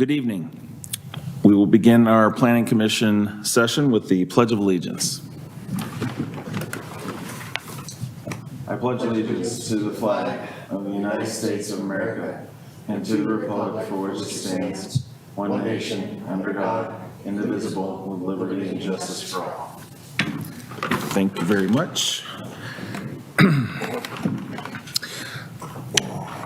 Good evening. We will begin our Planning Commission session with the Pledge of Allegiance. I pledge allegiance to the flag of the United States of America and to the republic for which it stands, one nation, under God, indivisible, with liberty and justice for all. Thank you very much.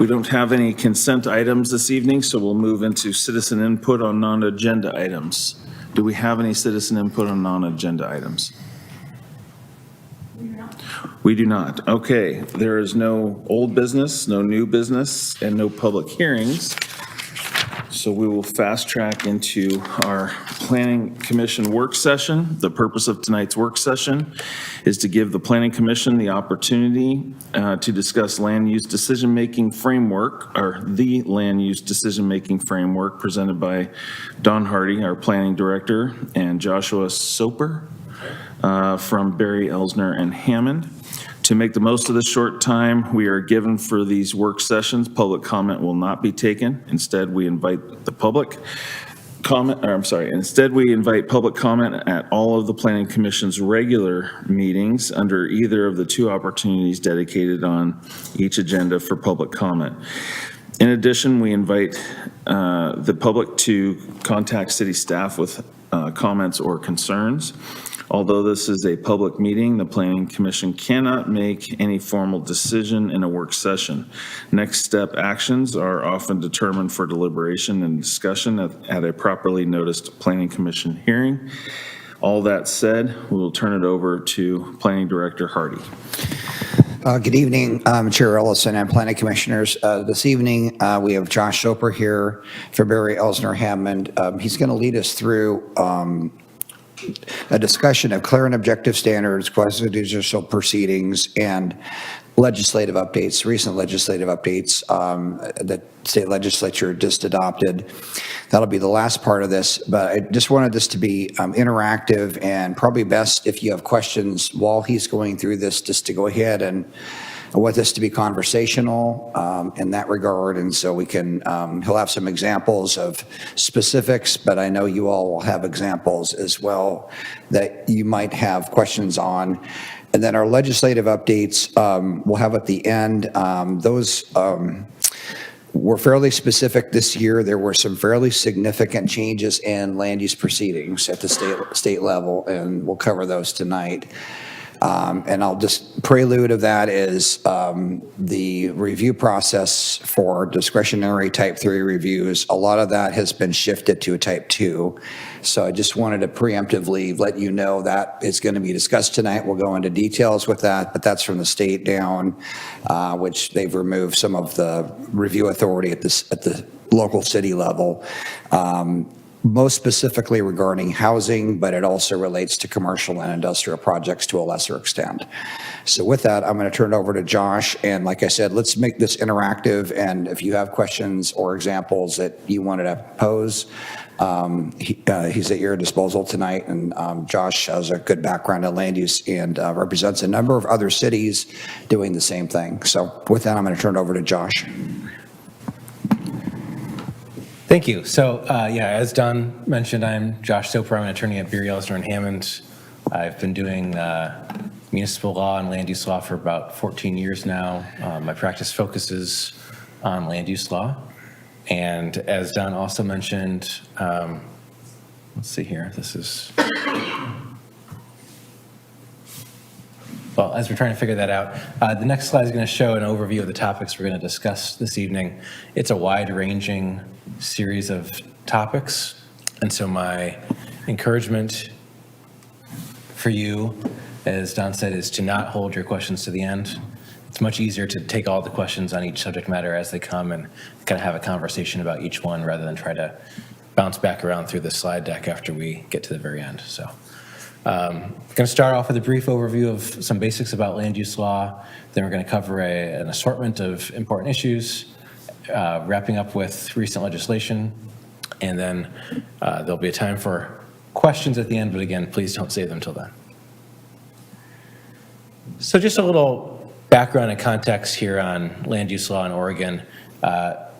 We don't have any consent items this evening, so we'll move into citizen input on non-agenda items. Do we have any citizen input on non-agenda items? We do not. Okay, there is no old business, no new business, and no public hearings. So we will fast track into our Planning Commission work session. The purpose of tonight's work session is to give the Planning Commission the opportunity to discuss land use decision-making framework, or the land use decision-making framework presented by Don Hardy, our Planning Director, and Joshua Soper from Barry, Elsner, and Hammond. To make the most of the short time we are given for these work sessions, public comment will not be taken. Instead, we invite the public comment, instead we invite public comment at all of the Planning Commission's regular meetings under either of the two opportunities dedicated on each agenda for public comment. In addition, we invite the public to contact city staff with comments or concerns. Although this is a public meeting, the Planning Commission cannot make any formal decision in a work session. Next step actions are often determined for deliberation and discussion at a properly noticed Planning Commission hearing. All that said, we will turn it over to Planning Director Hardy. Good evening, Chair Ellison and Planning Commissioners. This evening, we have Josh Soper here for Barry, Elsner, Hammond. He's going to lead us through a discussion of clear and objective standards, quasi-judicial proceedings, and legislative updates, recent legislative updates that state legislature just adopted. That'll be the last part of this, but I just wanted this to be interactive, and probably best if you have questions while he's going through this, just to go ahead and I want this to be conversational in that regard, and so we can, he'll have some examples of specifics, but I know you all will have examples as well that you might have questions on. And then our legislative updates we'll have at the end. Those were fairly specific this year. There were some fairly significant changes in land use proceedings at the state level, and we'll cover those tonight. And I'll just prelude of that is the review process for discretionary type 3 reviews. A lot of that has been shifted to a type 2. So I just wanted to preemptively let you know that it's going to be discussed tonight. We'll go into details with that, but that's from the state down, which they've removed some of the review authority at the local city level. Most specifically regarding housing, but it also relates to commercial and industrial projects to a lesser extent. So with that, I'm going to turn it over to Josh. And like I said, let's make this interactive. And if you have questions or examples that you wanted to pose, he's at your disposal tonight. And Josh has a good background in land use and represents a number of other cities doing the same thing. So with that, I'm going to turn it over to Josh. Thank you. So, as Don mentioned, I'm Josh Soper. I'm an attorney at Barry, Elsner, and Hammond. I've been doing municipal law and land use law for about 14 years now. My practice focuses on land use law. And as Don also mentioned, let's see here. This is... Well, as we're trying to figure that out, the next slide is going to show an overview of the topics we're going to discuss this evening. It's a wide-ranging series of topics, and so my encouragement for you, as Don said, is to not hold your questions to the end. It's much easier to take all the questions on each subject matter as they come and kind of have a conversation about each one rather than try to bounce back around through the slide deck after we get to the very end. So. I'm going to start off with a brief overview of some basics about land use law. Then we're going to cover an assortment of important issues, wrapping up with recent legislation. And then there'll be a time for questions at the end, but again, please don't save them till then. So just a little background and context here on land use law in Oregon.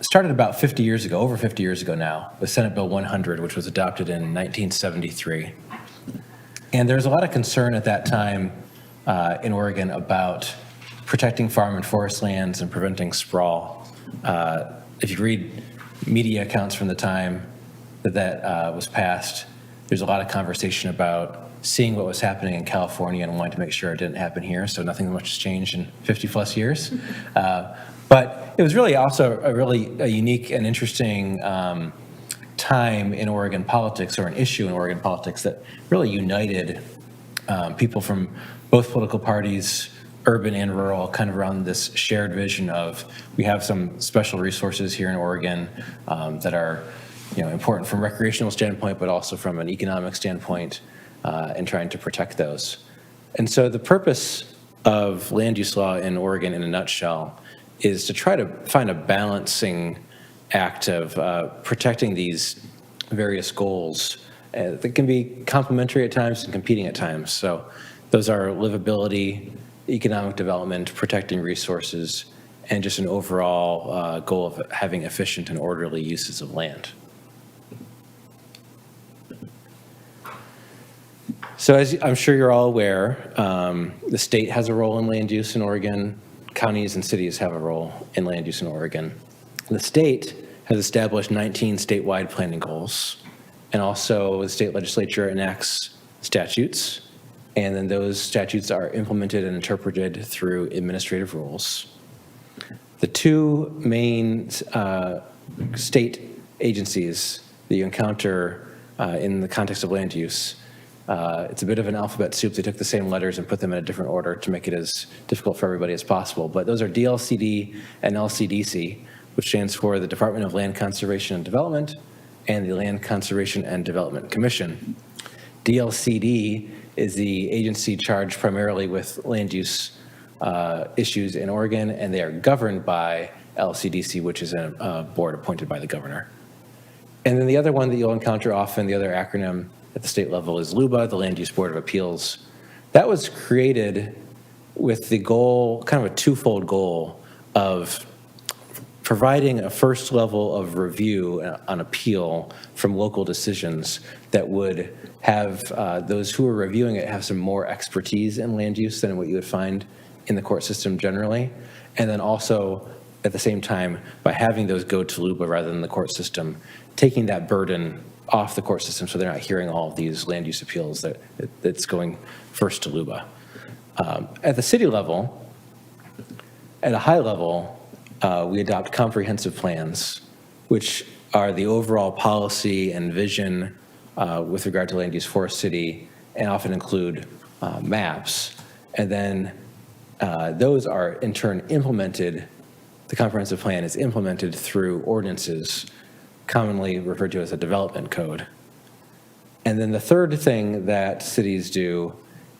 started about 50 years ago, over 50 years ago now, with Senate Bill 100, which was adopted in 1973. And there was a lot of concern at that time in Oregon about protecting farm and forest lands and preventing sprawl. If you read media accounts from the time that was passed, there's a lot of conversation about seeing what was happening in California and wanting to make sure it didn't happen here. So nothing much has changed in 50 plus years. But it was really also a unique and interesting time in Oregon politics, or an issue in Oregon politics that really united people from both political parties, urban and rural, kind of around this shared vision of we have some special resources here in Oregon that are important from a recreational standpoint, but also from an economic standpoint, and trying to protect those. And so the purpose of land use law in Oregon in a nutshell is to try to find a balancing act of protecting these various goals that can be complementary at times and competing at times. So those are livability, economic development, protecting resources, and just an overall goal of having efficient and orderly uses of land. So as I'm sure you're all aware, the state has a role in land use in Oregon. Counties and cities have a role in land use in Oregon. The state has established 19 statewide planning goals, and also the state legislature enacts statutes, and then those statutes are implemented and interpreted through administrative rules. The two main state agencies that you encounter in the context of land use, it's a bit of an alphabet soup. They took the same letters and put them in a different order to make it as difficult for everybody as possible. But those are DLCD and LCDC, which stands for the Department of Land Conservation and Development and the Land Conservation and Development Commission. DLCD is the agency charged primarily with land use issues in Oregon, and they are governed by LCDC, which is a board appointed by the governor. And then the other one that you'll encounter often, the other acronym at the state level, is LUBA, the Land Use Board of Appeals. That was created with the goal, kind of a twofold goal, of providing a first level of review on appeal from local decisions that would have those who are reviewing it have some more expertise in land use than what you would find in the court system generally. And then also, at the same time, by having those go to LUBA rather than the court system, taking that burden off the court system so they're not hearing all of these land use appeals that's going first to LUBA. At the city level, at a high level, we adopt comprehensive plans, which are the overall policy and vision with regard to land use for a city, and often include maps. And then those are in turn implemented. The comprehensive plan is implemented through ordinances, commonly referred to as a development code. And then the third thing that cities do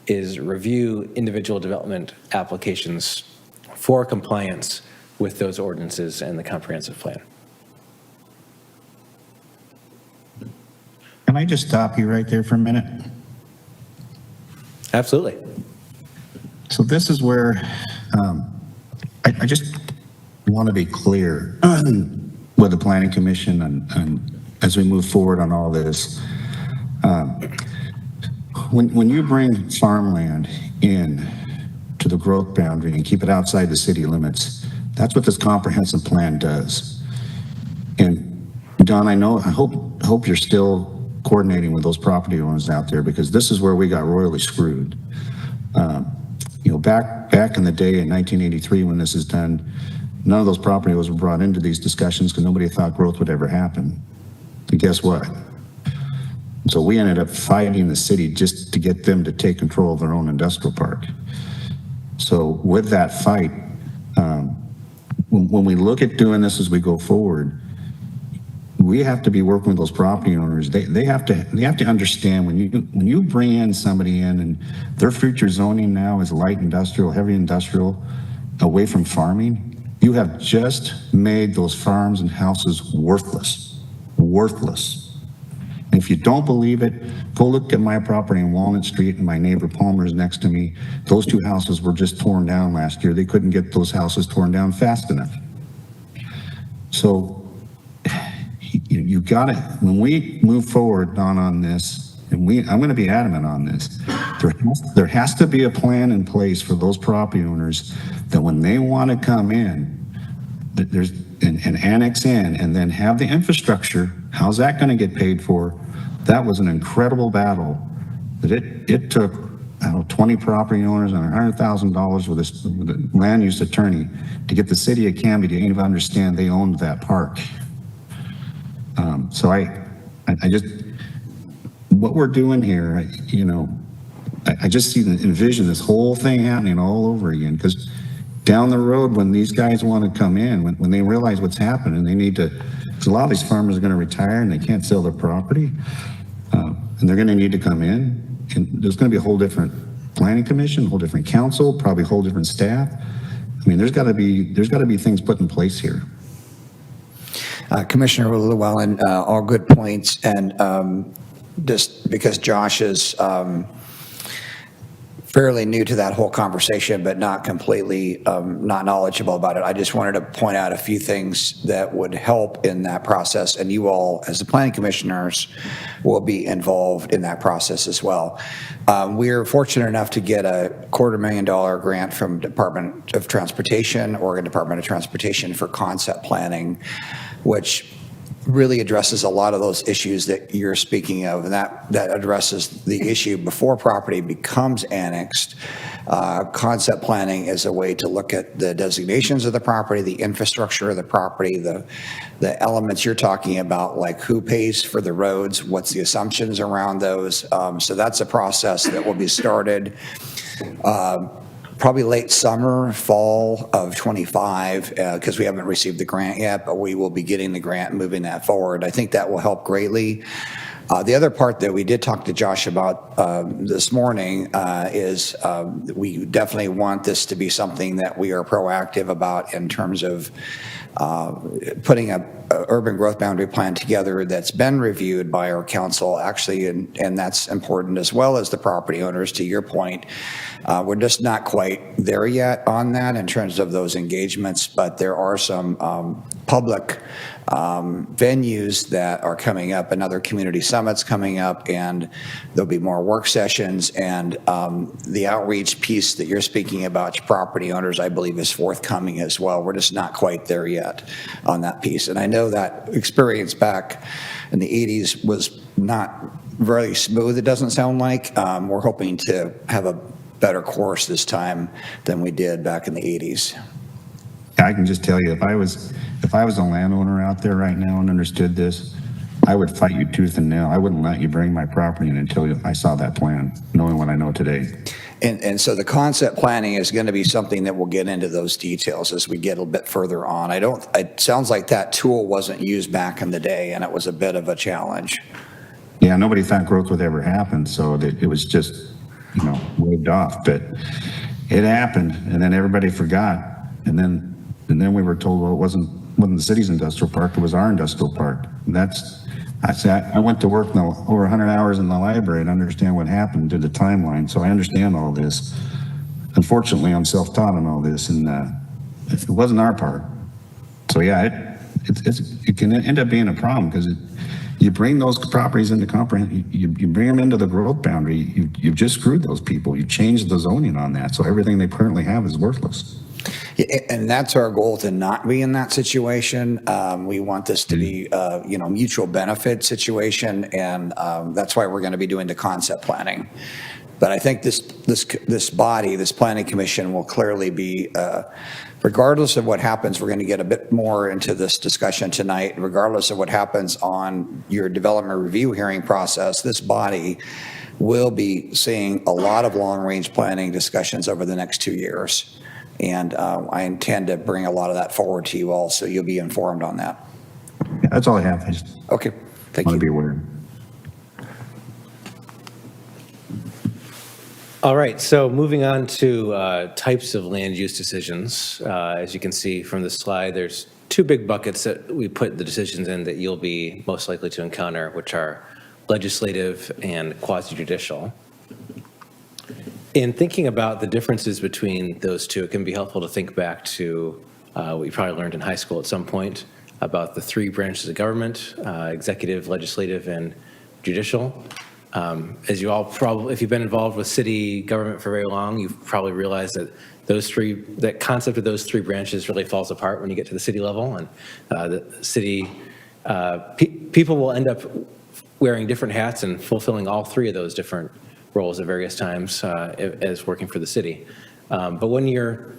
is review individual development applications for compliance with those ordinances and the comprehensive plan. Can I just stop you right there for a minute? Absolutely. So this is where I just want to be clear with the Planning Commission and as we move forward on all this. When you bring farmland in to the growth boundary and keep it outside the city limits, that's what this comprehensive plan does. And Don, I hope you're still coordinating with those property owners out there, because this is where we got royally screwed. Back in the day in 1983 when this is done, none of those property owners were brought into these discussions because nobody thought growth would ever happen. And guess what? So we ended up fighting the city just to get them to take control of their own industrial park. So with that fight, when we look at doing this as we go forward, we have to be working with those property owners. They have to understand when you bring in somebody in and their future zoning now is light industrial, heavy industrial, away from farming, you have just made those farms and houses worthless. And if you don't believe it, go look at my property in Walnut Street and my neighbor Palmer's next to me. Those two houses were just torn down last year. They couldn't get those houses torn down fast enough. So you got it. When we move forward on this, and I'm going to be adamant on this, there has to be a plan in place for those property owners that when they want to come in, that there's and annex in and then have the infrastructure, how's that going to get paid for? That was an incredible battle that it took, I don't know, 20 property owners and $100,000 with a land use attorney to get the city of Canby to even understand they owned that park. So I just, what we're doing here, I just envision this whole thing happening all over again, because down the road, when these guys want to come in, when they realize what's happening, they need to, because a lot of these farmers are going to retire and they can't sell their property, and they're going to need to come in, and there's going to be a whole different planning commission, a whole different council, probably a whole different staff. I mean, there's got to be things put in place here. Commissioner Llewellyn, all good points, and just because Josh is fairly new to that whole conversation, but not completely not knowledgeable about it, I just wanted to point out a few things that would help in that process, and you all, as the planning commissioners, will be involved in that process as well. We're fortunate enough to get a $250,000 grant from Department of Transportation, Oregon Department of Transportation, for concept planning, which really addresses a lot of those issues that you're speaking of, and that addresses the issue before property becomes annexed. Concept planning is a way to look at the designations of the property, the infrastructure of the property, the elements you're talking about, like who pays for the roads, what's the assumptions around those. So that's a process that will be started probably late summer, fall of 25, because we haven't received the grant yet, but we will be getting the grant and moving that forward. I think that will help greatly. The other part that we did talk to Josh about this morning is we definitely want this to be something that we are proactive about in terms of putting a urban growth boundary plan together that's been reviewed by our council, actually, and that's important, as well as the property owners, to your point. We're just not quite there yet on that in terms of those engagements, but there are some public venues that are coming up, another community summits coming up, and there'll be more work sessions, and the outreach piece that you're speaking about to property owners, I believe, is forthcoming as well. We're just not quite there yet on that piece. And I know that experience back in the 80s was not very smooth, it doesn't sound like. We're hoping to have a better course this time than we did back in the 80s. I can just tell you, if I was a landowner out there right now and understood this, I would fight you tooth and nail. I wouldn't let you bring my property in until I saw that plan, knowing what I know today. And so the concept planning is going to be something that we'll get into those details as we get a bit further on. It sounds like that tool wasn't used back in the day, and it was a bit of a challenge. Yeah, nobody thought growth would ever happen, so it was just, waved off. But it happened, and then everybody forgot, and then we were told, well, it wasn't the city's industrial park, it was our industrial park. And I went to work over 100 hours in the library and understand what happened to the timeline, so I understand all this. Unfortunately, I'm self-taught on all this, and it wasn't our part. So yeah, it can end up being a problem, because you bring those properties into you bring them into the growth boundary, you've just screwed those people. You changed the zoning on that, so everything they currently have is worthless. And that's our goal, to not be in that situation. We want this to be, mutual benefit situation, and that's why we're going to be doing the concept planning. But I think this body, this planning commission, will clearly be, regardless of what happens, we're going to get a bit more into this discussion tonight. Regardless of what happens on your development review hearing process, this body will be seeing a lot of long-range planning discussions over the next 2 years. And I intend to bring a lot of that forward to you all, so you'll be informed on that. Yeah, that's all I have. I just Okay, thank want you. to be aware. All right, so moving on to types of land use decisions. As you can see from the slide, there's two big buckets that we put the decisions in that you'll be most likely to encounter, which are legislative and quasi-judicial. In thinking about the differences between those two, it can be helpful to think back to what you probably learned in high school at some point. about the three branches of government, executive, legislative, and judicial. As you all probably, if you've been involved with city government for very long, you've probably realized that that concept of those three branches really falls apart when you get to the city level, and the city, people will end up wearing different hats and fulfilling all three of those different roles at various times as working for the city. But when you're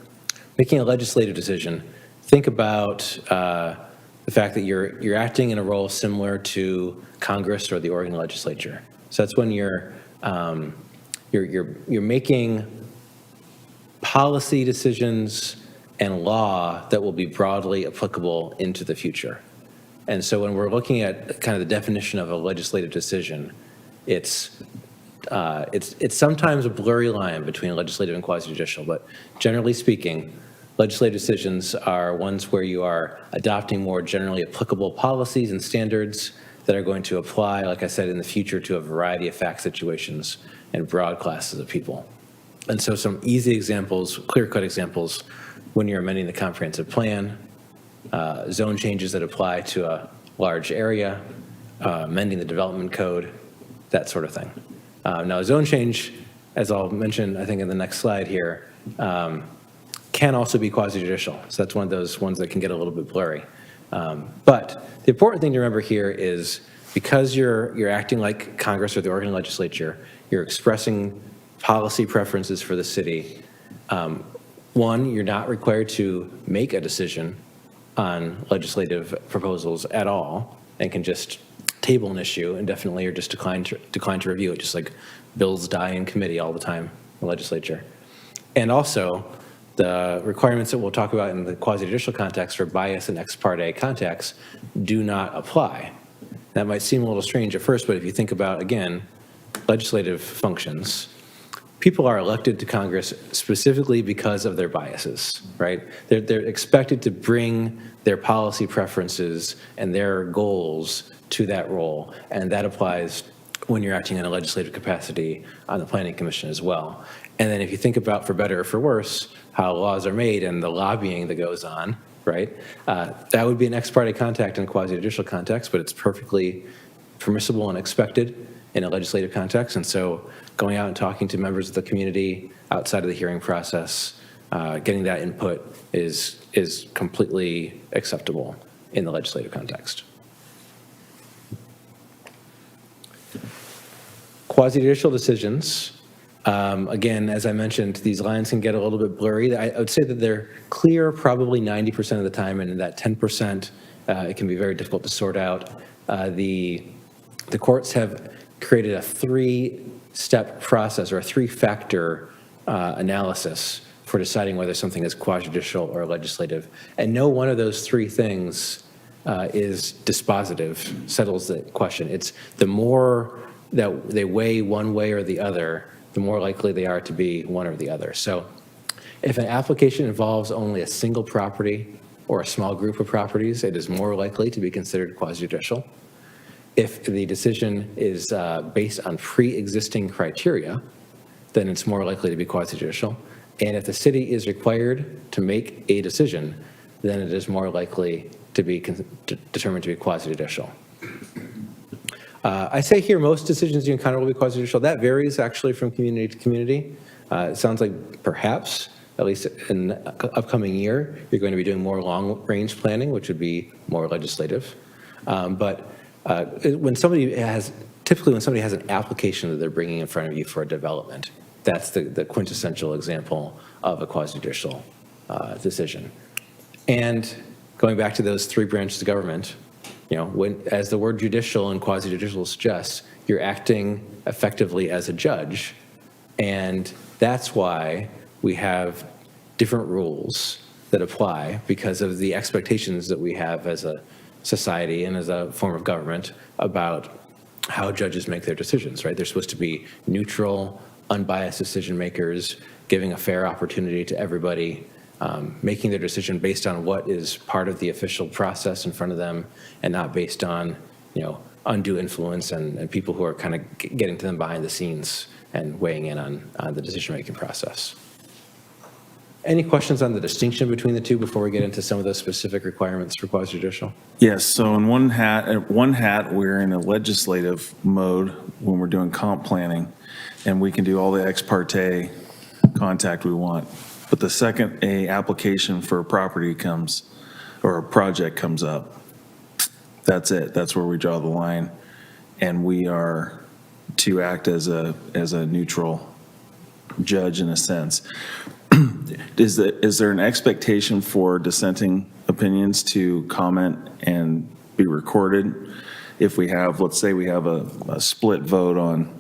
making a legislative decision, think about the fact that you're acting in a role similar to Congress or the Oregon legislature. So that's when you're making policy decisions and law that will be broadly applicable into the future. And so when we're looking at kind of the definition of a legislative decision, it's sometimes a blurry line between legislative and quasi-judicial, but generally speaking, legislative decisions are ones where you are adopting more generally applicable policies and standards that are going to apply, like I said, in the future to a variety of fact situations and broad classes of people. And so some easy examples, clear-cut examples, when you're amending the comprehensive plan, zone changes that apply to a large area, amending the development code, that sort of thing. Now, a zone change, as I'll mention, I think in the next slide here, can also be quasi-judicial. So that's one of those ones that can get a little bit blurry. But the important thing to remember here is because you're acting like Congress or the Oregon legislature, you're expressing policy preferences for the city. One, you're not required to make a decision on legislative proposals at all and can just table an issue indefinitely or just decline to review it, just like bills die in committee all the time in the legislature. And also, the requirements that we'll talk about in the quasi-judicial context for bias and ex parte contacts do not apply. That might seem a little strange at first, but if you think about, again, legislative functions, people are elected to Congress specifically because of their biases, right? They're expected to bring their policy preferences and their goals to that role, and that applies when you're acting in a legislative capacity on the Planning Commission as well. And then if you think about, for better or for worse, how laws are made and the lobbying that goes on, right? That would be an ex parte contact in a quasi-judicial context, but it's perfectly permissible and expected in a legislative context. And so going out and talking to members of the community outside of the hearing process, getting that input is completely acceptable in the legislative context. Quasi-judicial decisions, again, as I mentioned, these lines can get a little bit blurry. I would say that they're clear probably 90% of the time, and in that 10%, it can be very difficult to sort out. The courts have created a three-step process or a three-factor analysis for deciding whether something is quasi-judicial or legislative. And no one of those three things is dispositive, settles the question. It's the more that they weigh one way or the other, the more likely they are to be one or the other. So if an application involves only a single property or a small group of properties, it is more likely to be considered quasi-judicial. If the decision is based on pre-existing criteria, then it's more likely to be quasi-judicial. And if the city is required to make a decision, then it is more likely to be determined to be quasi-judicial. I say here most decisions you encounter will be quasi-judicial. That varies actually from community to community. It sounds like perhaps, at least in the upcoming year, you're going to be doing more long-range planning, which would be more legislative. But when somebody has an application that they're bringing in front of you for a development, that's the quintessential example of a quasi-judicial decision. And going back to those three branches of government, as the word judicial and quasi-judicial suggests, you're acting effectively as a judge, and that's why we have different rules that apply because of the expectations that we have as a society and as a form of government about how judges make their decisions, right? They're supposed to be neutral, unbiased decision makers, giving a fair opportunity to everybody, making their decision based on what is part of the official process in front of them and not based on, undue influence and people who are kind of getting to them behind the scenes and weighing in on the decision-making process. Any questions on the distinction between the two before we get into some of those specific requirements for quasi-judicial? Yes, so in one hat, we're in a legislative mode when we're doing comp planning, and we can do all the ex parte contact we want. But the second a application for a property comes, or a project comes up, that's it. That's where we draw the line. And we are to act as a neutral judge in a sense. Is there an expectation for dissenting opinions to comment and be recorded? If we have, let's say we have a split vote on,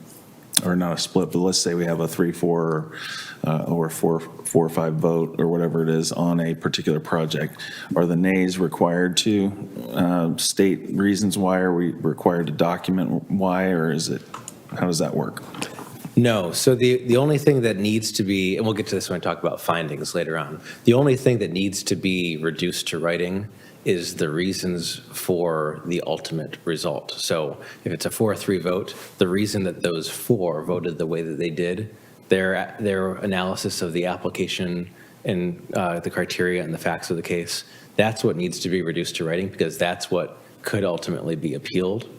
or not a split, but let's say we have a 3-4 or 4-5 vote or whatever it is on a particular project, are the nays required to state reasons why? Are we required to document why, or how does that work? No. So the only thing that needs to be, and we'll get to this when I talk about findings later on, the only thing that needs to be reduced to writing is the reasons for the ultimate result. So if it's a 4-3 vote, the reason that those 4 voted the way that they did, their analysis of the application and the criteria and the facts of the case, that's what needs to be reduced to writing, because that's what could ultimately be appealed.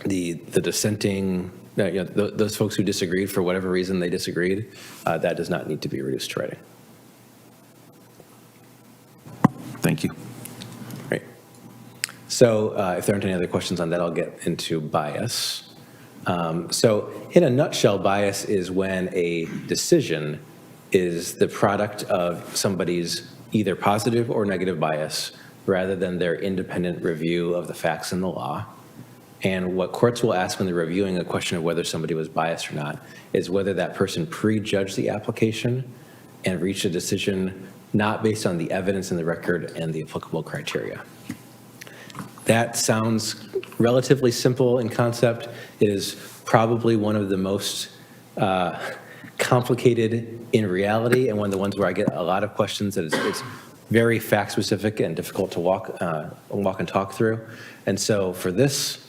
The dissenting, those folks who disagreed for whatever reason they disagreed, that does not need to be reduced to writing. Thank you. Great. So if there aren't any other questions on that, I'll get into bias. So in a nutshell, bias is when a decision is the product of somebody's either positive or negative bias rather than their independent review of the facts and the law. And what courts will ask when they're reviewing a question of whether somebody was biased or not is whether that person prejudged the application and reached a decision not based on the evidence in the record and the applicable criteria. That sounds relatively simple in concept. It is probably one of the most complicated in reality, and one of the ones where I get a lot of questions that it's very fact specific and difficult to walk and talk through. And so for this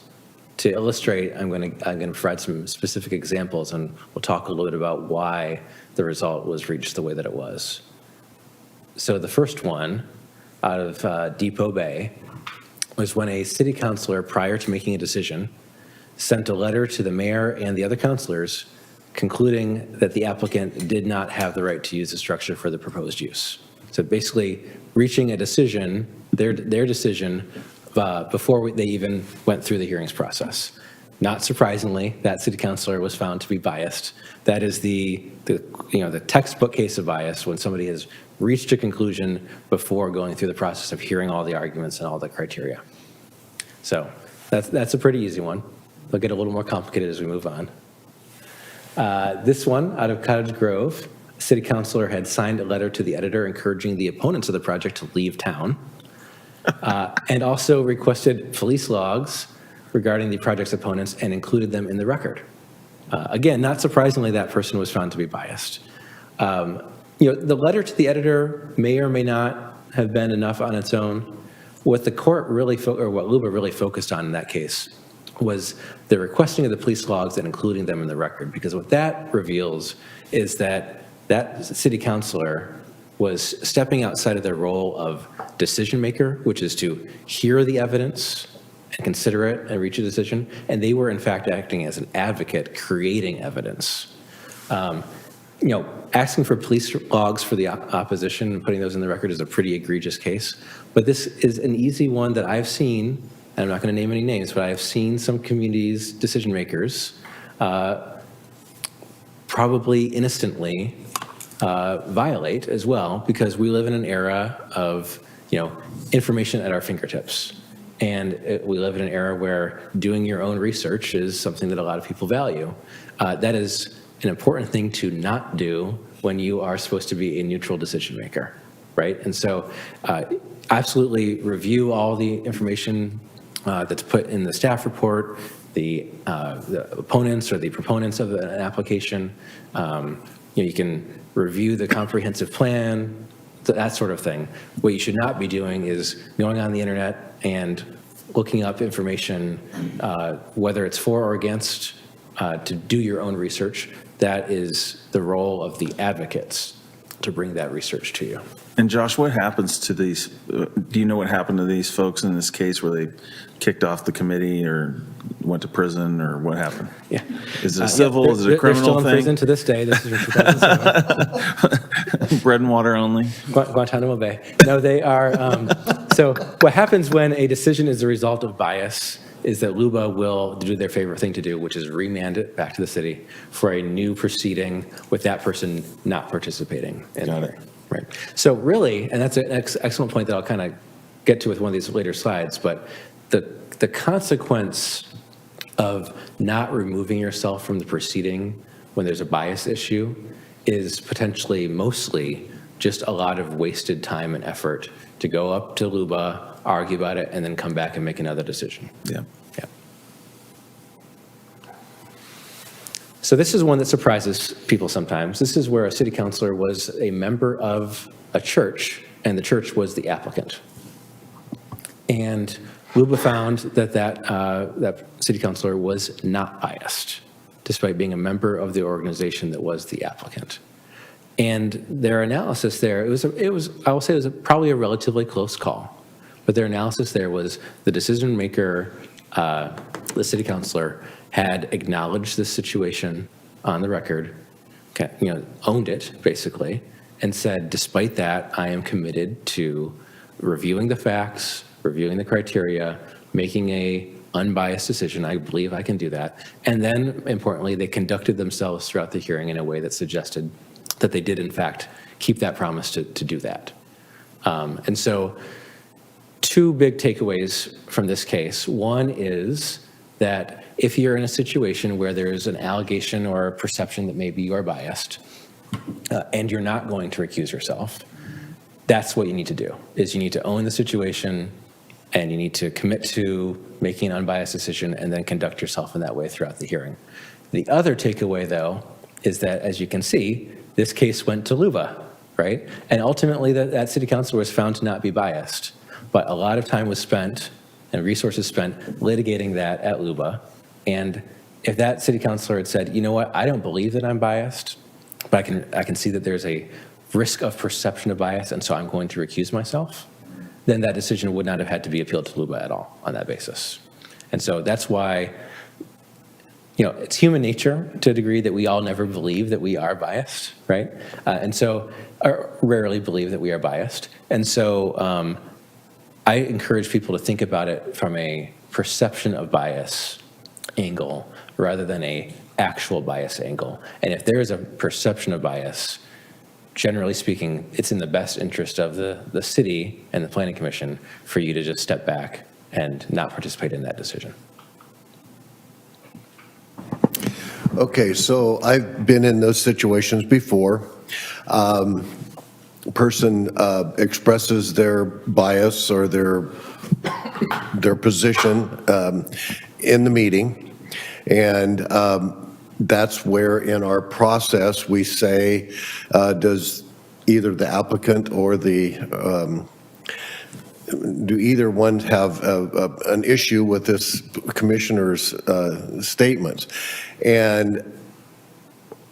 to illustrate, I'm going to provide some specific examples, and we'll talk a little bit about why the result was reached the way that it was. So the first one out of Depot Bay was when a city councilor, prior to making a decision, sent a letter to the mayor and the other councilors concluding that the applicant did not have the right to use the structure for the proposed use. So basically reaching a decision, their decision, before they even went through the hearings process. Not surprisingly, that city councilor was found to be biased. That is the textbook case of bias, when somebody has reached a conclusion before going through the process of hearing all the arguments and all the criteria. So that's a pretty easy one. They'll get a little more complicated as we move on. This one out of Cottage Grove, a city councilor had signed a letter to the editor encouraging the opponents of the project to leave town, and also requested police logs regarding the project's opponents and included them in the record. Again, not surprisingly, that person was found to be biased. The letter to the editor may or may not have been enough on its own. What the court really, or what LUBA really focused on in that case was the requesting of the police logs and including them in the record, because what that reveals is that that city councilor was stepping outside of their role of decision maker, which is to hear the evidence and consider it and reach a decision, and they were in fact acting as an advocate, creating evidence. Asking for police logs for the opposition and putting those in the record is a pretty egregious case, but this is an easy one that I've seen, and I'm not going to name any names, but I've seen some communities' decision makers probably innocently violate as well, because we live in an era of information at our fingertips. And we live in an era where doing your own research is something that a lot of people value. That is an important thing to not do when you are supposed to be a neutral decision maker, right? And so absolutely review all the information that's put in the staff report, the opponents or the proponents of an application. You can review the comprehensive plan, that sort of thing. What you should not be doing is going on the internet and looking up information, whether it's for or against, to do your own research. That is the role of the advocates. to bring that research to you. And Josh, what happens to these, do you know what happened to these folks in this case where they kicked off the committee or went to prison, or what happened? Yeah. Is it a civil, is it a They're criminal still in thing? prison to this day. This is from 2007. Bread and water only? Guantanamo Bay. No, they are. So what happens when a decision is the result of bias is that LUBA will do their favorite thing to do, which is remand it back to the city for a new proceeding with that person not participating in Got it. it. Right. So really, and that's an excellent point that I'll kind of get to with one of these later slides, but the consequence of not removing yourself from the proceeding when there's a bias issue is potentially mostly just a lot of wasted time and effort to go up to LUBA, argue about it, and then come back and make another decision. Yeah. Yeah. So this is one that surprises people sometimes. This is where a city councilor was a member of a church, and the church was the applicant. And LUBA found that that city councilor was not biased, despite being a member of the organization that was the applicant. And their analysis there, I will say it was probably a relatively close call, but their analysis there was the decision maker, the city councilor, had acknowledged this situation on the record, owned it basically, and said, despite that, I am committed to reviewing the facts, reviewing the criteria, making a unbiased decision. I believe I can do that. And then, importantly, they conducted themselves throughout the hearing in a way that suggested that they did, in fact, keep that promise to do that. And so, two big takeaways from this case. One is that if you're in a situation where there's an allegation or a perception that maybe you are biased, and you're not going to recuse yourself, that's what you need to do, is you need to own the situation, and you need to commit to making an unbiased decision and then conduct yourself in that way throughout the hearing. The other takeaway, though, is that, as you can see, this case went to LUBA, right? And ultimately, that city councilor was found to not be biased. But a lot of time was spent and resources spent litigating that at LUBA. And if that city councilor had said, you know what, I don't believe that I'm biased, but I can see that there's a risk of perception of bias, and so I'm going to recuse myself, then that decision would not have had to be appealed to LUBA at all on that basis. And so that's why, it's human nature to a degree that we all never believe that we are biased, right? Or rarely believe that we are biased. And so I encourage people to think about it from a perception of bias angle rather than a actual bias angle. And if there is a perception of bias, generally speaking, it's in the best interest of the city and the planning commission for you to just step back and not participate in that decision. Okay, so I've been in those situations before. Person expresses their bias or their position in the meeting, and that's where in our process we say, does either the applicant or do either one have an issue with this commissioner's statements? And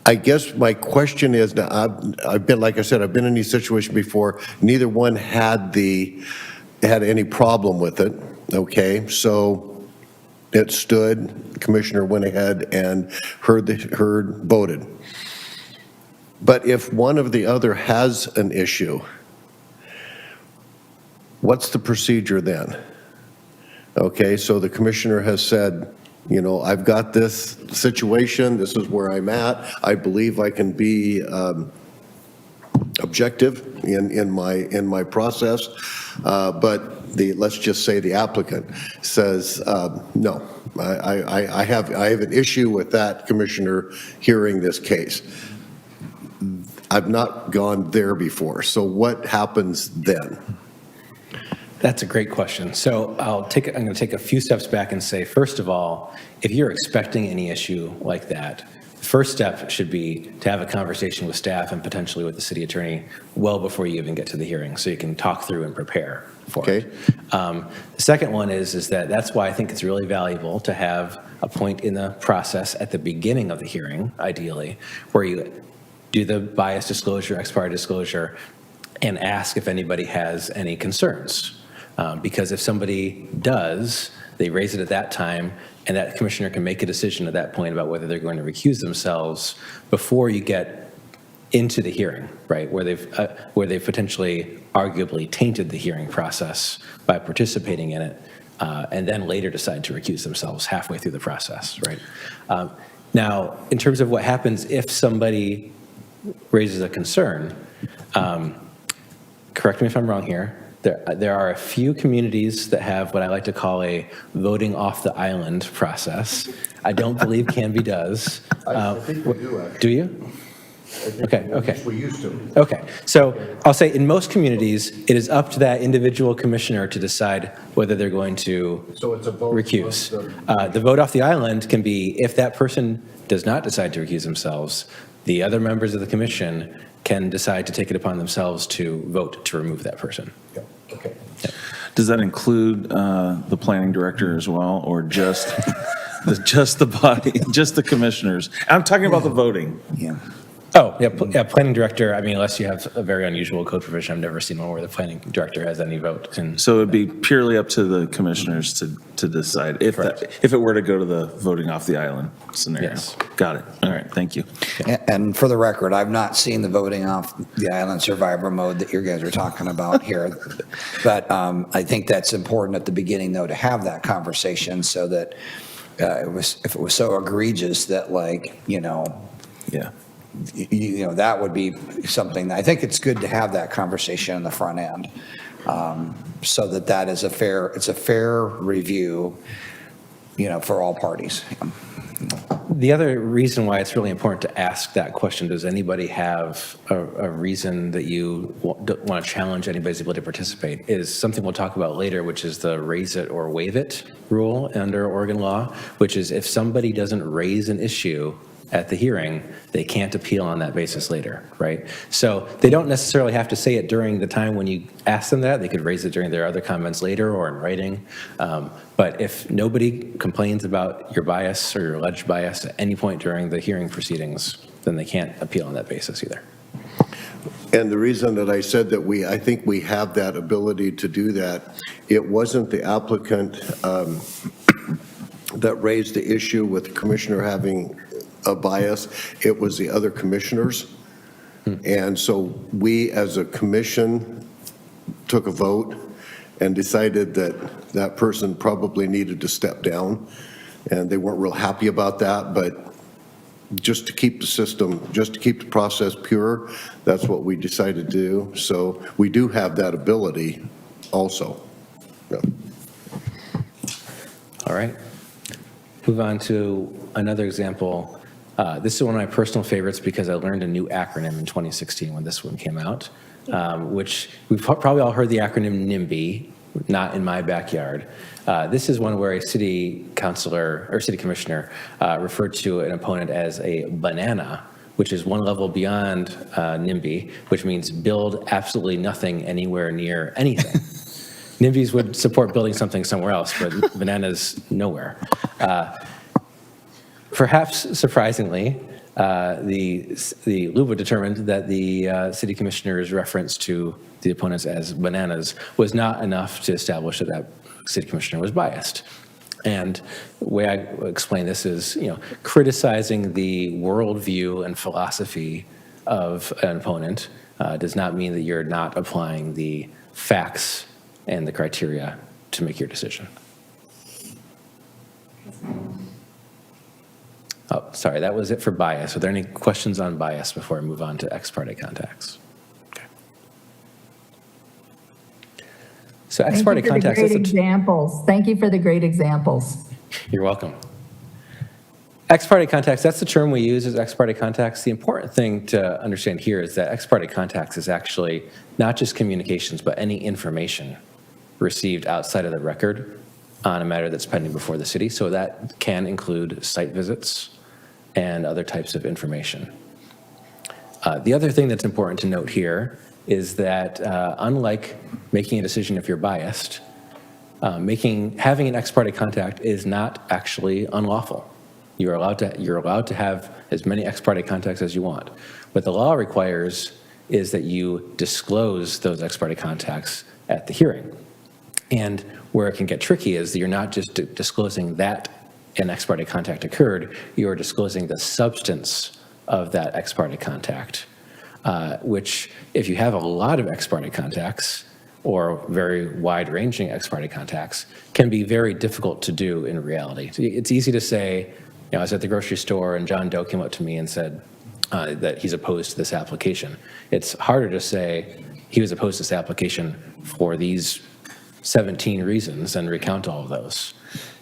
I guess my question is, now I've been, like I said, I've been in these situations before. Neither one had any problem with it. Okay, so it stood. The commissioner went ahead and voted. But if one of the other has an issue, what's the procedure then? Okay, so the commissioner has said, I've got this situation, this is where I'm at, I believe I can be objective in my process, but let's just say the applicant says, no, I have an issue with that commissioner hearing this case. I've not gone there before, so what happens then? That's a great question. So I'm going to take a few steps back and say, first of all, if you're expecting any issue like that, the first step should be to have a conversation with staff and potentially with the city attorney well before you even get to the hearing, so you can talk through and prepare for it. The second one is that that's why I think it's really valuable to have a point in the process at the beginning of the hearing, ideally, where you do the bias disclosure, ex parte disclosure, and ask if anybody has any concerns. Because if somebody does, they raise it at that time, and that commissioner can make a decision at that point about whether they're going to recuse themselves before you get into the hearing, right, where they've potentially arguably tainted the hearing process by participating in it, and then later decide to recuse themselves halfway through the process, right? Now, in terms of what happens if somebody raises a concern, correct me if I'm wrong here, there are a few communities that have what I like to call a voting off the island process. I don't believe Canby does. I think we do, actually. Do you? Okay. We used to. Okay, so I'll say in most communities, it is up to that individual commissioner to decide whether they're going to So it's a vote. recuse. The vote off the island can be if that person does not decide to recuse themselves, the other members of the commission can decide to take it upon themselves to vote to remove that person. Okay. Does that include the planning director as well, or just the body, just the commissioners? I'm talking about the voting. Yeah. Oh, yeah, planning director, I mean, unless you have a very unusual code provision, I've never seen one where the planning director has any vote. And So it'd be purely up to the commissioners to decide if if it were to go to the voting off the island scenario. Yes. Got it. All right, thank you. And for the record, I've not seen the voting off the island survivor mode that you guys are talking about here. But I think that's important at the beginning, though, to have that conversation so that if it was so egregious that, like, Yeah. that would be something, I think it's good to have that conversation in the front end, so that is it's a fair review, for all parties. the other reason why it's really important to ask that question, does anybody have a reason that you want to challenge anybody's ability to participate, is something we'll talk about later, which is the raise it or waive it rule under Oregon law, which is if somebody doesn't raise an issue at the hearing, they can't appeal on that basis later, right? So they don't necessarily have to say it during the time when you ask them that. They could raise it during their other comments later or in writing. But if nobody complains about your bias or your alleged bias at any point during the hearing proceedings, then they can't appeal on that basis either. And the reason that I said that I think we have that ability to do that, it wasn't the applicant that raised the issue with the commissioner having a bias, it was the other commissioners. And so we, as a commission, took a vote and decided that that person probably needed to step down, and they weren't real happy about that, but just to keep the system, just to keep the process pure, that's what we decided to do. So we do have that ability also. Yeah. All right. Move on to another example. This is one of my personal favorites because I learned a new acronym in 2016 when this one came out, which we've probably all heard the acronym NIMBY, not in my backyard. This is one where a city councilor or city commissioner referred to an opponent as a banana, which is one level beyond NIMBY, which means build absolutely nothing anywhere near anything. NIMBYs would support building something somewhere else, but bananas nowhere. Perhaps surprisingly, the LUBA determined that the city commissioner's reference to the opponents as bananas was not enough to establish that that city commissioner was biased. And the way I explain this is, criticizing the worldview and philosophy of an opponent does not mean that you're not applying the facts and the criteria to make your decision. Oh, sorry, that was it for bias. Are there any questions on bias before I move on to ex parte contacts? Okay. So ex parte contacts. Thank you for the great examples. Thank you for the great examples. You're welcome. Ex parte contacts, that's the term we use as ex parte contacts. The important thing to understand here is that ex parte contacts is actually not just communications, but any information received outside of the record on a matter that's pending before the city. So that can include site visits and other types of information. The other thing that's important to note here is that unlike making a decision if you're biased, having an ex parte contact is not actually unlawful. You're allowed to have as many ex parte contacts as you want. What the law requires is that you disclose those ex parte contacts at the hearing. And where it can get tricky is that you're not just disclosing that an ex parte contact occurred, you're disclosing the substance of that ex parte contact, which if you have a lot of ex parte contacts or very wide-ranging ex parte contacts, can be very difficult to do in reality. It's easy to say, I was at the grocery store and John Doe came up to me and said that he's opposed to this application. It's harder to say he was opposed to this application for these 17 reasons and recount all of those.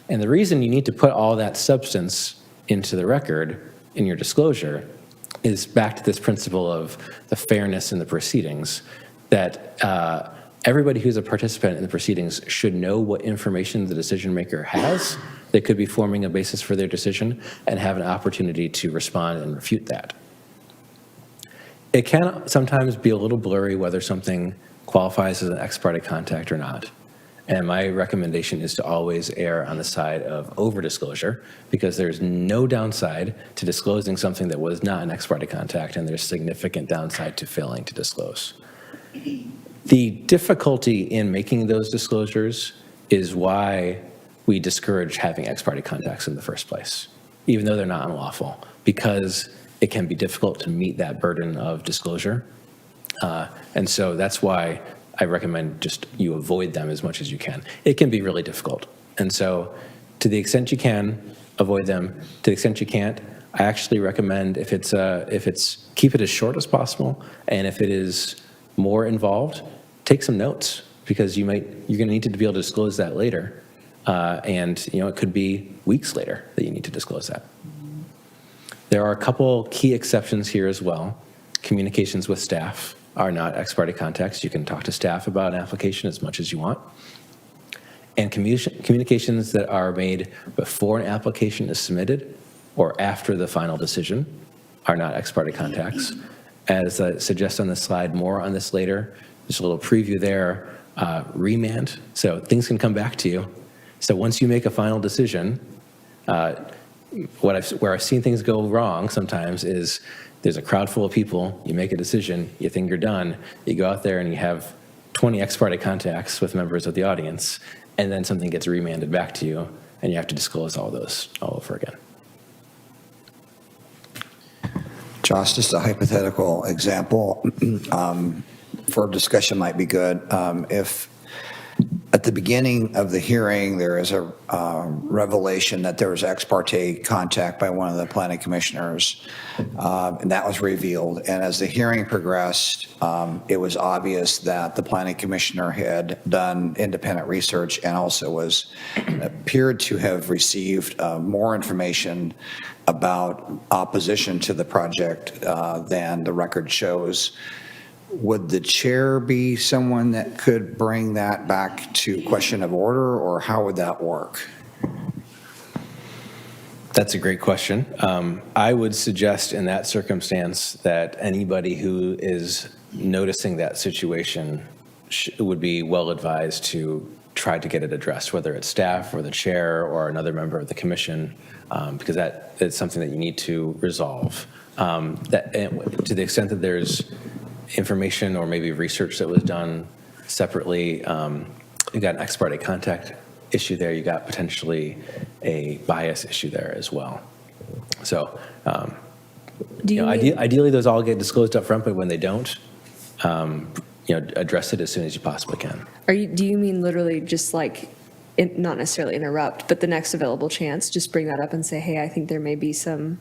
And the reason you need to put all that substance into the record in your disclosure is back to this principle of the fairness in the proceedings, that everybody who's a participant in the proceedings should know what information the decision maker has that could be forming a basis for their decision and have an opportunity to respond and refute that. It can sometimes be a little blurry whether something qualifies as an ex parte contact or not. And my recommendation is to always err on the side of over-disclosure, because there's no downside to disclosing something that was not an ex parte contact, and there's significant downside to failing to disclose. The difficulty in making those disclosures is why we discourage having ex parte contacts in the first place, even though they're not unlawful, because it can be difficult to meet that burden of disclosure. And so that's why I recommend just you avoid them as much as you can. It can be really difficult. And so to the extent you can, avoid them. To the extent you can't, I actually recommend if it's keep it as short as possible. And if it is more involved, take some notes, because you're going to need to be able to disclose that later. And it could be weeks later that you need to disclose that. There are a couple key exceptions here as well. Communications with staff are not ex parte contacts. You can talk to staff about an application as much as you want. And communications that are made before an application is submitted or after the final decision are not ex parte contacts. As I suggest on the slide, more on this later. Just a little preview there. Remand, so things can come back to you. So once you make a final decision, where I've seen things go wrong sometimes is there's a crowd full of people, you make a decision, you think you're done, you go out there and you have 20 ex parte contacts with members of the audience, and then something gets remanded back to you, and you have to disclose all those all over again. Josh, just a hypothetical example for discussion might be good. If at the beginning of the hearing there is a revelation that there was ex parte contact by one of the planning commissioners, and that was revealed, and as the hearing progressed, it was obvious that the planning commissioner had done independent research and also appeared to have received more information about opposition to the project than the record shows. Would the chair be someone that could bring that back to question of order, or how would that work? That's a great question. I would suggest in that circumstance that anybody who is noticing that situation would be well advised to try to get it addressed, whether it's staff or the chair or another member of the commission, because that's something that you need to resolve. To the extent that there's information or maybe research that was done separately, you got an ex parte contact issue there, you got potentially a bias issue there as well. So ideally those all get disclosed up front, but when they don't, address it as soon as you possibly can. Do you mean literally just not necessarily interrupt, but the next available chance, just bring that up and say, hey, I think there may be some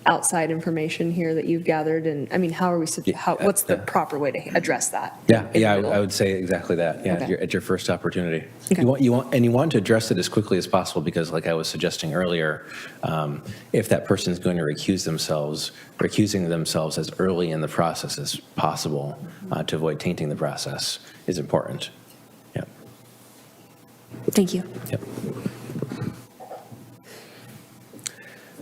outside information here that you've gathered, and I mean, what's the proper way to address that? I would say exactly that. Yeah, Okay. at your first opportunity. Okay. You want to address it as quickly as possible, because, like I was suggesting earlier, if that person is going to recusing themselves as early in the process as possible to avoid tainting the process is important. Yeah. Thank you. Yep.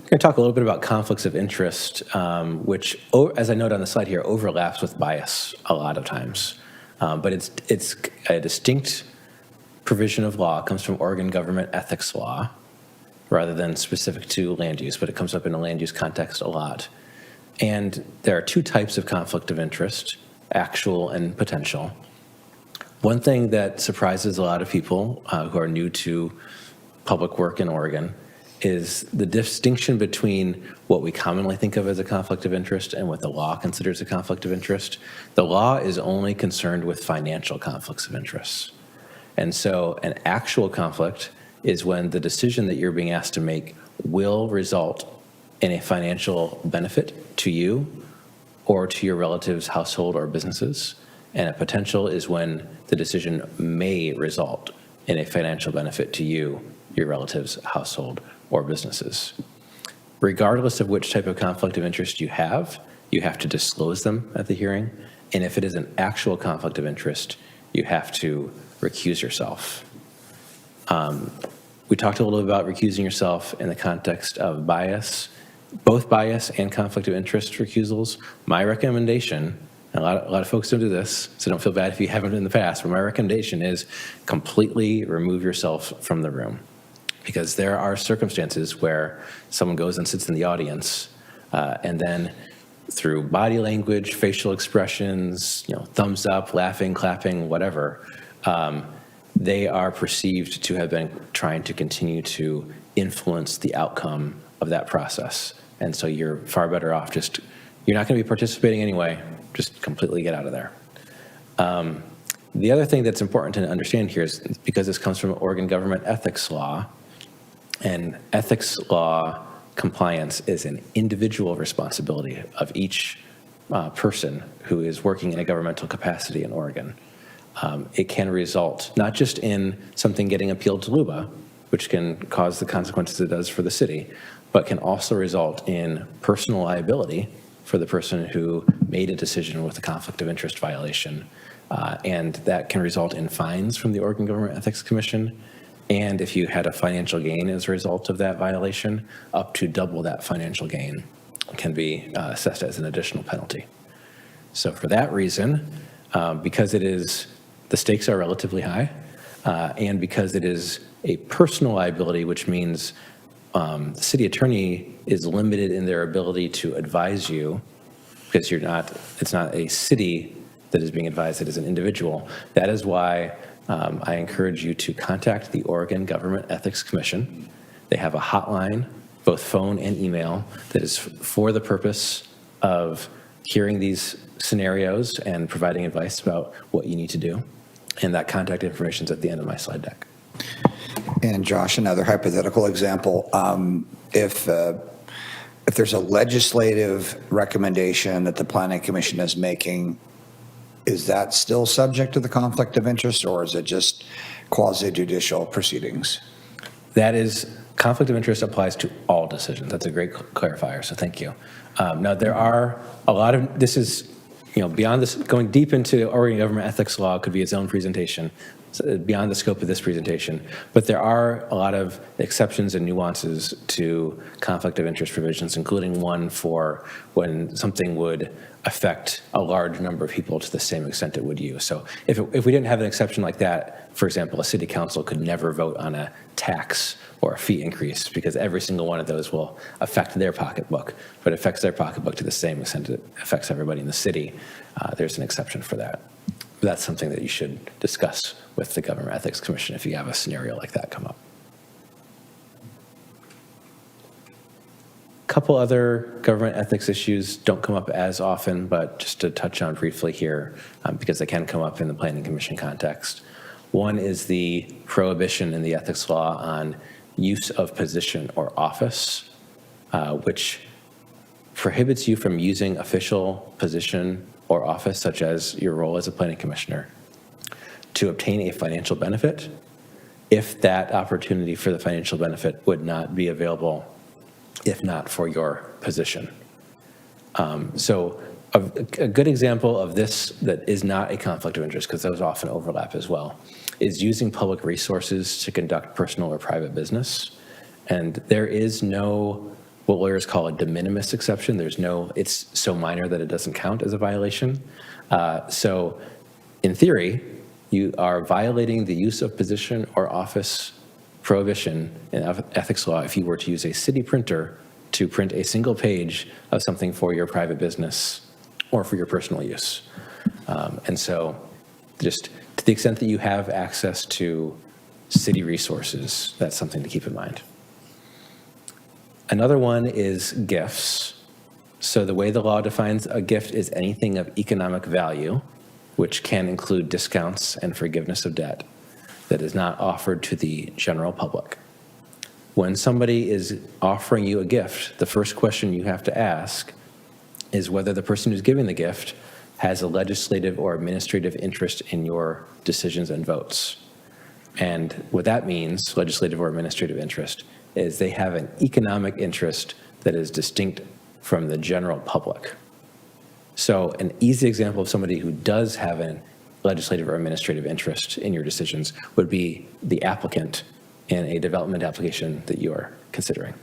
I'm going to talk a little bit about conflicts of interest, which, as I note on the slide here, overlaps with bias a lot of times. But it's a distinct provision of law. It comes from Oregon government ethics law. rather than specific to land use, but it comes up in a land use context a lot. And there are two types of conflict of interest, actual and potential. One thing that surprises a lot of people who are new to public work in Oregon is the distinction between what we commonly think of as a conflict of interest and what the law considers a conflict of interest. The law is only concerned with financial conflicts of interest. And so an actual conflict is when the decision that you're being asked to make will result in a financial benefit to you or to your relatives' household or businesses. And a potential is when the decision may result in a financial benefit to you, your relatives' household, or businesses. Regardless of which type of conflict of interest you have to disclose them at the hearing. And if it is an actual conflict of interest, you have to recuse yourself. We talked a little bit about recusing yourself in the context of bias, both bias and conflict of interest recusals. My recommendation, and a lot of folks don't do this, so don't feel bad if you haven't in the past, but my recommendation is completely remove yourself from the room. Because there are circumstances where someone goes and sits in the audience and then through body language, facial expressions, thumbs up, laughing, clapping, whatever, they are perceived to have been trying to continue to influence the outcome of that process. And so you're far better off you're not going to be participating anyway, just completely get out of there. The other thing that's important to understand here is because this comes from Oregon government ethics law, and ethics law compliance is an individual responsibility of each person who is working in a governmental capacity in Oregon. It can result not just in something getting appealed to LUBA, which can cause the consequences it does for the city, but can also result in personal liability for the person who made a decision with a conflict of interest violation. And that can result in fines from the Oregon Government Ethics Commission. And if you had a financial gain as a result of that violation, up to double that financial gain can be assessed as an additional penalty. So for that reason, because the stakes are relatively high, and because it is a personal liability, which means the city attorney is limited in their ability to advise you, because it's not a city that is being advised, it is an individual. That is why I encourage you to contact the Oregon Government Ethics Commission. They have a hotline, both phone and email, that is for the purpose of hearing these scenarios and providing advice about what you need to do. And that contact information is at the end of my slide deck. And Josh, another hypothetical example, if there's a legislative recommendation that the Planning Commission is making, is that still subject to the conflict of interest, or is it just quasi-judicial proceedings? That is, conflict of interest applies to all decisions. That's a great clarifier, so thank you. Now, there are a lot of, this is, beyond this, going deep into Oregon government ethics law could be its own presentation, beyond the scope of this presentation, but there are a lot of exceptions and nuances to conflict of interest provisions, including one for when something would affect a large number of people to the same extent it would you. So if we didn't have an exception like that, for example, a city council could never vote on a tax or a fee increase because every single one of those will affect their pocketbook, but it affects their pocketbook to the same extent it affects everybody in the city. There's an exception for that. That's something that you should discuss with the Government Ethics Commission if you have a scenario like that come up. A couple other government ethics issues don't come up as often, but just to touch on briefly here, because they can come up in the Planning Commission context. One is the prohibition in the ethics law on use of position or office, which prohibits you from using official position or office, such as your role as a planning commissioner, to obtain a financial benefit if that opportunity for the financial benefit would not be available if not for your position. So a good example of this that is not a conflict of interest, because those often overlap as well, is using public resources to conduct personal or private business. And there is no, what lawyers call a de minimis exception. It's so minor that it doesn't count as a violation. So in theory, you are violating the use of position or office prohibition in ethics law if you were to use a city printer to print a single page of something for your private business or for your personal use. And so just to the extent that you have access to city resources, that's something to keep in mind. Another one is gifts. So the way the law defines a gift is anything of economic value, which can include discounts and forgiveness of debt, that is not offered to the general public. When somebody is offering you a gift, the first question you have to ask is whether the person who's giving the gift has a legislative or administrative interest in your decisions and votes. And what that means, legislative or administrative interest, is they have an economic interest that is distinct from the general public. So an easy example of somebody who does have a legislative or administrative interest in your decisions would be the applicant in a development application that you are considering.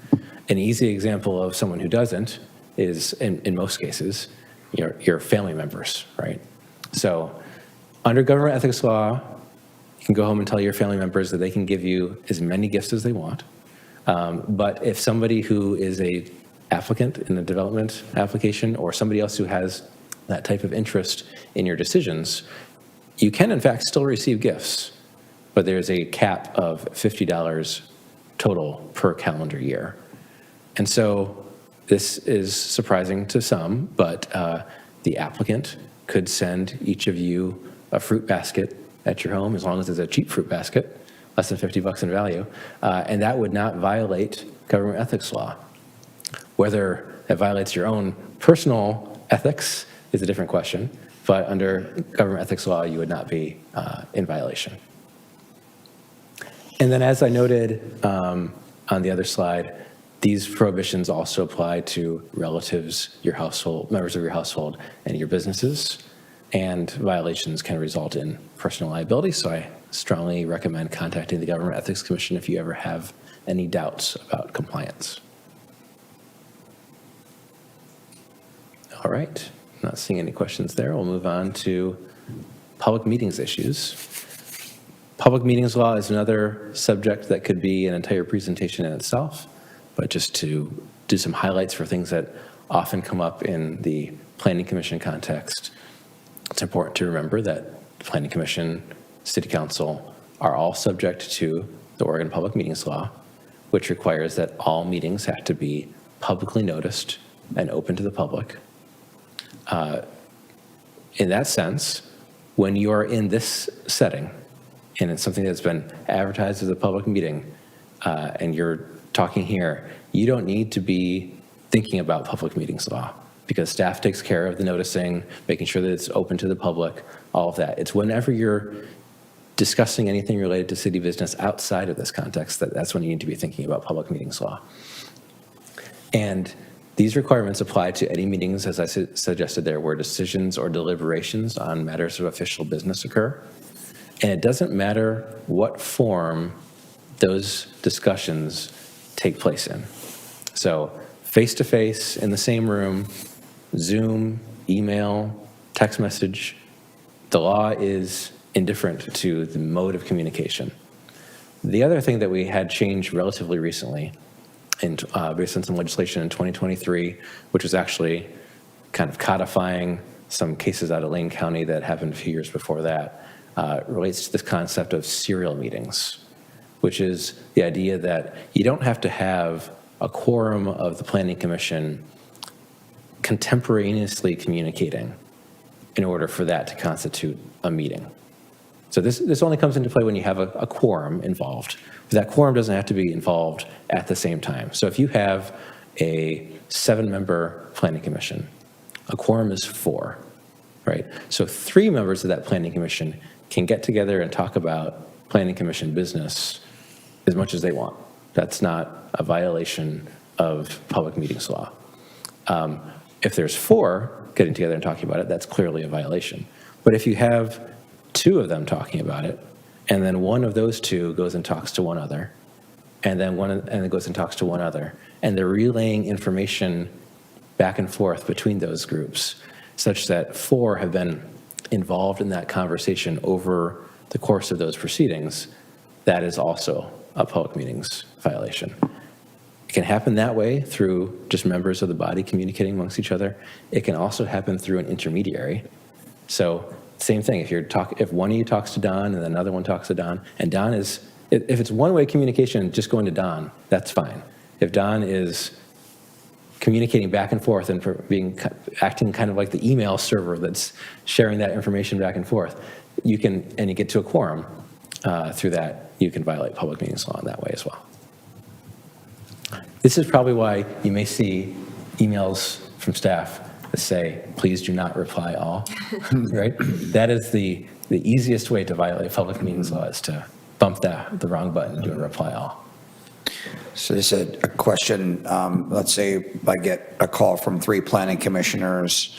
An easy example of someone who doesn't is, in most cases, your family members, right? So under government ethics law, you can go home and tell your family members that they can give you as many gifts as they want. But if somebody who is a applicant in the development application or somebody else who has that type of interest in your decisions, you can in fact still receive gifts, but there's a cap of $50 total per calendar year. And so this is surprising to some, but the applicant could send each of you a fruit basket at your home, as long as it's a cheap fruit basket, less than $50 in value, and that would not violate government ethics law. Whether it violates your own personal ethics is a different question, but under government ethics law, you would not be in violation. And then as I noted on the other slide, these prohibitions also apply to relatives, your household, members of your household, and your businesses, and violations can result in personal liability, so I strongly recommend contacting the Government Ethics Commission if you ever have any doubts about compliance. All right, not seeing any questions there. We'll move on to public meetings issues. Public meetings law is another subject that could be an entire presentation in itself, but just to do some highlights for things that often come up in the Planning Commission context, it's important to remember that the Planning Commission, City Council are all subject to the Oregon Public Meetings Law, which requires that all meetings have to be publicly noticed and open to the public. In that sense, when you are in this setting, and it's something that's been advertised as a public meeting, and you're talking here, you don't need to be thinking about public meetings law because staff takes care of the noticing, making sure that it's open to the public, all of that. It's whenever you're discussing anything related to city business outside of this context that's when you need to be thinking about public meetings law. And these requirements apply to any meetings, as I suggested there, where decisions or deliberations on matters of official business occur. And it doesn't matter what form those discussions take place in. So face-to-face in the same room, Zoom, email, text message, the law is indifferent to the mode of communication. The other thing that we had changed relatively recently, based on some legislation in 2023, which was actually kind of codifying some cases out of Lane County that happened a few years before that, relates to this concept of serial meetings, which is the idea that you don't have to have a quorum of the Planning Commission contemporaneously communicating in order for that to constitute a meeting. So this only comes into play when you have a quorum involved. But that quorum doesn't have to be involved at the same time. So if you have a 7-member Planning Commission, a quorum is 4, right? So 3 members of that Planning Commission can get together and talk about Planning Commission business as much as they want. That's not a violation of public meetings law. If there's 4 getting together and talking about it, that's clearly a violation. But if you have 2 of them talking about it, and then one of those 2 goes and talks to one other, and then goes and talks to one other, and they're relaying information back and forth between those groups, such that 4 have been involved in that conversation over the course of those proceedings, that is also a public meetings violation. It can happen that way through just members of the body communicating amongst each other. It can also happen through an intermediary. So same thing, if one of you talks to Don and another one talks to Don, and Don is, if it's one-way communication just going to Don, that's fine. If Don is communicating back and forth and acting kind of like the email server that's sharing that information back and forth, you get to a quorum through that, you can violate public meetings law in that way as well. This is probably why you may see emails from staff that say, please do not reply all, right? That is the easiest way to violate public meetings law, is to bump the wrong button and do a reply all. So this is a question, let's say I get a call from 3 planning commissioners.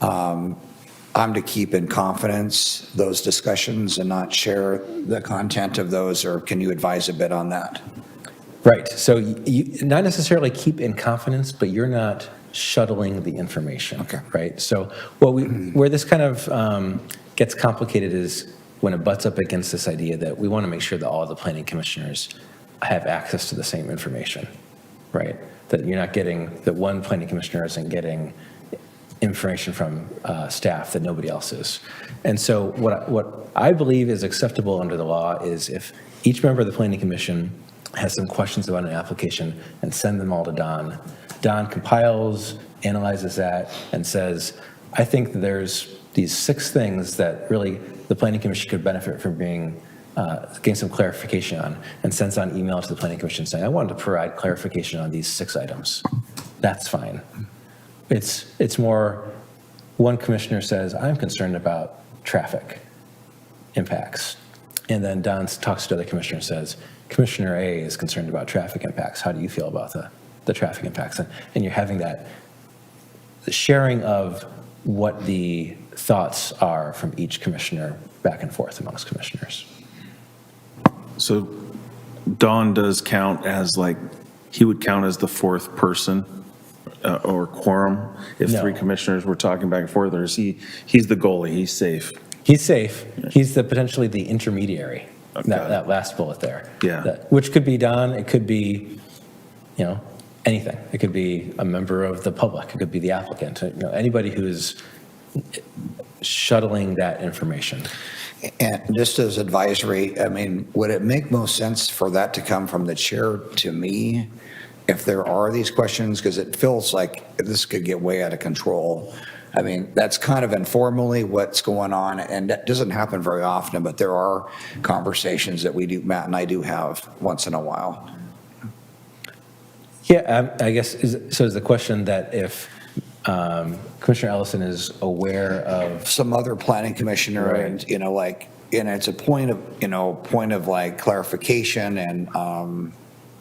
I'm to keep in confidence those discussions and not share the content of those, or can you advise a bit on that? Right, so you not necessarily keep in confidence, but you're not shuttling the information, Okay. right? So where this kind of gets complicated is when it butts up against this idea that we want to make sure that all the planning commissioners have access to the same information, right? That you're not getting, that one planning commissioner isn't getting information from staff that nobody else is. And so what I believe is acceptable under the law is if each member of the planning commission has some questions about an application and send them all to Don. Don compiles, analyzes that, and says, I think that there's these 6 things that really the planning commission could benefit from getting some clarification on, and sends on email to the planning commission saying, I wanted to provide clarification on these 6 items. That's fine. It's more, one commissioner says, I'm concerned about traffic impacts. And then Don talks to the commissioner and says, Commissioner A is concerned about traffic impacts. How do you feel about the traffic impacts? And you're having that sharing of what the thoughts are from each commissioner back and forth amongst commissioners. So Don does count as he would count as the 4th person or quorum if No. 3 commissioners were talking back and forth, or is he's the goalie, he's safe? He's safe. He's potentially the intermediary. Okay. That last bullet there. Yeah. Which could be Don. It could be, anything. It could be a member of the public. It could be the applicant. Anybody who is shuttling that information. And just as advisory, I mean, would it make most sense for that to come from the chair to me if there are these questions? Because it feels like this could get way out of control. I mean, that's kind of informally what's going on, and that doesn't happen very often, but there are conversations that Matt and I do have once in a while. Yeah, I guess, so is the question that if Commissioner Ellison is aware of, Some other planning commissioner Right. and, it's a point of clarification and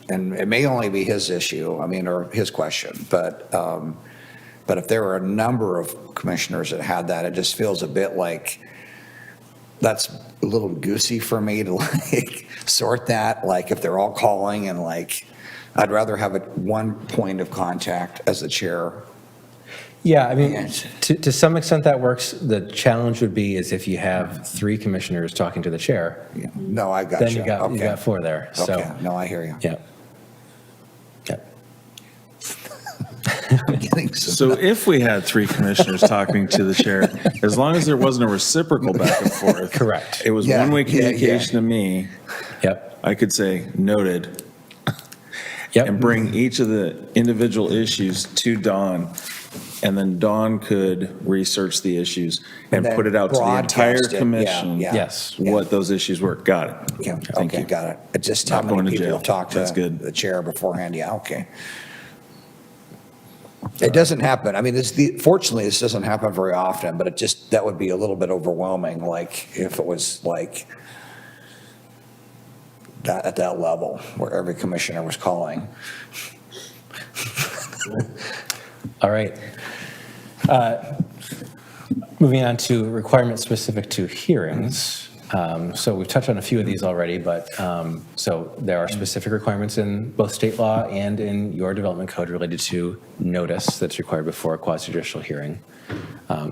it may only be his issue, or his question, but if there are a number of commissioners that had that, it just feels a bit like that's a little goosey for me to sort that, if they're all calling and I'd rather have one point of contact as the chair. yeah, I mean, Yes. to some extent that works. The challenge would be is if you have 3 commissioners talking to the chair, Yeah. No, I got then you. you got 4 there. So, Okay, no, I hear you. yeah. I'm getting some- So if we had 3 commissioners talking to the chair, as long as there wasn't a reciprocal back and forth. Correct. It was Yeah, one-way yeah, communication yeah. to me. Yep. I could say noted Yep. and bring each of the individual issues to Dawn. And then Dawn could research the issues and then put it out to the entire broadcast it. Yeah, commission. yeah. Yes. What those issues were. Got it. Yeah, Thank okay, you. got it. It's just how Not going many to people jail. talk to That's good. the chair beforehand. Yeah, okay. It doesn't happen. I mean, fortunately, this doesn't happen very often, but that would be a little bit overwhelming, if it was that at that level where every commissioner was calling. All right. Moving on to requirements specific to hearings. So we've touched on a few of these already, but so there are specific requirements in both state law and in your development code related to notice that's required before a quasi-judicial hearing.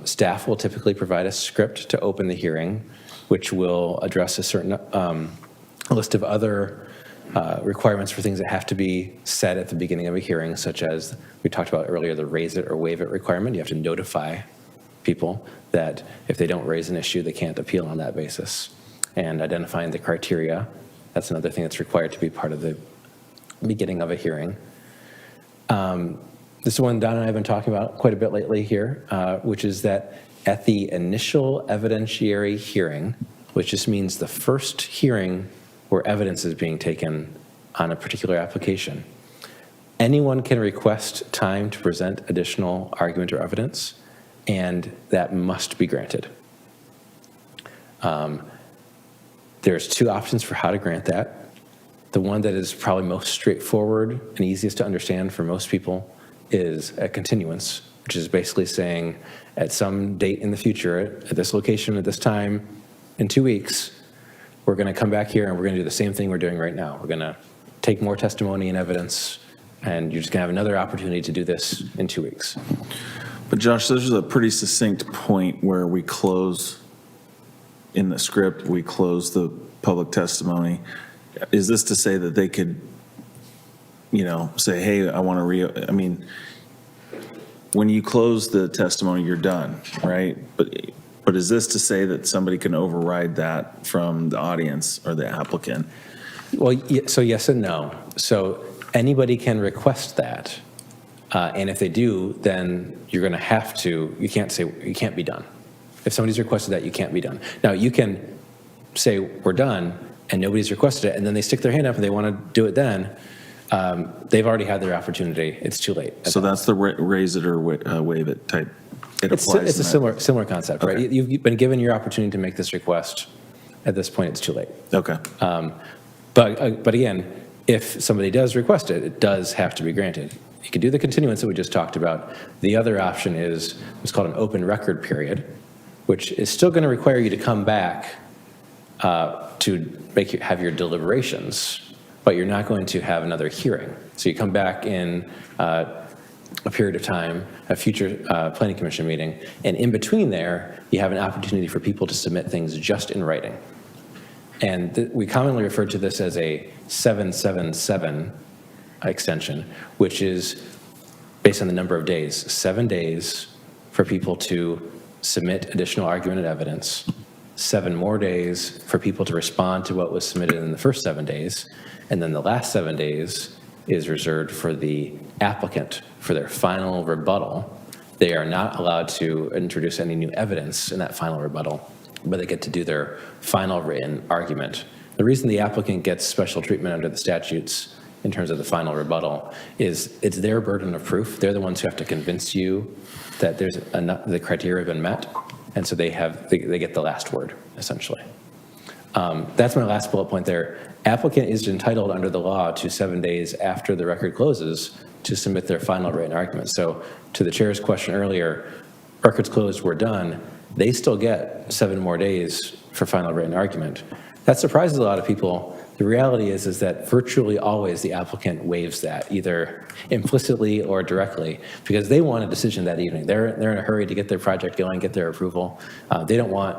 Staff will typically provide a script to open the hearing, which will address a certain list of other requirements for things that have to be said at the beginning of a hearing, such as we talked about earlier, the raise it or waive it requirement. You have to notify people that if they don't raise an issue, they can't appeal on that basis. And identifying the criteria, that's another thing that's required to be part of the beginning of a hearing. This is one Don and I have been talking about quite a bit lately here, which is that at the initial evidentiary hearing, which just means the first hearing where evidence is being taken on a particular application, anyone can request time to present additional argument or evidence, and that must be granted. There's two options for how to grant that. The one that is probably most straightforward and easiest to understand for most people is a continuance, which is basically saying at some date in the future, at this location, at this time, in 2 weeks, we're going to come back here and we're going to do the same thing we're doing right now. We're going to take more testimony and evidence, and you're just going to have another opportunity to do this in 2 weeks. But Josh, this is a pretty succinct point where we close, in the script, we close the public testimony. Is this to say that they could, say, hey, I want to I mean, when you close the testimony, you're done, right? But is this to say that somebody can override that from the audience or the applicant? Well, so yes and no. So anybody can request that. And if they do, then you're going to have to, you can't be done. If somebody's requested that, you can't be done. Now, you can say, we're done, and nobody's requested it, and then they stick their hand up and they want to do it then. They've already had their opportunity. It's too late. So that's the raise it or waive it type. It applies. It's a similar concept, Okay. right? You've been given your opportunity to make this request. At this point, it's too late. Okay. But again, if somebody does request it, it does have to be granted. You could do the continuance that we just talked about. The other option is what's called an open record period, which is still going to require you to come back to have your deliberations, but you're not going to have another hearing. So you come back in a period of time, a future planning commission meeting, and in between there, you have an opportunity for people to submit things just in writing. And we commonly refer to this as a 777 extension, which is based on the number of days, 7 days for people to submit additional argument and evidence, 7 more days for people to respond to what was submitted in the first 7 days, and then the last 7 days is reserved for the applicant for their final rebuttal. They are not allowed to introduce any new evidence in that final rebuttal, but they get to do their final written argument. The reason the applicant gets special treatment under the statutes in terms of the final rebuttal is it's their burden of proof. They're the ones who have to convince you that the criteria have been met, and so they get the last word, essentially. That's my last bullet point there. Applicant is entitled under the law to 7 days after the record closes to submit their final written argument. So to the chair's question earlier, records closed, we're done. They still get 7 more days for final written argument. That surprises a lot of people. The reality is that virtually always the applicant waives that, either implicitly or directly, because they want a decision that evening. They're in a hurry to get their project going, get their approval. They don't want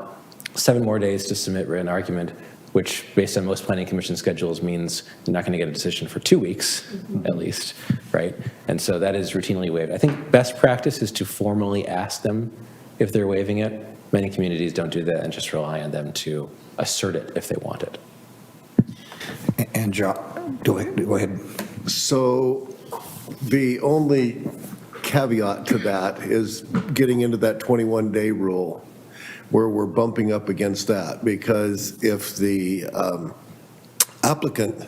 7 more days to submit written argument, which based on most planning commission schedules means you're not going to get a decision for 2 weeks at least, right? And so that is routinely waived. I think best practice is to formally ask them if they're waiving it. Many communities don't do that and just rely on them to assert it if they want it. And John, go ahead. So the only caveat to that is getting into that 21-day rule, where we're bumping up against that, because if the applicant,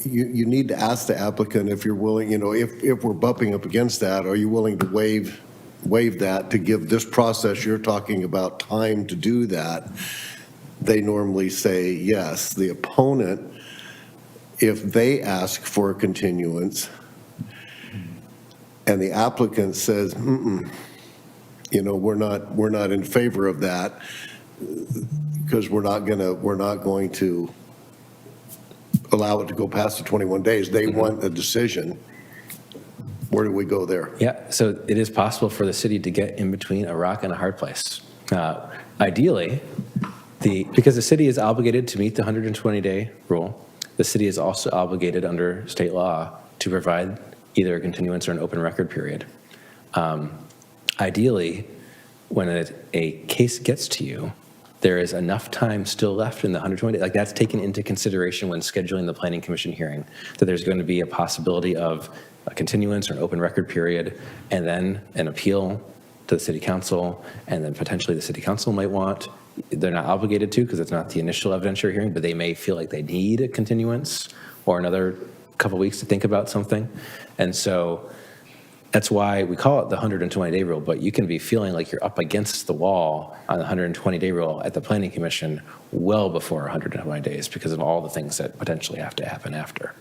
you need to ask the applicant if you're willing, if we're bumping up against that, are you willing to waive that to give this process you're talking about time to do that? They normally say yes. The opponent, if they ask for a continuance and the applicant says, we're not in favor of that because we're not going to allow it to go past the 21 days. They want a decision. Where do we go there? Yeah, so it is possible for the city to get in between a rock and a hard place. Ideally, because the city is obligated to meet the 120-day rule, the city is also obligated under state law to provide either a continuance or an open record period. Ideally, when a case gets to you, there is enough time still left in the 120 days. Like, that's taken into consideration when scheduling the planning commission hearing, that there's going to be a possibility of a continuance or an open record period, and then an appeal to the city council, and then potentially the city council might want, they're not obligated to because it's not the initial evidentiary hearing, but they may feel like they need a continuance or another couple weeks to think about something. And so that's why we call it the 120-day rule, but you can be feeling like you're up against the wall on the 120-day rule at the planning commission well before 120 days because of all the things that potentially have to happen after.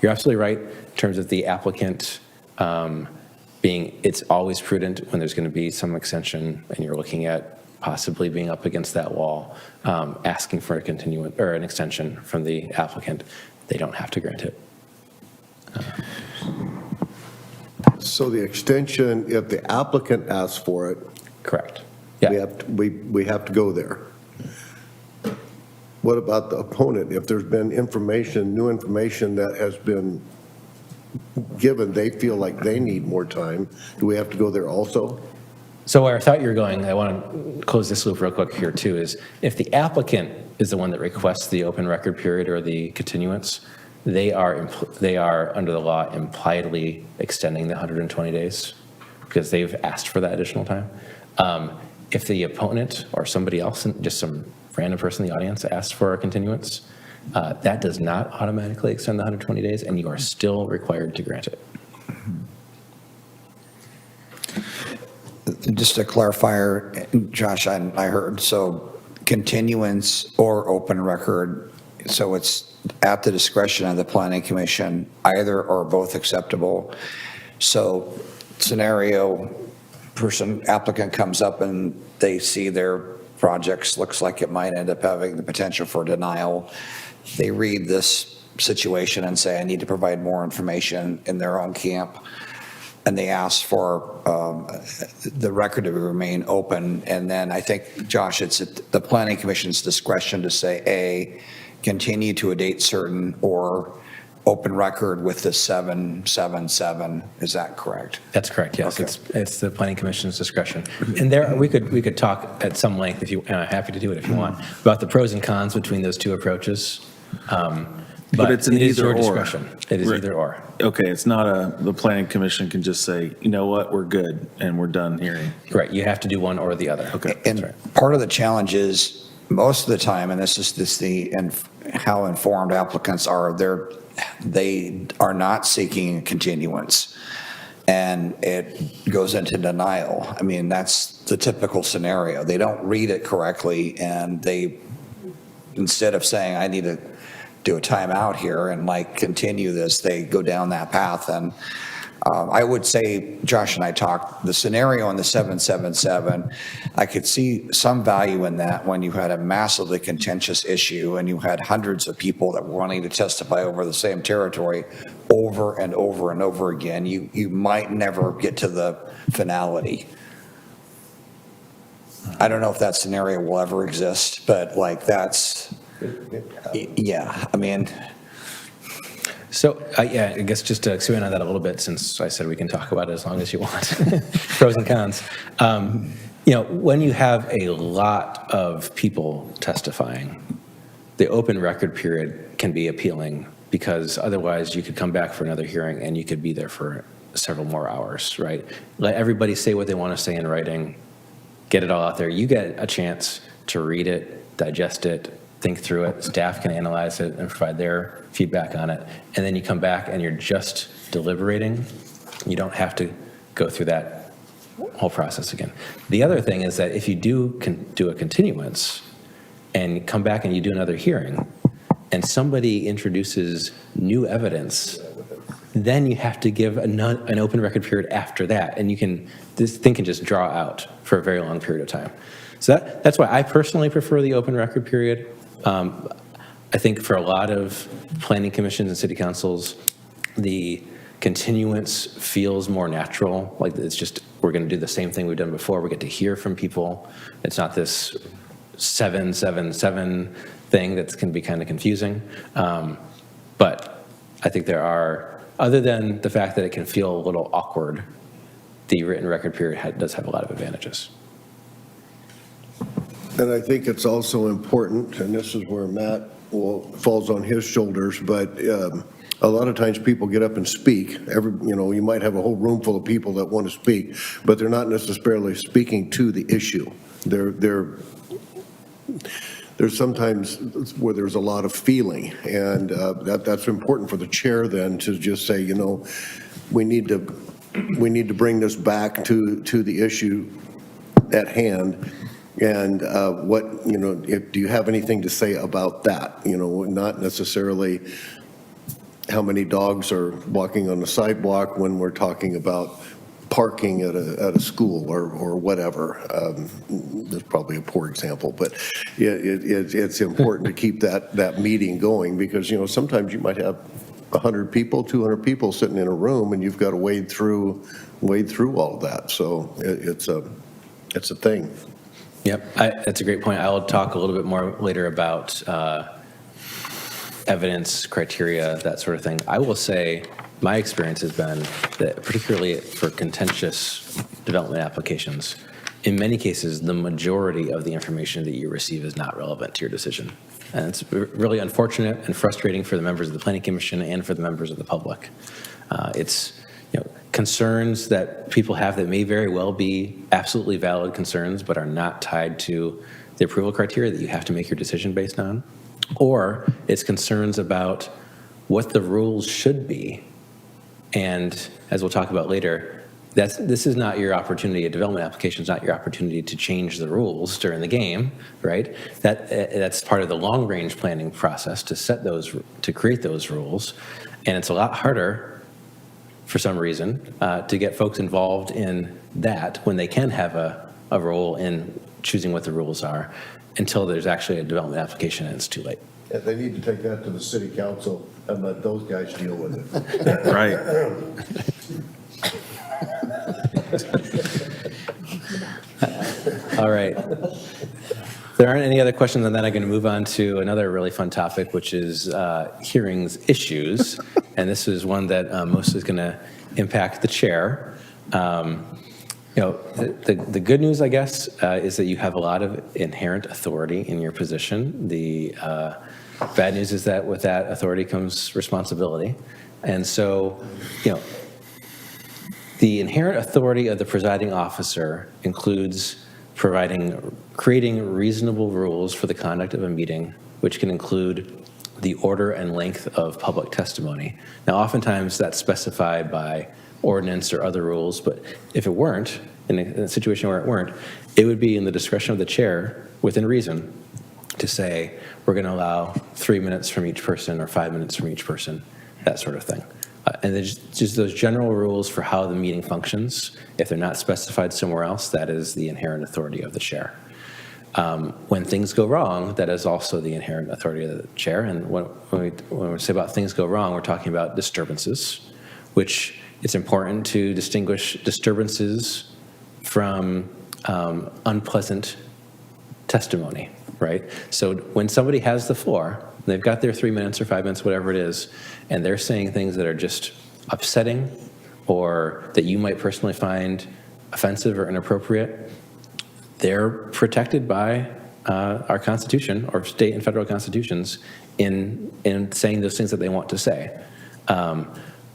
You're absolutely right in terms of the applicant it's always prudent when there's going to be some extension and you're looking at possibly being up against that wall, asking for a continuance or an extension from the applicant. They don't have to grant it. So the extension, if the applicant asks for it, Correct. we Yeah. have to go there. What about the opponent? If there's been new information that has been given, they feel like they need more time, do we have to go there also? So where I thought you were going, I want to close this loop real quick here too, is if the applicant is the one that requests the open record period or the continuance, they are under the law impliedly extending the 120 days because they've asked for that additional time. If the opponent or somebody else, just some random person in the audience asks for a continuance, that does not automatically extend the 120 days, and you are still required to grant it. Just to clarify, Josh, I heard, so continuance or open record, so it's at the discretion of the planning commission, either or both acceptable. So scenario, applicant comes up and they see their projects, looks like it might end up having the potential for denial. They read this situation and say, I need to provide more information in their own camp. And they ask for the record to remain open. And then I think, Josh, it's at the planning commission's discretion to say, A, continue to a date certain, or open record with the 777. Is that correct? That's correct, yes. Okay. It's the planning commission's discretion. And there, we could talk at some length, if you, and I'm happy to do it if you want, about the pros and cons between those two approaches. But it's an it is either your or. discretion. It is Right. either or. Okay, it's not the planning commission can just say, you know what, we're good, and we're done hearing. Right, you have to do one or the other. Okay. That's And right. part of the challenge is, most of the time, and this is how informed applicants are, they are not seeking a continuance, and it goes into denial. I mean, that's the typical scenario. They don't read it correctly, and they, instead of saying, I need to do a timeout here and continue this, they go down that path. And I would say, Josh and I talked, the scenario in the 777, I could see some value in that when you had a massively contentious issue and you had hundreds of people that were wanting to testify over the same territory over and over and over again. You might never get to the finality. I don't know if that scenario will ever exist, but that's, yeah, I mean. So, yeah, I guess just to expand on that a little bit, since I said we can talk about it as long as you want, pros and cons. When you have a lot of people testifying, the open record period can be appealing because otherwise you could come back for another hearing and you could be there for several more hours, right? Let everybody say what they want to say in writing, get it all out there. You get a chance to read it, digest it, think through it. Staff can analyze it and provide their feedback on it. And then you come back and you're just deliberating. You don't have to go through that whole process again. The other thing is that if you do a continuance and come back and you do another hearing and somebody introduces new evidence, then you have to give an open record period after that. And this thing can just draw out for a very long period of time. So that's why I personally prefer the open record period. I think for a lot of planning commissions and city councils, the continuance feels more natural. Like it's just, we're going to do the same thing we've done before. We get to hear from people. It's not this 777 thing that can be kind of confusing. But I think there are, other than the fact that it can feel a little awkward, the written record period does have a lot of advantages. And I think it's also important, and this is where Matt falls on his shoulders, but a lot of times people get up and speak. You might have a whole room full of people that want to speak, but they're not necessarily speaking to the issue. There's sometimes where there's a lot of feeling, and that's important for the chair then to just say, we need to bring this back to the issue at hand. And do you have anything to say about that? Not necessarily how many dogs are walking on the sidewalk when we're talking about parking at a school or whatever. That's probably a poor example, but it's important to keep that meeting going, because, sometimes you might have 100 people, 200 people sitting in a room, and you've got to wade through all of that. So it's a thing. Yep, that's a great point. I'll talk a little bit more later about evidence, criteria, that sort of thing. I will say my experience has been that, particularly for contentious development applications, in many cases, the majority of the information that you receive is not relevant to your decision. And it's really unfortunate and frustrating for the members of the Planning Commission and for the members of the public. It's concerns that people have that may very well be absolutely valid concerns, but are not tied to the approval criteria that you have to make your decision based on. Or it's concerns about what the rules should be. And as we'll talk about later, this is not your opportunity. A development application is not your opportunity to change the rules during the game, right? That's part of the long-range planning process to create those rules. And it's a lot harder, for some reason, to get folks involved in that when they can have a role in choosing what the rules are, until there's actually a development application and it's too late. Yeah, they need to take that to the city council and let those guys deal with it. Right. All right. If there aren't any other questions on that, I'm going to move on to another really fun topic, which is hearings issues. And this is one that mostly is going to impact the chair. The good news, I guess, is that you have a lot of inherent authority in your position. The bad news is that with that authority comes responsibility. And so, the inherent authority of the presiding officer includes creating reasonable rules for the conduct of a meeting, which can include the order and length of public testimony. Now, oftentimes that's specified by ordinance or other rules, but if it weren't, in a situation where it weren't, it would be in the discretion of the chair, within reason, to say, we're going to allow 3 minutes from each person or 5 minutes from each person, that sort of thing. And there's just those general rules for how the meeting functions. If they're not specified somewhere else, that is the inherent authority of the chair. When things go wrong, that is also the inherent authority of the chair. And when we say about things go wrong, we're talking about disturbances, which it's important to distinguish disturbances from unpleasant testimony, right? So when somebody has the floor, they've got their 3 minutes or 5 minutes, whatever it is, and they're saying things that are just upsetting or that you might personally find offensive or inappropriate, they're protected by our Constitution or state and federal constitutions in saying those things that they want to say.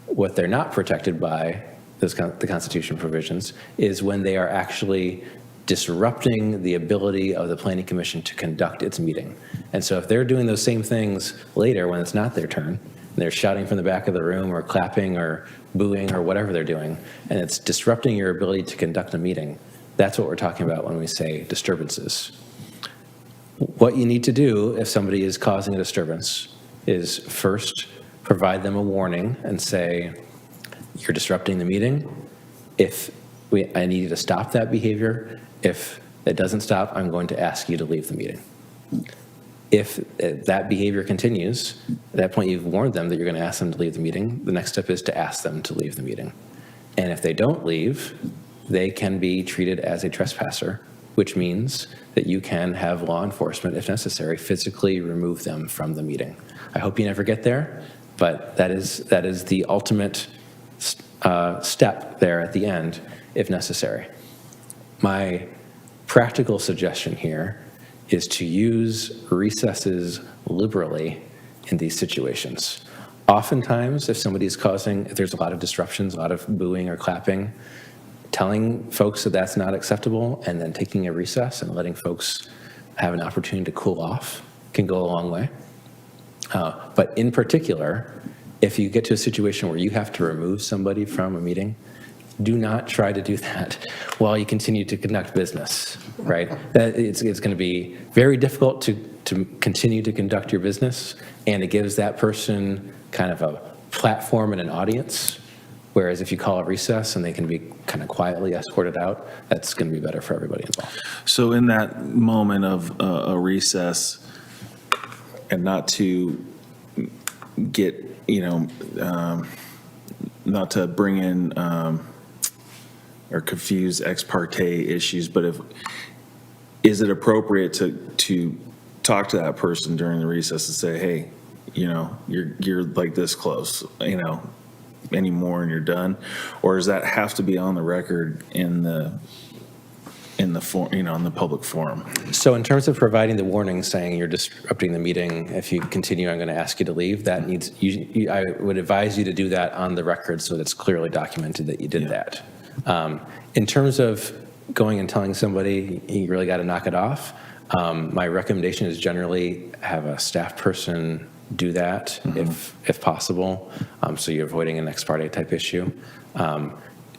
What they're not protected by, the Constitution provisions, is when they are actually disrupting the ability of the Planning Commission to conduct its meeting. And so if they're doing those same things later when it's not their turn, and they're shouting from the back of the room or clapping or booing or whatever they're doing, and it's disrupting your ability to conduct a meeting, that's what we're talking about when we say disturbances. What you need to do if somebody is causing a disturbance is first provide them a warning and say, you're disrupting the meeting. I need you to stop that behavior. If it doesn't stop, I'm going to ask you to leave the meeting. If that behavior continues, at that point you've warned them that you're going to ask them to leave the meeting. The next step is to ask them to leave the meeting. And if they don't leave, they can be treated as a trespasser which means that you can have law enforcement, if necessary, physically remove them from the meeting. I hope you never get there, but that is the ultimate step there at the end, if necessary. My practical suggestion here is to use recesses liberally in these situations. Oftentimes, if there's a lot of disruptions, a lot of booing or clapping, telling folks that that's not acceptable and then taking a recess and letting folks have an opportunity to cool off can go a long way. But in particular, if you get to a situation where you have to remove somebody from a meeting, do not try to do that while you continue to conduct business, right? It's going to be very difficult to continue to conduct your business, and it gives that person kind of a platform and an audience, whereas if you call a recess and they can be kind of quietly escorted out, that's going to be better for everybody involved. So in that moment of a recess, and not to get, not to bring in or confuse ex parte issues, but is it appropriate to talk to that person during the recess and say, hey, you're like this close, anymore and you're done? Or does that have to be on the record in the forum, in the public forum? So in terms of providing the warning saying you're disrupting the meeting, if you continue, I'm going to ask you to leave, that needs, I would advise you to do that on the record so that it's clearly documented that you did that. In terms of going and telling somebody you really got to knock it off, my recommendation is generally have a staff person do that if possible, so you're avoiding an ex parte type issue.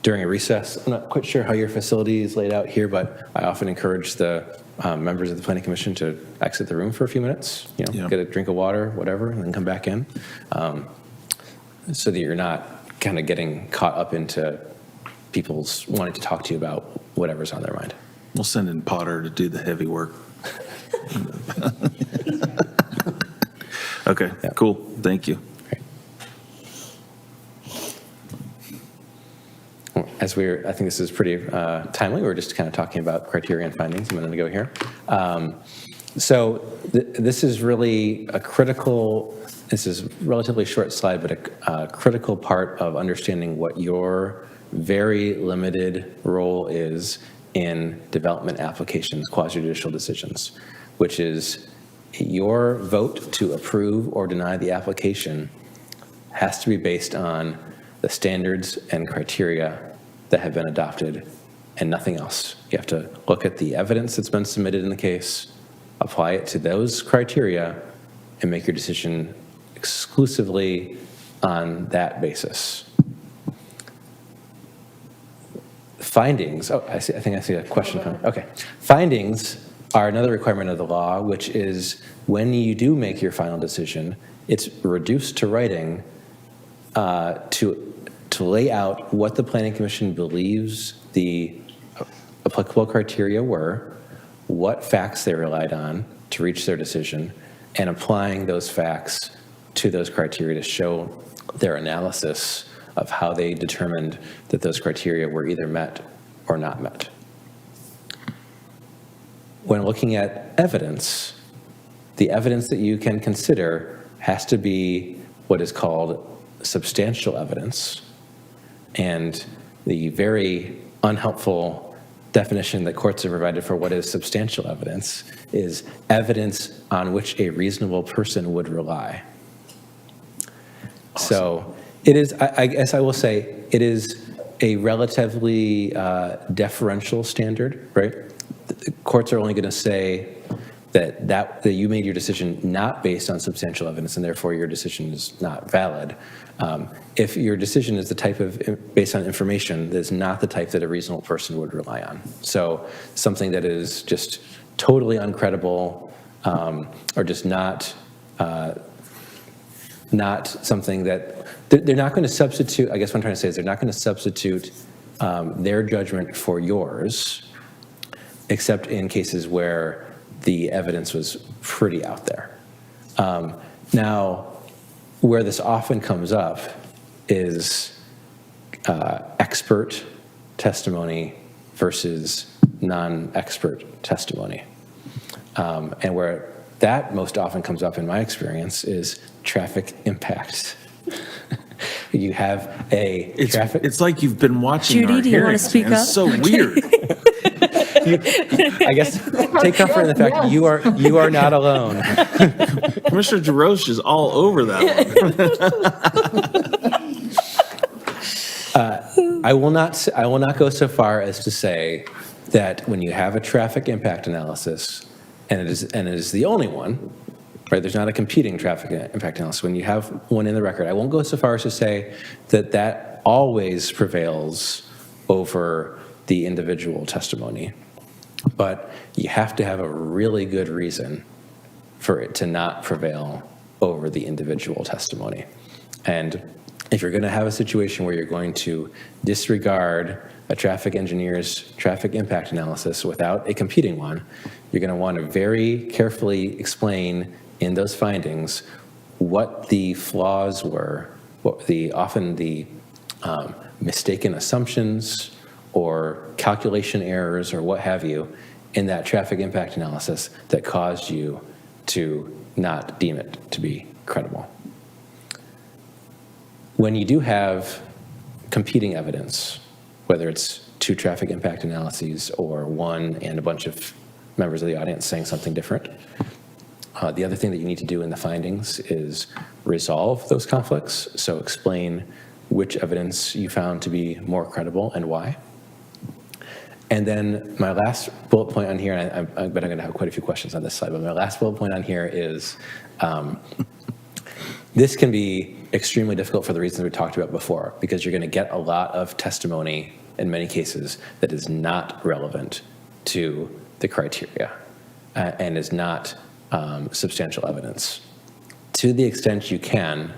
During a recess, I'm not quite sure how your facility is laid out here, but I often encourage the members of the Planning Commission to exit the room for a few minutes, get a drink of water, whatever, and then come back in, so that you're not kind of getting caught up into people's wanting to talk to you about whatever's on their mind. We'll send in Potter to do the heavy work. Okay, cool. Thank you. I think this is pretty timely. We're just kind of talking about criteria and findings a minute ago here. This is really this is a relatively short slide, but a critical part of understanding what your very limited role is in development applications, quasi-judicial decisions, which is your vote to approve or deny the application has to be based on the standards and criteria that have been adopted and nothing else. You have to look at the evidence that's been submitted in the case, apply it to those criteria, and make your decision exclusively on that basis. Findings, I think I see a question coming. Okay. Findings are another requirement of the law, which is when you do make your final decision, it's reduced to writing to lay out what the Planning Commission believes the applicable criteria were, what facts they relied on to reach their decision, and applying those facts to those criteria to show their analysis of how they determined that those criteria were either met or not met. When looking at evidence, the evidence that you can consider has to be what is called substantial evidence. And the very unhelpful definition that courts have provided for what is substantial evidence is evidence on which a reasonable person would rely. Awesome. So it is, I guess I will say, it is a relatively deferential standard, right? The courts are only going to say that you made your decision not based on substantial evidence, and therefore your decision is not valid. If your decision is the type of based on information that is not the type that a reasonable person would rely on, so something that is just totally uncredible, or just not something that they're not going to substitute. I guess what I'm trying to say is they're not going to substitute their judgment for yours, except in cases where the evidence was pretty out there. Now, where this often comes up is expert testimony versus non-expert testimony. And where that most often comes up in my experience is traffic impact. You have a traffic. It's like you've been watching Judy, our do you wanna hearings, speak man. up? It's so weird. I guess take comfort in the fact that you are not alone. Commissioner DeRoche is all over that one. I will not go so far as to say that when you have a traffic impact analysis, and it is the only one, right? There's not a competing traffic impact analysis. When you have one in the record, I won't go so far as to say that always prevails over the individual testimony, but you have to have a really good reason for it to not prevail over the individual testimony. And if you're going to have a situation where you're going to disregard a traffic engineer's traffic impact analysis without a competing one, you're going to want to very carefully explain in those findings what the flaws were, what often the mistaken assumptions or calculation errors or what have you in that traffic impact analysis that caused you to not deem it to be credible. When you do have competing evidence, whether it's two traffic impact analyses or one and a bunch of members of the audience saying something different, the other thing that you need to do in the findings is resolve those conflicts. So explain which evidence you found to be more credible and why. And then my last bullet point on here, and I bet I'm going to have quite a few questions on this slide, but my last bullet point on here is this can be extremely difficult for the reasons we talked about before, because you're going to get a lot of testimony in many cases that is not relevant to the criteria and is not substantial evidence. To the extent you can,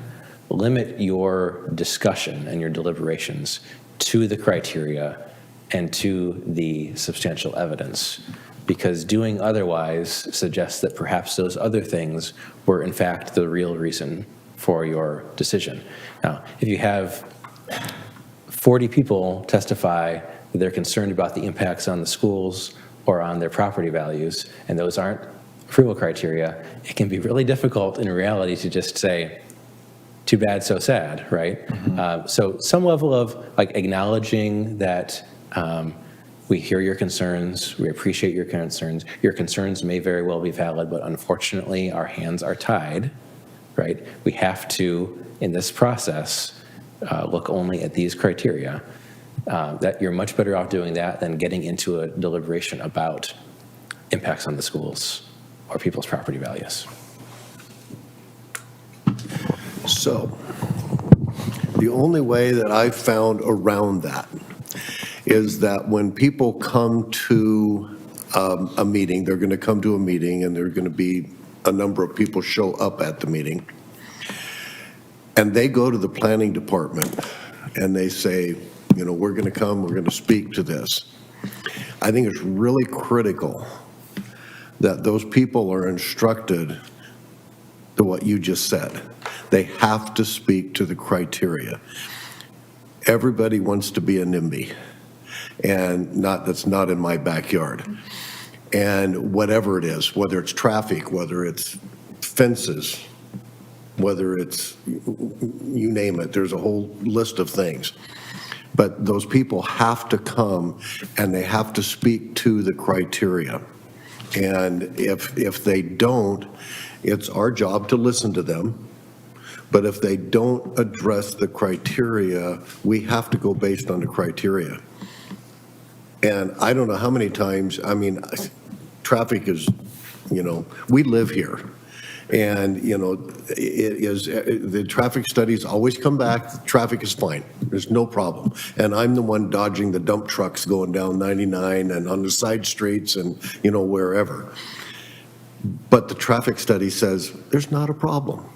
limit your discussion and your deliberations to the criteria and to the substantial evidence, because doing otherwise suggests that perhaps those other things were in fact the real reason for your decision. Now, if you have 40 people testify that they're concerned about the impacts on the schools or on their property values, and those aren't approval criteria, it can be really difficult in reality to just say, too bad, so sad, right? Mm-hmm. So some level of like acknowledging that we hear your concerns, we appreciate your concerns. Your concerns may very well be valid, but unfortunately our hands are tied, right? We have to, in this process, look only at these criteria. That you're much better off doing that than getting into a deliberation about impacts on the schools or people's property values. So, the only way that I've found around that is that when people come to a meeting, they're going to come to a meeting and there are going to be a number of people show up at the meeting, and they go to the planning department and they say, you know, we're going to come, we're going to speak to this. I think it's really critical that those people are instructed to what you just said. They have to speak to the criteria. Everybody wants to be a NIMBY, and that's not in my backyard. And whatever it is, whether it's traffic, whether it's fences, whether it's, you name it, there's a whole list of things. But those people have to come and they have to speak to the criteria. And if they don't, it's our job to listen to them. But if they don't address the criteria, we have to go based on the criteria. And I don't know how many times, I mean, traffic is, you know, we live here. And, you know, the traffic studies always come back, traffic is fine, there's no problem. And I'm the one dodging the dump trucks going down 99 and on the side streets and, you know, wherever. But the traffic study says there's not a problem.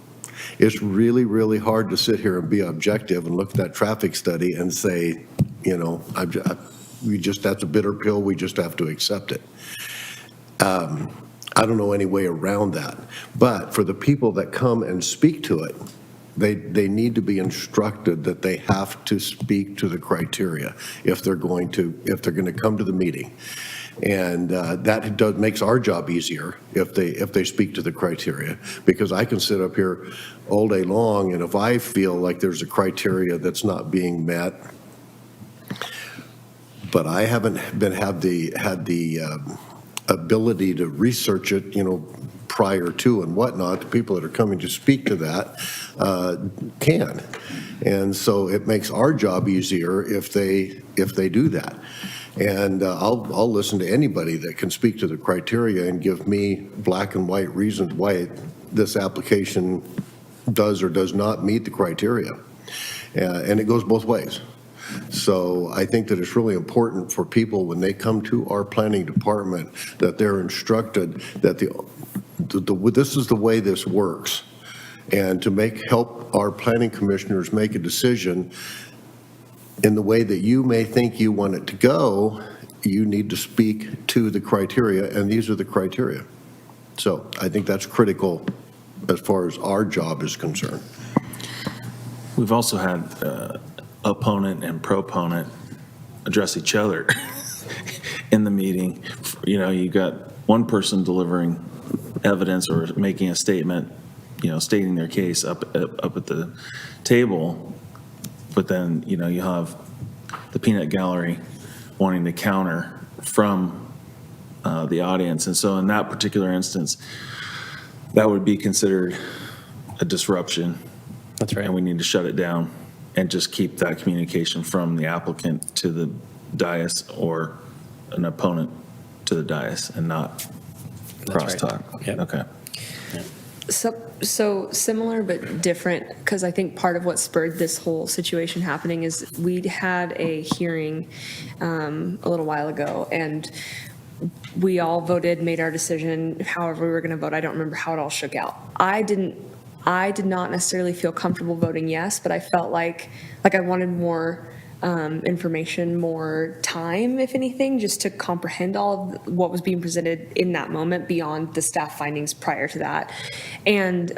It's really, really hard to sit here and be objective and look at that traffic study and say, you know, that's a bitter pill, we just have to accept it. I don't know any way around that. But for the people that come and speak to it, they need to be instructed that they have to speak to the criteria if they're going to come to the meeting. And makes our job easier if they speak to the criteria, because I can sit up here all day long, and if I feel like there's a criteria that's not being met, but I haven't had the ability to research it, prior to and whatnot, the people that are coming to speak to that can. And so it makes our job easier if they do that. And I'll listen to anybody that can speak to the criteria and give me black and white reasons why this application does or does not meet the criteria. And it goes both ways. So I think that it's really important for people when they come to our planning department that they're instructed that this is the way this works. And to help our planning commissioners make a decision in the way that you may think you want it to go, you need to speak to the criteria, and these are the criteria. So I think that's critical as far as our job is concerned. We've also had opponent and proponent address each other in the meeting. You got one person delivering evidence or making a statement, stating their case up at the table, but then, you have the peanut gallery wanting to counter from the audience. And so in that particular instance, that would be considered a disruption. That's right. And we need to shut it down and just keep that communication from the applicant to the dais or an opponent to the dais and not That's right. crosstalk. Yep. Okay. So similar but different, because I think part of what spurred this whole situation happening is we had a hearing a little while ago, and we all voted, made our decision, however we were going to vote. I don't remember how it all shook out. I did not necessarily feel comfortable voting yes, but I felt like I wanted more information, more time, if anything, just to comprehend all of what was being presented in that moment beyond the staff findings prior to that. And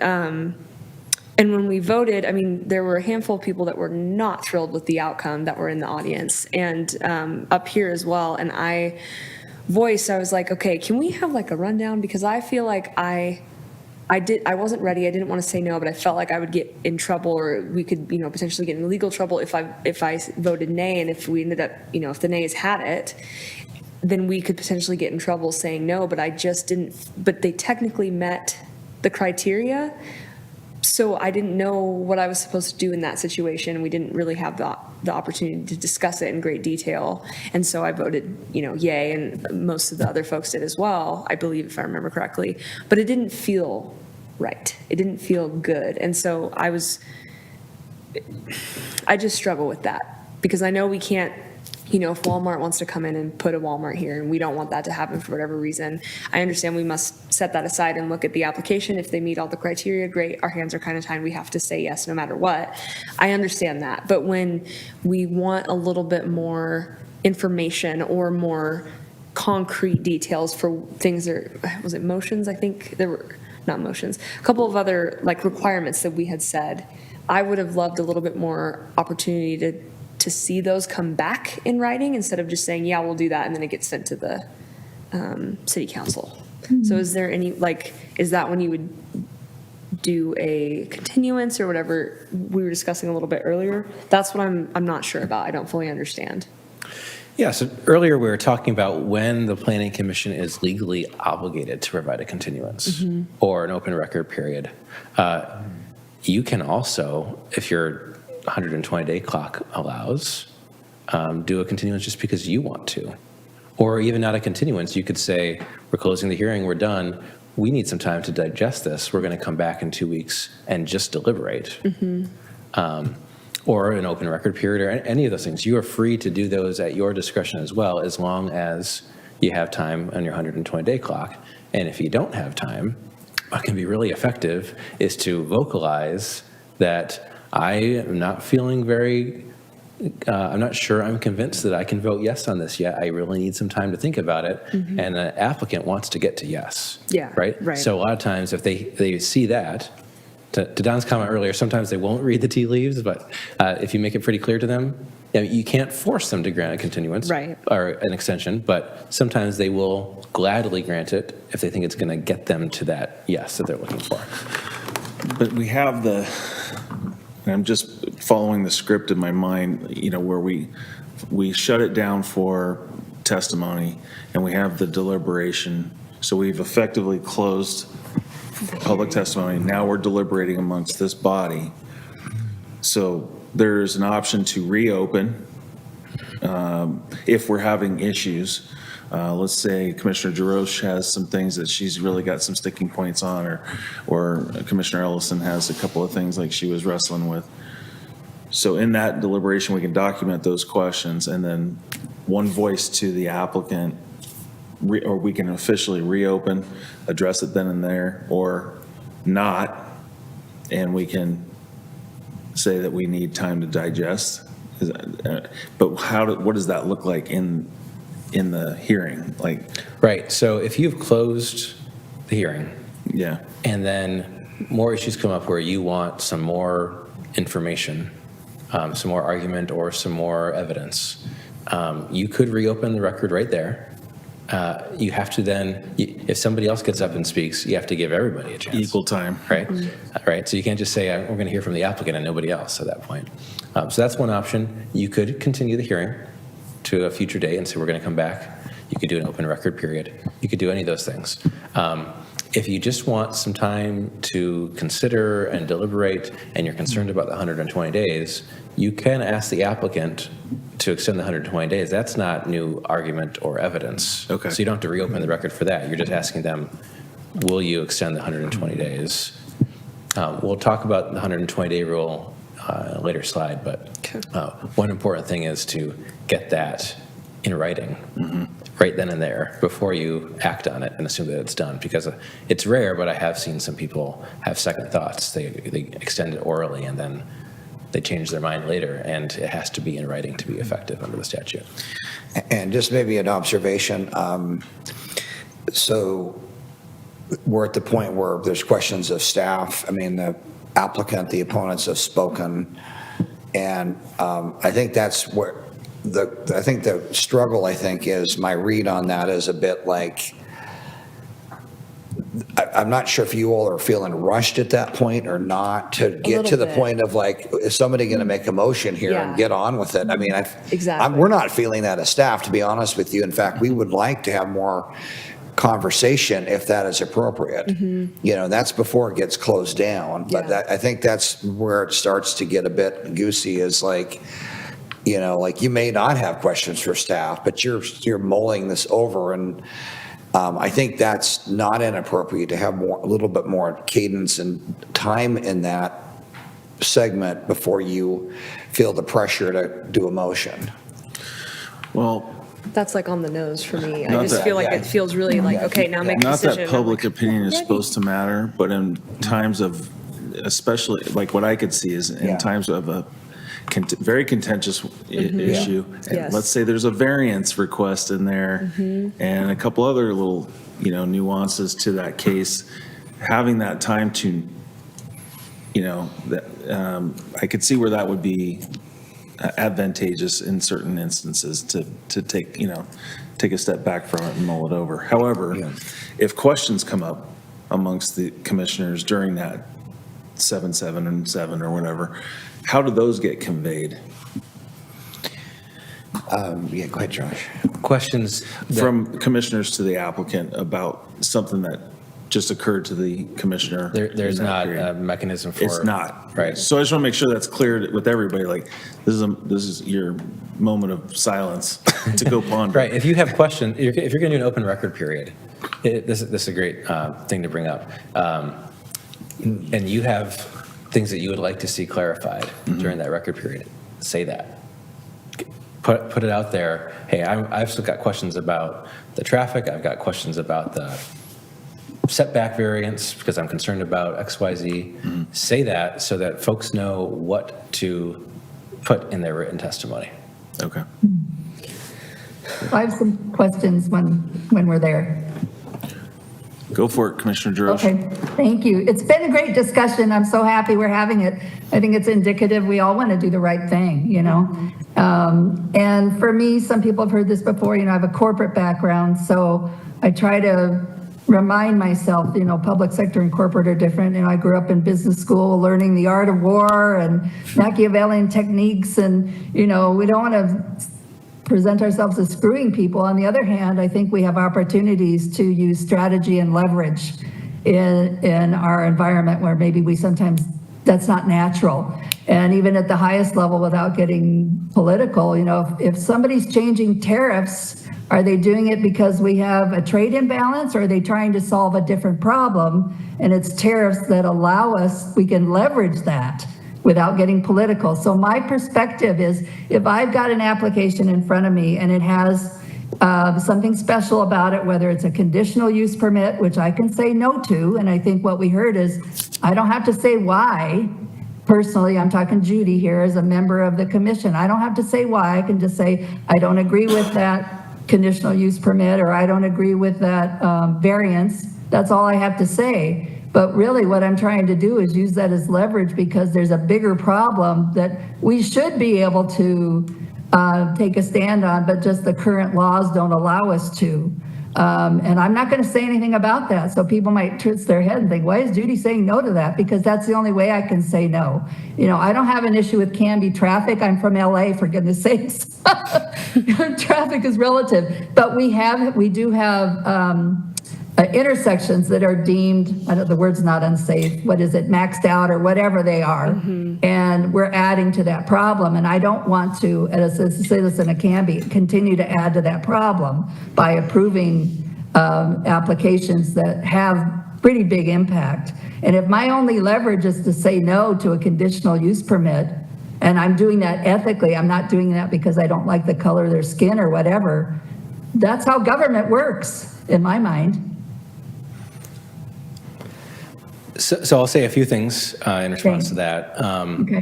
when we voted, there were a handful of people that were not thrilled with the outcome that were in the audience and up here as well. And I was like, okay, can we have a rundown? Because I feel like I wasn't ready. I didn't want to say no, but I felt like I would get in trouble, or we could, potentially get in legal trouble if I voted nay. And if we ended up, if the nays had it, then we could potentially get in trouble saying no, but I just didn't, but they technically met the criteria. So I didn't know what I was supposed to do in that situation. We didn't really have the opportunity to discuss it in great detail. And so I voted, yay, and most of the other folks did as well, I believe, if I remember correctly. But it didn't feel right. It didn't feel good. And so I just struggle with that, because I know we can't, if Walmart wants to come in and put a Walmart here, and we don't want that to happen for whatever reason, I understand we must set that aside and look at the application. If they meet all the criteria, great. Our hands are kind of tied. We have to say yes no matter what. I understand that. But when we want a little bit more information or more concrete details for things was it motions? I think there were not motions, a couple of other requirements that we had said. I would have loved a little bit more opportunity to see those come back in writing instead of just saying, yeah, we'll do that, and then it gets sent to the city council. So is there any, is that when you would do a continuance or whatever we were discussing a little bit earlier? That's what I'm not sure about. I don't fully understand. Yeah, so earlier we were talking about when the Planning Commission is legally obligated to provide a continuance or an open record period. You can also, if your 120-day clock allows, do a continuance just because you want to. Or even not a continuance, you could say, we're closing the hearing, we're done, we need some time to digest this, we're going to come back in 2 weeks and just deliberate. Or an open record period, or any of those things. You are free to do those at your discretion as well, as long as you have time on your 120-day clock. And if you don't have time, what can be really effective is to vocalize that I am not feeling I'm not sure I'm convinced that I can vote yes on this yet. I really need some time to think about it. And the applicant wants to get to yes. Yeah, right. So a lot of times if they see that, to Don's comment earlier, sometimes they won't read the tea leaves, but if you make it pretty clear to them, you can't force them to grant a continuance Right. or an extension, but sometimes they will gladly grant it if they think it's going to get them to that yes that they're looking for. But we have I'm just following the script in my mind, where we shut it down for testimony and we have the deliberation. So we've effectively closed public testimony. Now we're deliberating amongst this body. So there's an option to reopen if we're having issues. Let's say Commissioner Jarosh has some things that she's really got some sticking points on, or Commissioner Ellison has a couple of things like she was wrestling with. So in that deliberation, we can document those questions and then one voice to the applicant, or we can officially reopen, address it then and there, or not, and we can say that we need time to digest. But what does that look like in the hearing? Like, Right. So if you've closed the hearing yeah, and then more issues come up where you want some more information, some more argument or some more evidence, you could reopen the record right there. You have to then, if somebody else gets up and speaks, you have to give everybody a chance. equal time. Right? Right. So you can't just say, we're going to hear from the applicant and nobody else at that point. So that's one option. You could continue the hearing to a future day and say, we're going to come back. You could do an open record period. You could do any of those things. If you just want some time to consider and deliberate and you're concerned about the 120 days, you can ask the applicant to extend the 120 days. That's not new argument or evidence. Okay. So you don't have to reopen the record for that. You're just asking them, will you extend the 120 days? We'll talk about the 120-day rule in a later slide, but one important thing is to get that in writing right then and there before you act on it and assume that it's done, because it's rare, but I have seen some people have second thoughts. They extend it orally and then they change their mind later, and it has to be in writing to be effective under the statute. And just maybe an observation. So we're at the point where there's questions of staff. I mean, the applicant, the opponents have spoken. And I think that's where the struggle, is my read on that is a bit like, I'm not sure if you all are feeling rushed at that point or not to get to the bit. point of like, is somebody going to make a motion here and Yeah. get on with it? I mean, Exactly. we're not feeling that as staff, to be honest with you. In fact, we would like to have more conversation if that is appropriate. That's before it gets closed down. But Yeah. I think that's where it starts to get a bit goosey, is like, like you may not have questions for staff, but you're mulling this over, and I think that's not inappropriate to have a little bit more cadence and time in that segment before you feel the pressure to do a motion. Well, That's like on the nose for me. I Not just that- feel like it feels really like, okay, now make a not decision. that I'm public like, opinion is ready. supposed to matter, but in times of, especially, like what I could see is in Yeah. times of a very contentious issue. And Yes. let's say there's a variance request in there and a couple other little, nuances to that case. Having that time to, I could see where that would be advantageous in certain instances to take a step back from it and mull it over. However, if questions come up amongst the commissioners during that 7 and 7 or whatever, how do those get conveyed? Yeah, go ahead, Josh. Questions From commissioners to the applicant about something that just occurred to the commissioner? there's in that not period? a mechanism for It's not. Right. So I just want to make sure that's clear with everybody, like, this is your moment of silence to go ponder. Right. If you have questions, if you're going to do an open record period, this is a great thing to bring up. And you have things that you would like to see clarified during that record period, say that. Put it out there. Hey, I've still got questions about the traffic. I've got questions about the setback variance because I'm concerned about X, Y, Z. Say that so that folks know what to put in their written testimony. Okay. I have some questions when we're there. Go for it, Commissioner Jarosh. Okay, thank you. It's been a great discussion. I'm so happy we're having it. I think it's indicative we all want to do the right thing, And for me, some people have heard this before, I have a corporate background, so I try to remind myself, public sector and corporate are different. I grew up in business school learning the art of war and Machiavellian techniques, and, we don't want to present ourselves as screwing people. On the other hand, I think we have opportunities to use strategy and leverage in our environment where maybe we sometimes, that's not natural. And even at the highest level, without getting political, if somebody's changing tariffs, are they doing it because we have a trade imbalance, or are they trying to solve a different problem? And it's tariffs that allow us, we can leverage that without getting political. So my perspective is, if I've got an application in front of me and it has something special about it, whether it's a conditional use permit, which I can say no to, and I think what we heard is I don't have to say why. Personally, I'm talking Judy here as a member of the commission. I don't have to say why. I can just say, I don't agree with that conditional use permit, or I don't agree with that variance. That's all I have to say. But really what I'm trying to do is use that as leverage, because there's a bigger problem that we should be able to take a stand on, but just the current laws don't allow us to. And I'm not going to say anything about that. So people might twist their head and think, why is Judy saying no to that? Because that's the only way I can say no. I don't have an issue with Canby traffic. I'm from LA, for goodness sakes. Traffic is relative. But we do have intersections that are deemed, the word's not unsafe, what is it, maxed out or whatever they are. And we're adding to that problem. And I don't want to, as a citizen of Canby, continue to add to that problem by approving applications that have pretty big impact. And if my only leverage is to say no to a conditional use permit, and I'm doing that ethically, I'm not doing that because I don't like the color of their skin or whatever, that's how government works, in my mind. So I'll say a few things in response to that. Okay.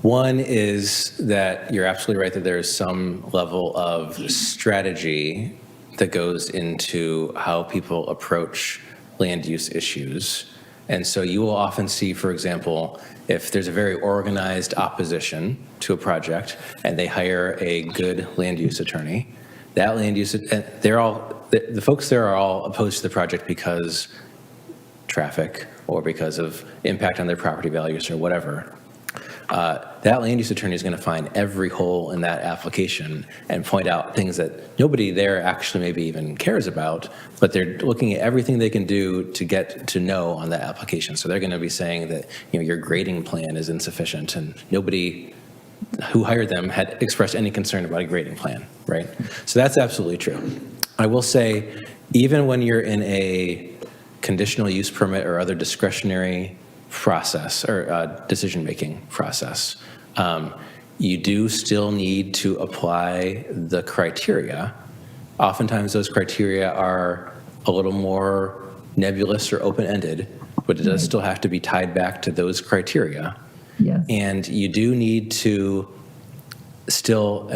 One is that you're absolutely right that there is some level of strategy that goes into how people approach land use issues. And so you will often see, for example, if there's a very organized opposition to a project and they hire a good land use attorney, that land use, the folks there are all opposed to the project because traffic or because of impact on their property values or whatever. That land use attorney is going to find every hole in that application and point out things that nobody there actually maybe even cares about, but they're looking at everything they can do to get to know on that application. So they're going to be saying that your grading plan is insufficient, and nobody who hired them had expressed any concern about a grading plan, right? So that's absolutely true. I will say, even when you're in a conditional use permit or other discretionary process or decision-making process, you do still need to apply the criteria. Oftentimes those criteria are a little more nebulous or open-ended, but it does still have to be tied back to those criteria. Yes. And you do need to still,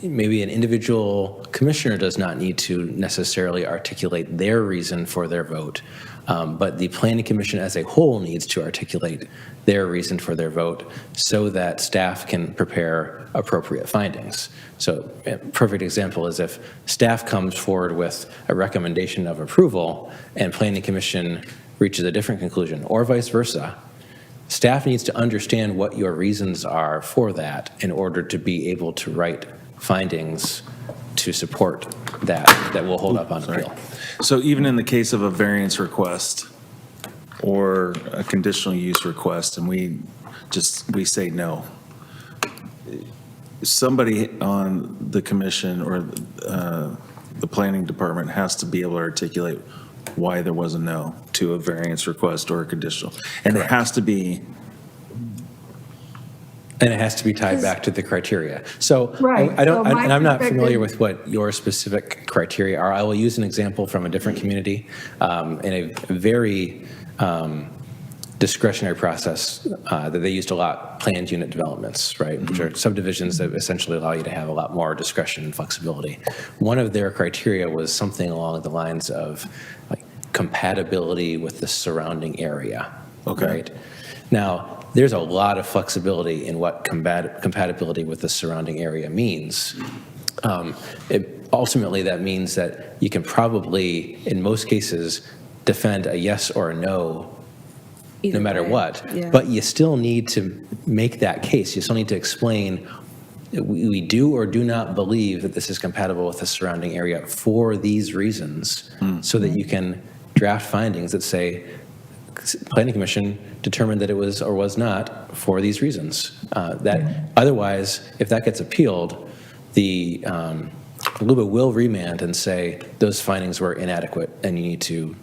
maybe an individual commissioner does not need to necessarily articulate their reason for their vote, but the Planning Commission as a whole needs to articulate their reason for their vote so that staff can prepare appropriate findings. So a perfect example is if staff comes forward with a recommendation of approval and Planning Commission reaches a different conclusion, or vice versa. Staff needs to understand what your reasons are for that in order to be able to write findings to support that will hold up on appeal. So even in the case of a variance request or a conditional use request, and we say no, somebody on the commission or the planning department has to be able to articulate why there was a no to a variance request or a conditional. And it has to be. And it has to be tied back to the criteria. So Right. I'm not familiar with what your specific criteria are. I will use an example from a different community in a very discretionary process that they used a lot, planned unit developments, right? Which are subdivisions that essentially allow you to have a lot more discretion and flexibility. One of their criteria was something along the lines of like compatibility with the surrounding area, Okay. right? Now, there's a lot of flexibility in what compatibility with the surrounding area means. Ultimately, that means that you can probably, in most cases, defend a yes or a no Either no matter way. what. Yeah. But you still need to make that case. You still need to explain, we do or do not believe that this is compatible with the surrounding area for these reasons, so that you can draft findings that say, Planning Commission determined that it was or was not for these reasons. Otherwise, if that gets appealed, the LUBA will remand and say those findings were inadequate, and you need to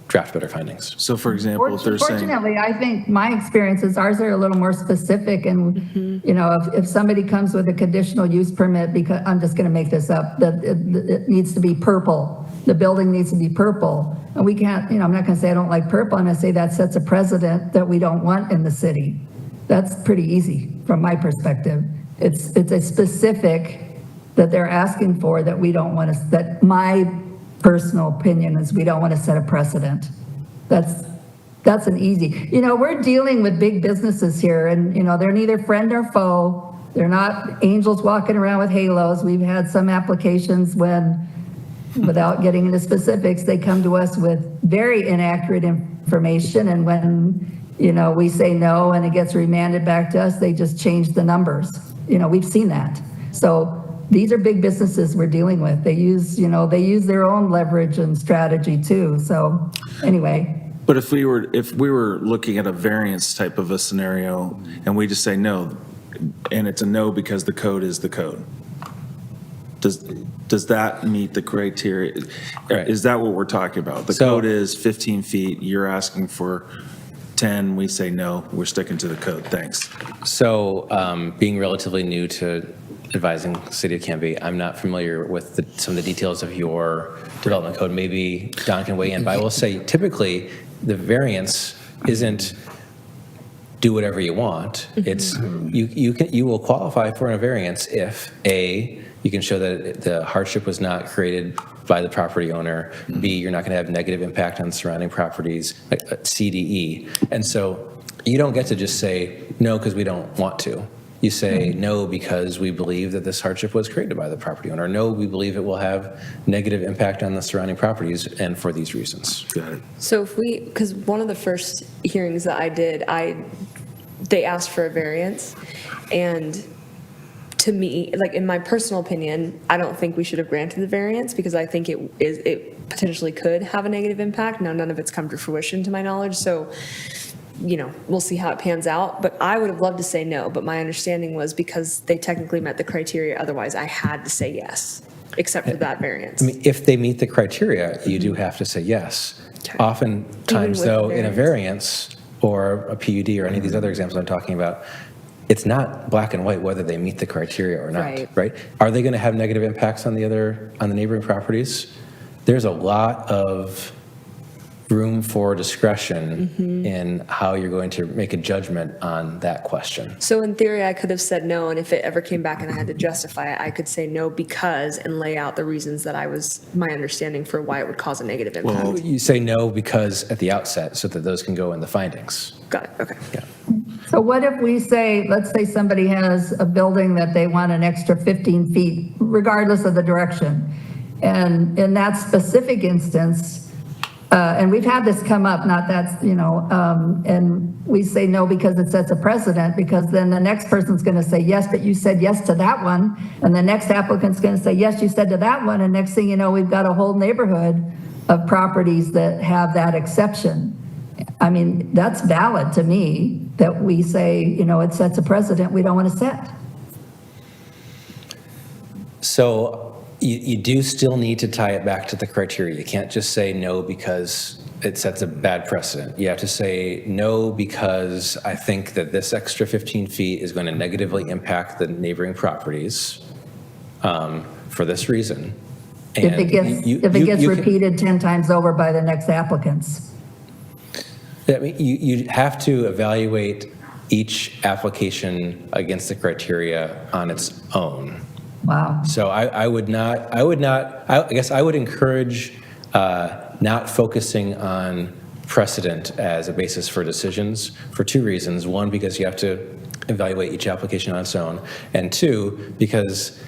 draft better findings. So for example, if they're saying, Fortunately, I think my experiences, ours are a little more specific, and, you know, if somebody comes with a conditional use permit, because, I'm just gonna make this up, that it needs to be purple, the building needs to be purple, and we can't, you know, I'm not gonna say I don't like purple, I'm gonna say that sets a precedent that we don't want in the city. That's pretty easy from my perspective. It's a specific that they're asking for that we don't want to, that my personal opinion is we don't want to set a precedent. That's an easy, you know, we're dealing with big businesses here, and, you know, they're neither friend or foe. They're not angels walking around with halos. We've had some applications when, without getting into specifics, they come to us with very inaccurate information, and when, you know, we say no and it gets remanded back to us, they just change the numbers. You know, we've seen that. So these are big businesses we're dealing with. They use, you know, they use their own leverage and strategy too. So anyway. but if we were looking at a variance type of a scenario and we just say no, and it's a no because the code is the code, does that meet the criteria? Right. Is that what we're talking about? The code is 15 feet, you're asking for 10, we say no, we're sticking to the code, thanks. So being relatively new to advising City of Canby, I'm not familiar with some of the details of your development code. Maybe Don can weigh in, but I will say typically the variance isn't do whatever you want. It's you will qualify for a variance if A, you can show that the hardship was not created by the property owner. B, you're not going to have negative impact on surrounding properties, like C, D, E. And so you don't get to just say no because we don't want to. You say no because we believe that this hardship was created by the property owner. No, we believe it will have negative impact on the surrounding properties, and for these reasons. Got it. So if we, because one of the first hearings that I did, they asked for a variance, and to me, like in my personal opinion, I don't think we should have granted the variance because I think it potentially could have a negative impact. Now, none of it's come to fruition to my knowledge, so, you know, we'll see how it pans out. But I would have loved to say no, but my understanding was because they technically met the criteria, otherwise I had to say yes, except for that variance. I mean, if they meet the criteria, you do have to say yes. Okay. Oftentimes, Even though, with in a variance or a PUD or any of these other examples I'm talking about, it's not black and white whether they meet the criteria or not, right? Are they going to have negative impacts on the neighboring properties? There's a lot of room for discretion in how you're going to make a judgment on that question. So in theory, I could have said no, and if it ever came back and I had to justify it, I could say no because, and lay out the reasons that my understanding for why it would cause a negative impact. You say no because at the outset, so that those can go in the findings. Got it, okay. Yeah. So what if we say, let's say somebody has a building that they want an extra 15 feet, regardless of the direction. And in that specific instance, and we've had this come up, not that, you know, and we say no because it sets a precedent, because then the next person's going to say, yes, but you said yes to that one. And the next applicant's going to say, yes, you said to that one. And next thing you know, we've got a whole neighborhood of properties that have that exception. I mean, that's valid to me that we say, you know, it sets a precedent we don't want to set. So you do still need to tie it back to the criteria. You can't just say no because it sets a bad precedent. You have to say no because I think that this extra 15 feet is going to negatively impact the neighboring properties for this reason. And If it gets repeated 10 times over by the next applicants. I mean, you have to evaluate each application against the criteria on its own. Wow. So I guess I would encourage not focusing on precedent as a basis for decisions for two reasons. One, because you have to evaluate each application on its own, and two, because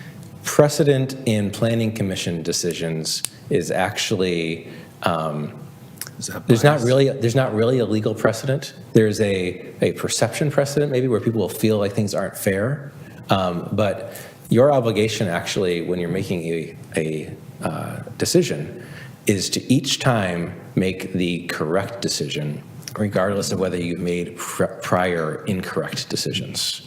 precedent in planning commission decisions is actually there's not really a legal precedent. There's a perception precedent maybe where people will feel like things aren't fair, but your obligation actually when you're making a decision is to each time make the correct decision, regardless of whether you've made prior incorrect decisions.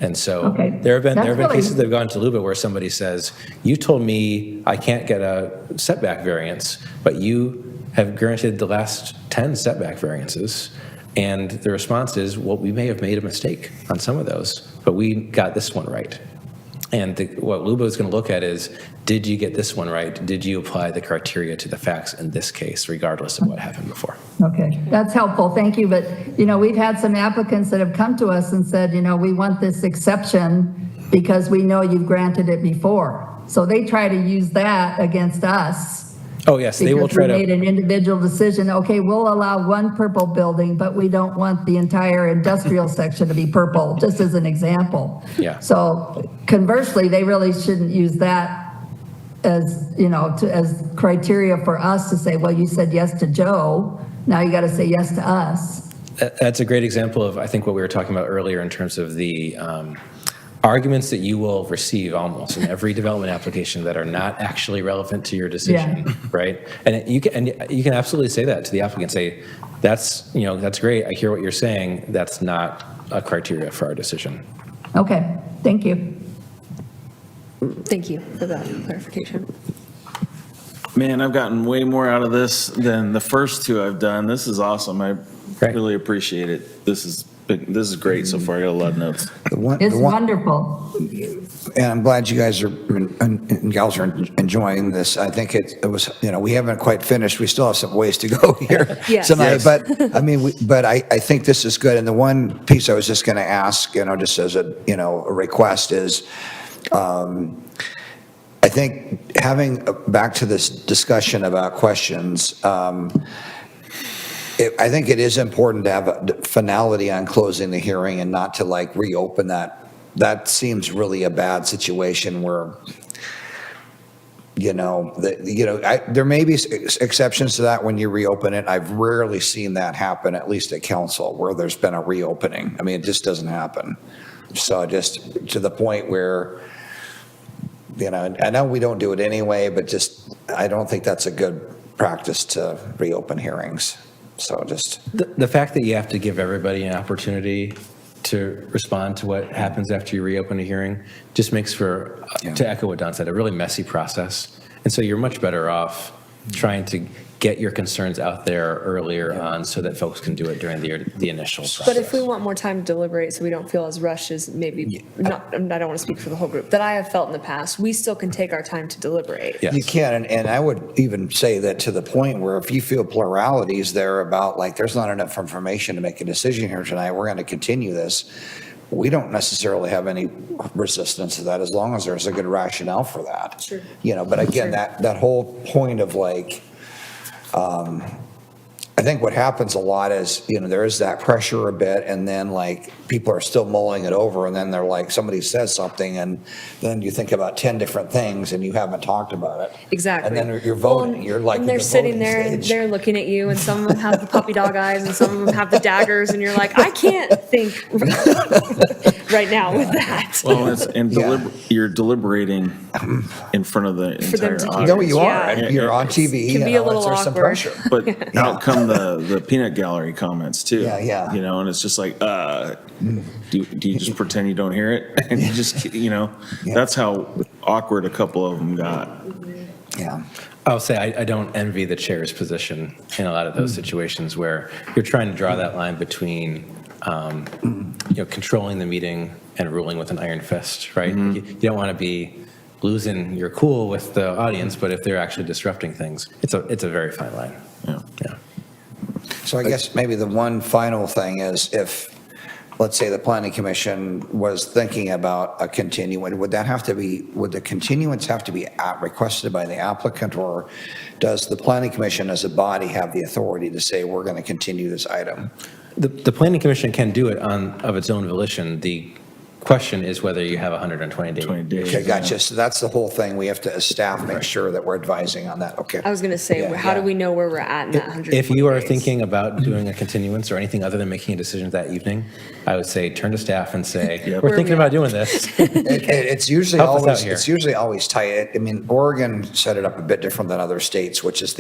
And so Okay. there have been That's cases really- that have gone to LUBA where somebody says, you told me I can't get a setback variance, but you have granted the last 10 setback variances. And the response is, well, we may have made a mistake on some of those, but we got this one right. And what LUBA is going to look at is, did you get this one right? Did you apply the criteria to the facts in this case, regardless of what happened before? Okay, that's helpful, thank you. But, we've had some applicants that have come to us and said, we want this exception because we know you've granted it before. So they try to use that against us. Oh, yes, they will try Because we made to. an individual decision, okay, we'll allow one purple building, but we don't want the entire industrial section to be purple, just as an example. Yeah. So conversely, they really shouldn't use that as, as criteria for us to say, well, you said yes to Joe, now you got to say yes to us. That's a great example of, I think, what we were talking about earlier in terms of the arguments that you will receive almost in every development application that are not actually relevant to your decision, Yeah. right? And you can absolutely say that to the applicant. Say, that's great. I hear what you're saying. That's not a criteria for our decision. Okay, thank you. Thank you for that clarification. Man, I've gotten way more out of this than the first two I've done. This is awesome. I Great. really appreciate it. This is great so far. I got a lot of notes. It's wonderful. And I'm glad you guys are, and gals are enjoying this. I think it was, we haven't quite finished. We still have some ways to go here Yes. tonight. Yes. But, I think this is good. And the one piece I was just going to ask, just as a request is, I think having, back to this discussion about questions, I think it is important to have a finality on closing the hearing and not to reopen that. That seems really a bad situation where, there may be exceptions to that when you reopen it. I've rarely seen that happen, at least at council, where there's been a reopening. I mean, it just doesn't happen. So just to the point where, I know we don't do it anyway, but I don't think that's a good practice to reopen hearings. So just. The fact that you have to give everybody an opportunity to respond to what happens after you reopen a hearing just makes for, to echo what Don said, a really messy process. And so you're much better off trying to get your concerns out there earlier on so that folks can do it during the initial process. But if we want more time to deliberate so we don't feel as rushed as maybe, I don't want to speak for the whole group, that I have felt in the past, we still can take our time to deliberate. Yes. You can, and I would even say that to the point where if you feel pluralities there about there's not enough information to make a decision here tonight, we're going to continue this. We don't necessarily have any resistance to that as long as there's a good rationale for that. Sure. But again, that whole point of I think what happens a lot is, there is that pressure a bit, and then people are still mulling it over, and then they're somebody says something, and then you think about 10 different things, and you haven't talked about it. Exactly. And then you're voting. You're and they're the sitting voting there and stage. they're looking at you, and some of them have the puppy dog eyes, and some of them have the daggers, and you're like, I can't think right now with that. Well, Yeah. you're deliberating in front of the For them entire to hear. audience. No, you are. Yeah. And you're on TV. Can be a little there's some awkward. pressure. But out come the peanut gallery comments too. Yeah. And it's just do you just pretend you don't hear it? And you just, that's how awkward a couple of them got. Yeah. I'll say I don't envy the chair's position in a lot of those situations where you're trying to draw that line between, controlling the meeting and ruling with an iron fist, right? You don't want to be losing your cool with the audience, but if they're actually disrupting things, it's a very fine line. Yeah. Yeah. So I guess maybe the one final thing is if let's say the planning commission was thinking about a continuance, would the continuance have to be requested by the applicant, or does the planning commission as a body have the authority to say, we're going to continue this item? The planning commission can do it of its own volition. The question is whether you have 120 20 days. days. Okay, gotcha. So that's the whole thing. We have to, as staff, make sure that we're advising on that. Okay. I was going to say, Yeah, how do yeah. we know where we're at in that 120 If you are days? thinking about doing a continuance or anything other than making a decision that evening, I would say turn to staff and say, Yep. we're thinking about doing this. It's usually Help us out always, here. it's usually always tight. I mean, Oregon set it up a bit different than other states, which is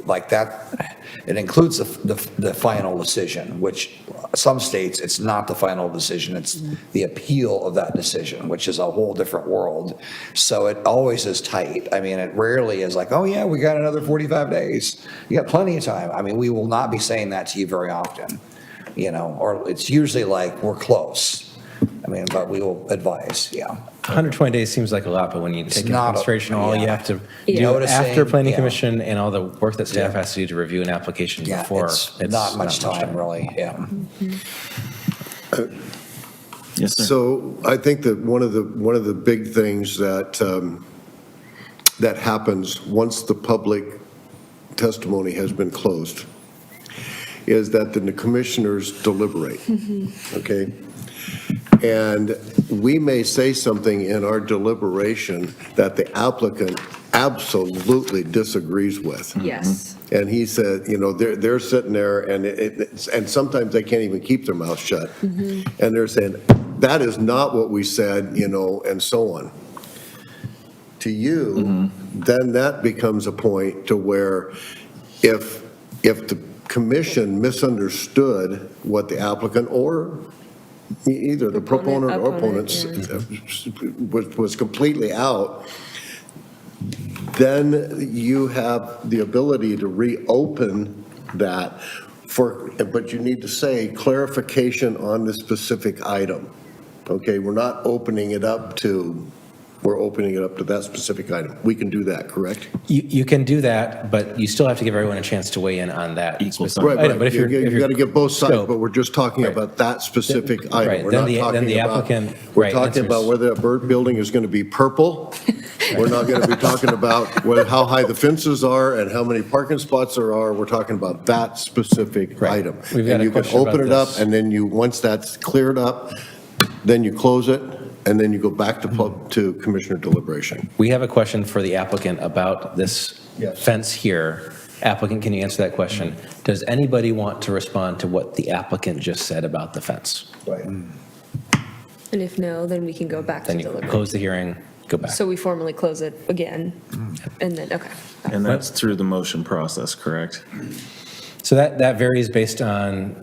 like that, it includes the final decision, which some states, it's not the final decision, it's the appeal of that decision, which is a whole different world. So it always is tight. I mean, it rarely is like, oh yeah, we got another 45 days. You got plenty of time. I mean, we will not be saying that to you very often, or it's usually like, we're close. I mean, but we will advise, yeah. 120 days seems like a lot, but when you take into not a- consideration all you yeah. have to Yeah. do Noticing, after planning yeah. commission and all the work that staff Yeah. has to do to review an application Yeah, before, it's not much time, really, yeah. Yes, sir. So I think that one of the big things that that happens once the public testimony has been closed is that the commissioners deliberate, okay? And we may say something in our deliberation that the applicant absolutely disagrees with. Yes. And he said, they're sitting there and and sometimes they can't even keep their mouth shut. And they're saying, that is not what we said, and so on. To you, then that becomes a point to where if the commission misunderstood what the applicant or either the proponent or opponents was completely out, then you have the ability to reopen that but you need to say clarification on the specific item. Okay, we're opening it up to that specific item. We can do that, correct? You can do that, but you still have to give everyone a chance to weigh in on that Equal specific time. Right, item. But if you're, you got to get both sides, scope, but we're just talking Right. about that specific Right, item. We're then not the- then talking the about- applicant, We're right, talking answers- about whether a bird building is going to be purple. We're not going to be talking about how high the fences are and how many parking spots there are. We're talking about that specific Right. item. We've got And a you can question open about it up, this. and then once that's cleared up, then you close it, and then you go back to commissioner deliberation. we have a question for the applicant about this Yes. fence here. Applicant, can you answer that question? Does anybody want to respond to what the applicant just said about the fence? Right. And if no, then we can go back to Then you deliberate. close the hearing, go back. So we formally close it again, and then, okay. And that's through the motion process, correct? So that varies based on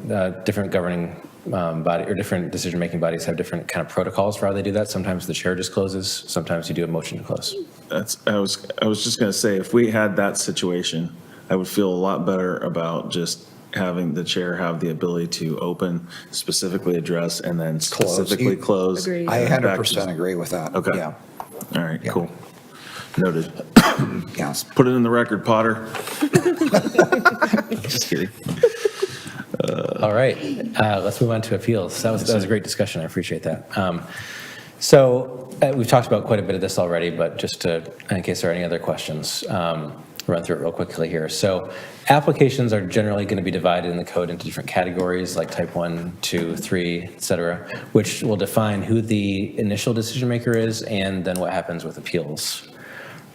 different governing body, or different decision-making bodies have different kind of protocols for how they do that. Sometimes the chair just closes, sometimes you do a motion to close. I was just going to say, if we had that situation, I would feel a lot better about just having the chair have the ability to open, specifically address, and then specifically close. Agreed. I and then back to- 100% agree with that. Okay. Yeah, All right, Yeah. cool. Noted. yes. Put it in the record, Potter. Just kidding. All right, let's move on to appeals. That was a great discussion. I appreciate that. So we've talked about quite a bit of this already, but just in case there are any other questions, run through it real quickly here. So applications are generally going to be divided in the code into different categories, like type 1, 2, 3, et cetera, which will define who the initial decision maker is and then what happens with appeals.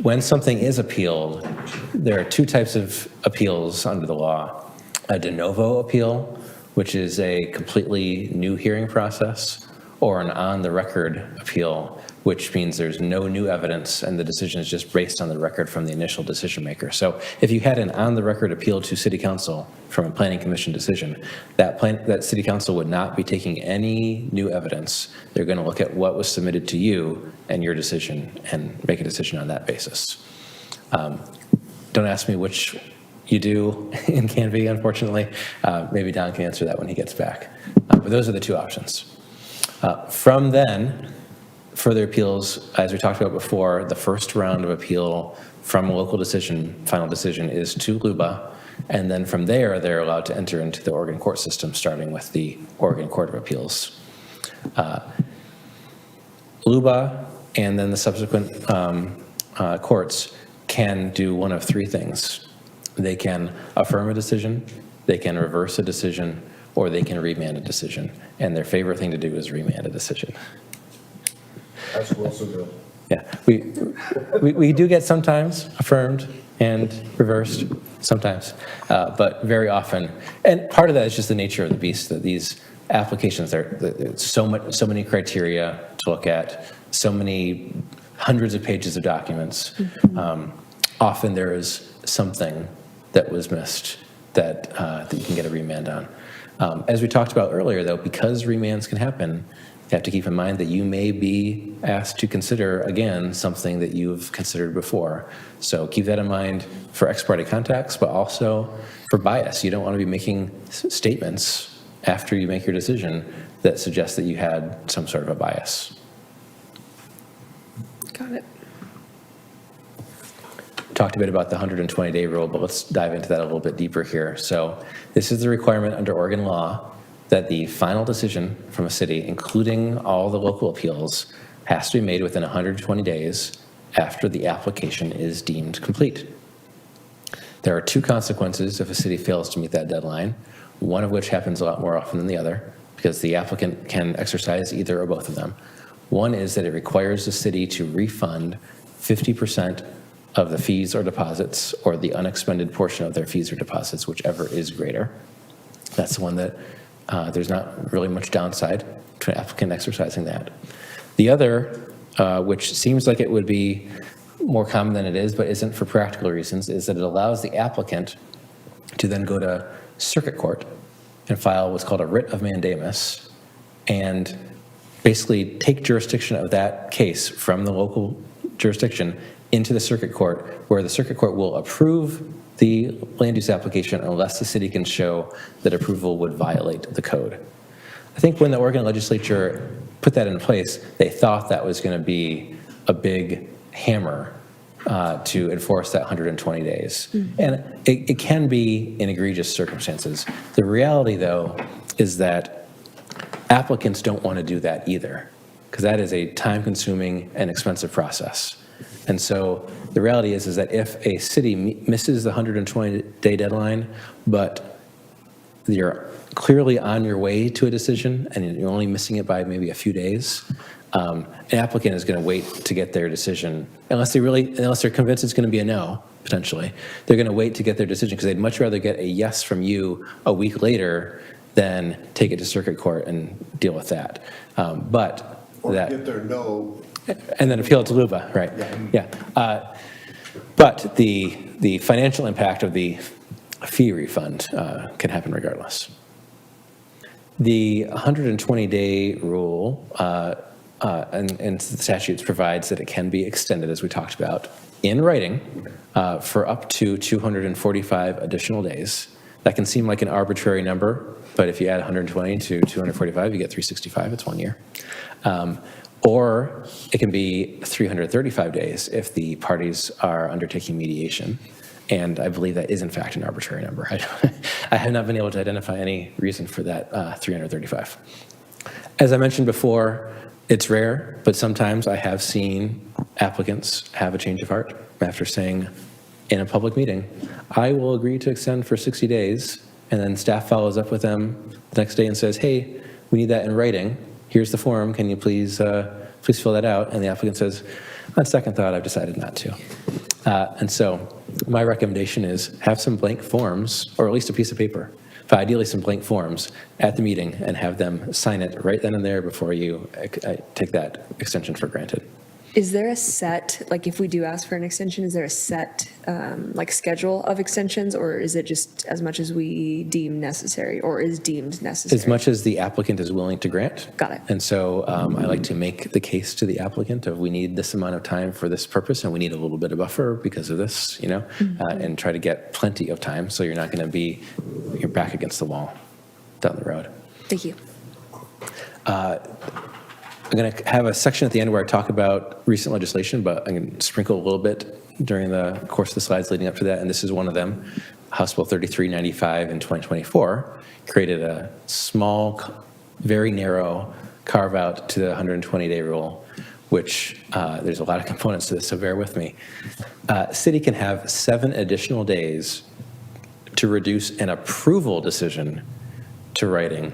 When something is appealed, there are two types of appeals under the law. A de novo appeal, which is a completely new hearing process, or an on-the-record appeal, which means there's no new evidence and the decision is just based on the record from the initial decision maker. So if you had an on-the-record appeal to City Council from a Planning Commission decision, that City Council would not be taking any new evidence. They're going to look at what was submitted to you and your decision and make a decision on that basis. Don't ask me which you do in Canby, unfortunately. Maybe Don can answer that when he gets back. But those are the two options. From then, further appeals, as we talked about before, the first round of appeal from a local decision, final decision, is to LUBA, And then from there, they're allowed to enter into the Oregon court system, starting with the Oregon Court of Appeals. LUBA and then the subsequent courts can do one of three things. They can affirm a decision, they can reverse a decision, or they can remand a decision. And their favorite thing to do is remand a decision. That's also good. Yeah, we do get sometimes affirmed and reversed, sometimes, but very often. And part of that is just the nature of the beast, that these applications, there's so many criteria to look at, so many hundreds of pages of documents. Often there is something that was missed that you can get a remand on. As we talked about earlier, though, because remands can happen, you have to keep in mind that you may be asked to consider, again, something that you've considered before. So keep that in mind for ex parte contacts, but also for bias. You don't want to be making statements after you make your decision that suggest that you had some sort of a bias. Got it. Talked a bit about the 120-day rule, but let's dive into that a little bit deeper here. So this is the requirement under Oregon law that the final decision from a city, including all the local appeals, has to be made within 120 days after the application is deemed complete. There are two consequences if a city fails to meet that deadline, one of which happens a lot more often than the other, because the applicant can exercise either or both of them. One is that it requires the city to refund 50% of the fees or deposits, or the unexpended portion of their fees or deposits, whichever is greater. That's the one that there's not really much downside to an applicant exercising that. The other, which seems like it would be more common than it is, but isn't for practical reasons, is that it allows the applicant to then go to circuit court and file what's called a writ of mandamus and basically take jurisdiction of that case from the local jurisdiction into the circuit court, where the circuit court will approve the land use application unless the city can show that approval would violate the code. I think when the Oregon legislature put that in place, they thought that was going to be a big hammer to enforce that 120 days. And it can be in egregious circumstances. The reality, though, is that applicants don't want to do that either, because that is a time-consuming and expensive process. And so the reality is that if a city misses the 120-day deadline, but you're clearly on your way to a decision and you're only missing it by maybe a few days, an applicant is going to wait to get their decision, unless they're convinced it's going to be a no, potentially. They're going to wait to get their decision because they'd much rather get a yes from you a week later than take it to circuit court and deal with that. Or get their no. And then appeal it to LUBA, right? Yeah. But the financial impact of the fee refund can happen regardless. The 120-day rule and the statutes provides that it can be extended, as we talked about, in writing for up to 245 additional days. That can seem like an arbitrary number, but if you add 120 to 245, you get 365. It's 1 year. Or it can be 335 days if the parties are undertaking mediation. And I believe that is, in fact, an arbitrary number. I have not been able to identify any reason for that 335. As I mentioned before, it's rare, but sometimes I have seen applicants have a change of heart after saying in a public meeting, I will agree to extend for 60 days, and then staff follows up with them the next day and says, hey, we need that in writing. Here's the form, can you please fill that out? And the applicant says, on second thought, I've decided not to. And so my recommendation is have some blank forms, or at least a piece of paper, but ideally some blank forms at the meeting, and have them sign it right then and there before you take that extension for granted. Is there a set, like if we do ask for an extension, is there a set like schedule of extensions, or is it just as much as we deem necessary or is deemed necessary? As much as the applicant is willing to grant. Got it. And so I like to make the case to the applicant of we need this amount of time for this purpose, and we need a little bit of buffer because of this, and try to get plenty of time so you're not going to be your back against the wall down the road. Thank you. I'm going to have a section at the end where I talk about recent legislation, but I'm going to sprinkle a little bit during the course of the slides leading up to that, and this is one of them. House Bill 3395 in 2024 created a small, very narrow carve-out to the 120-day rule, which there's a lot of components to this, so bear with me. City can have 7 additional days to reduce an approval decision to writing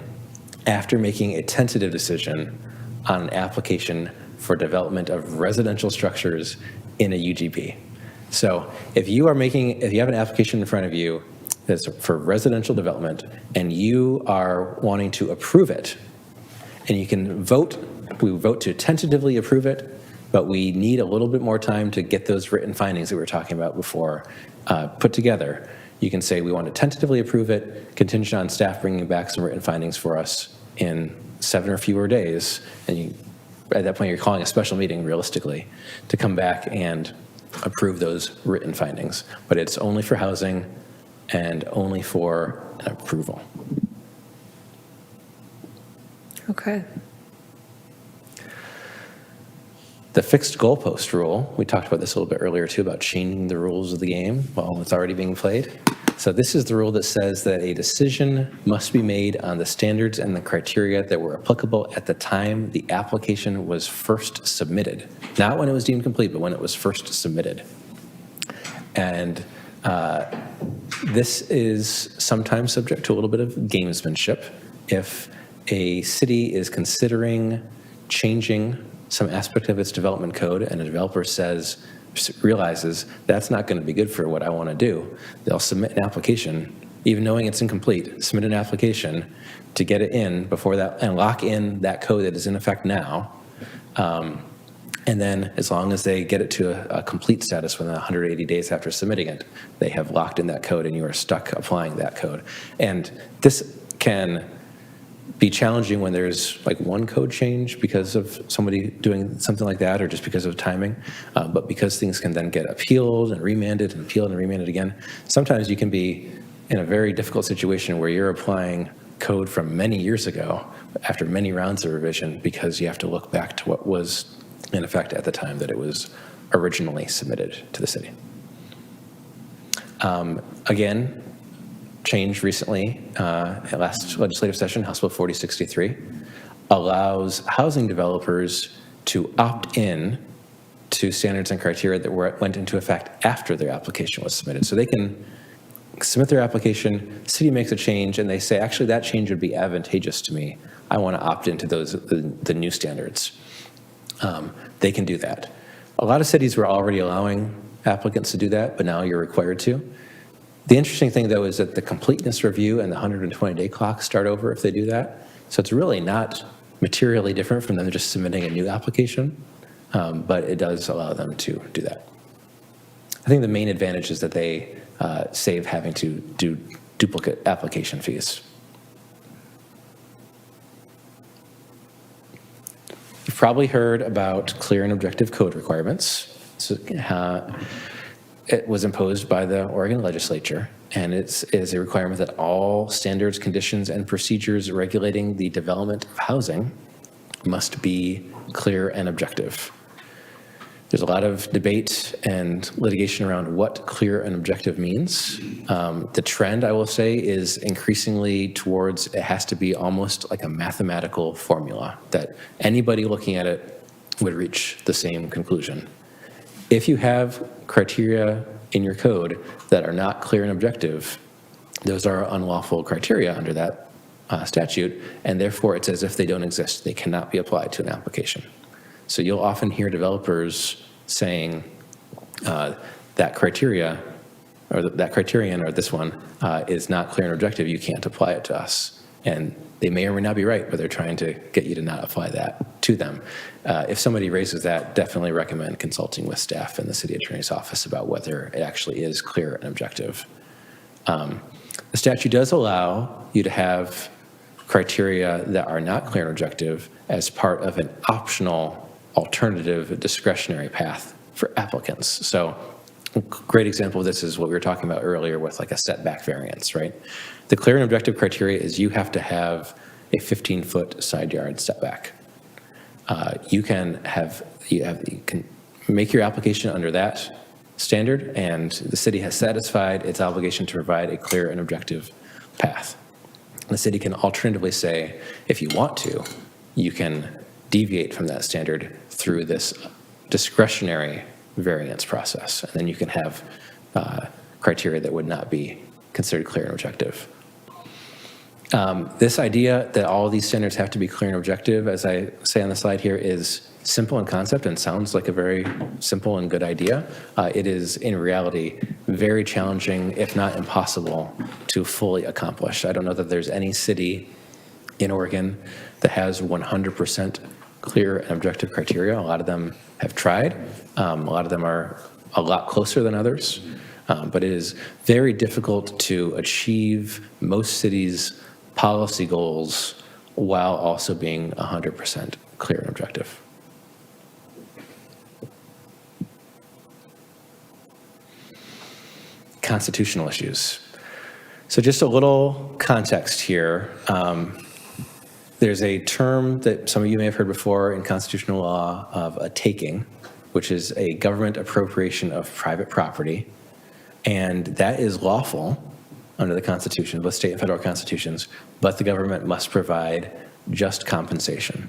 after making a tentative decision on an application for development of residential structures in a UGB. So if you have an application in front of you that's for residential development and you are wanting to approve it, and you can vote, we vote to tentatively approve it, but we need a little bit more time to get those written findings that we were talking about before put together. You can say we want to tentatively approve it, contingent on staff bringing back some written findings for us in 7 or fewer days, and at that point you're calling a special meeting realistically to come back and approve those written findings. But it's only for housing and only for an approval. Okay. The fixed goalpost rule, we talked about this a little bit earlier too, about changing the rules of the game while it's already being played. So this is the rule that says that a decision must be made on the standards and the criteria that were applicable at the time the application was first submitted. Not when it was deemed complete, but when it was first submitted. And this is sometimes subject to a little bit of gamesmanship. If a city is considering changing some aspect of its development code and a developer realizes that's not going to be good for what I want to do, they'll submit an application, even knowing it's incomplete, submit an application to get it in before that and lock in that code that is in effect now. And then as long as they get it to a complete status within 180 days after submitting it, they have locked in that code and you are stuck applying that code. And this can be challenging when there's like one code change because of somebody doing something like that or just because of timing. But because things can then get appealed and remanded and appealed and remanded again, sometimes you can be in a very difficult situation where you're applying code from many years ago after many rounds of revision because you have to look back to what was in effect at the time that it was originally submitted to the city. Again, change recently, at last legislative session, House Bill 4063, allows housing developers to opt in to standards and criteria that went into effect after their application was submitted. So they can submit their application, city makes a change, and they say, actually, that change would be advantageous to me. I want to opt into the new standards. They can do that. A lot of cities were already allowing applicants to do that, but now you're required to. The interesting thing, though, is that the completeness review and the 120-day clock start over if they do that. So it's really not materially different from them just submitting a new application, but it does allow them to do that. I think the main advantage is that they save having to do duplicate application fees. You've probably heard about clear and objective code requirements. So, it was imposed by the Oregon legislature, and it is a requirement that all standards, conditions, and procedures regulating the development of housing must be clear and objective. There's a lot of debate and litigation around what clear and objective means. The trend, I will say, is increasingly towards it has to be almost like a mathematical formula that anybody looking at it would reach the same conclusion. If you have criteria in your code that are not clear and objective, those are unlawful criteria under that statute, and therefore it's as if they don't exist. They cannot be applied to an application. So you'll often hear developers saying that criteria, or that criterion, or this one, is not clear and objective. You can't apply it to us. And they may or may not be right, but they're trying to get you to not apply that to them. If somebody raises that, definitely recommend consulting with staff in the city attorney's office about whether it actually is clear and objective. The statute does allow you to have criteria that are not clear and objective as part of an optional alternative discretionary path for applicants. So a great example of this is what we were talking about earlier with like a setback variance, right? The clear and objective criteria is you have to have a 15-foot side yard setback. you can make your application under that standard, and the city has satisfied its obligation to provide a clear and objective path. The city can alternatively say, if you want to, you can deviate from that standard through this discretionary variance process, and then you can have criteria that would not be considered clear and objective. This idea that all of these standards have to be clear and objective, as I say on the slide here, is simple in concept and sounds like a very simple and good idea. It is, in reality, very challenging, if not impossible, to fully accomplish. I don't know that there's any city in Oregon that has 100% clear and objective criteria. A lot of them have tried. A lot of them are a lot closer than others. But it is very difficult to achieve most cities' policy goals while also being 100% clear and objective. Constitutional issues. So just a little context here. There's a term that some of you may have heard before in constitutional law of a taking, which is a government appropriation of private property. And that is lawful under the Constitution, both state and federal constitutions, but the government must provide just compensation.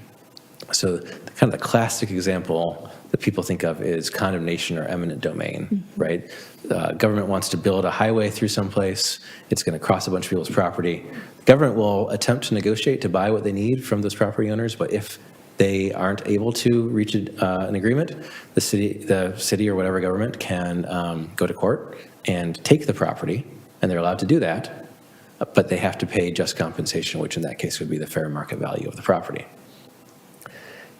So kind of the classic example that people think of is condemnation or eminent domain, right? Government wants to build a highway through someplace. It's going to cross a bunch of people's property. The government will attempt to negotiate to buy what they need from those property owners, but if they aren't able to reach an agreement, the city or whatever government can go to court and take the property, and they're allowed to do that, but they have to pay just compensation, which in that case would be the fair market value of the property.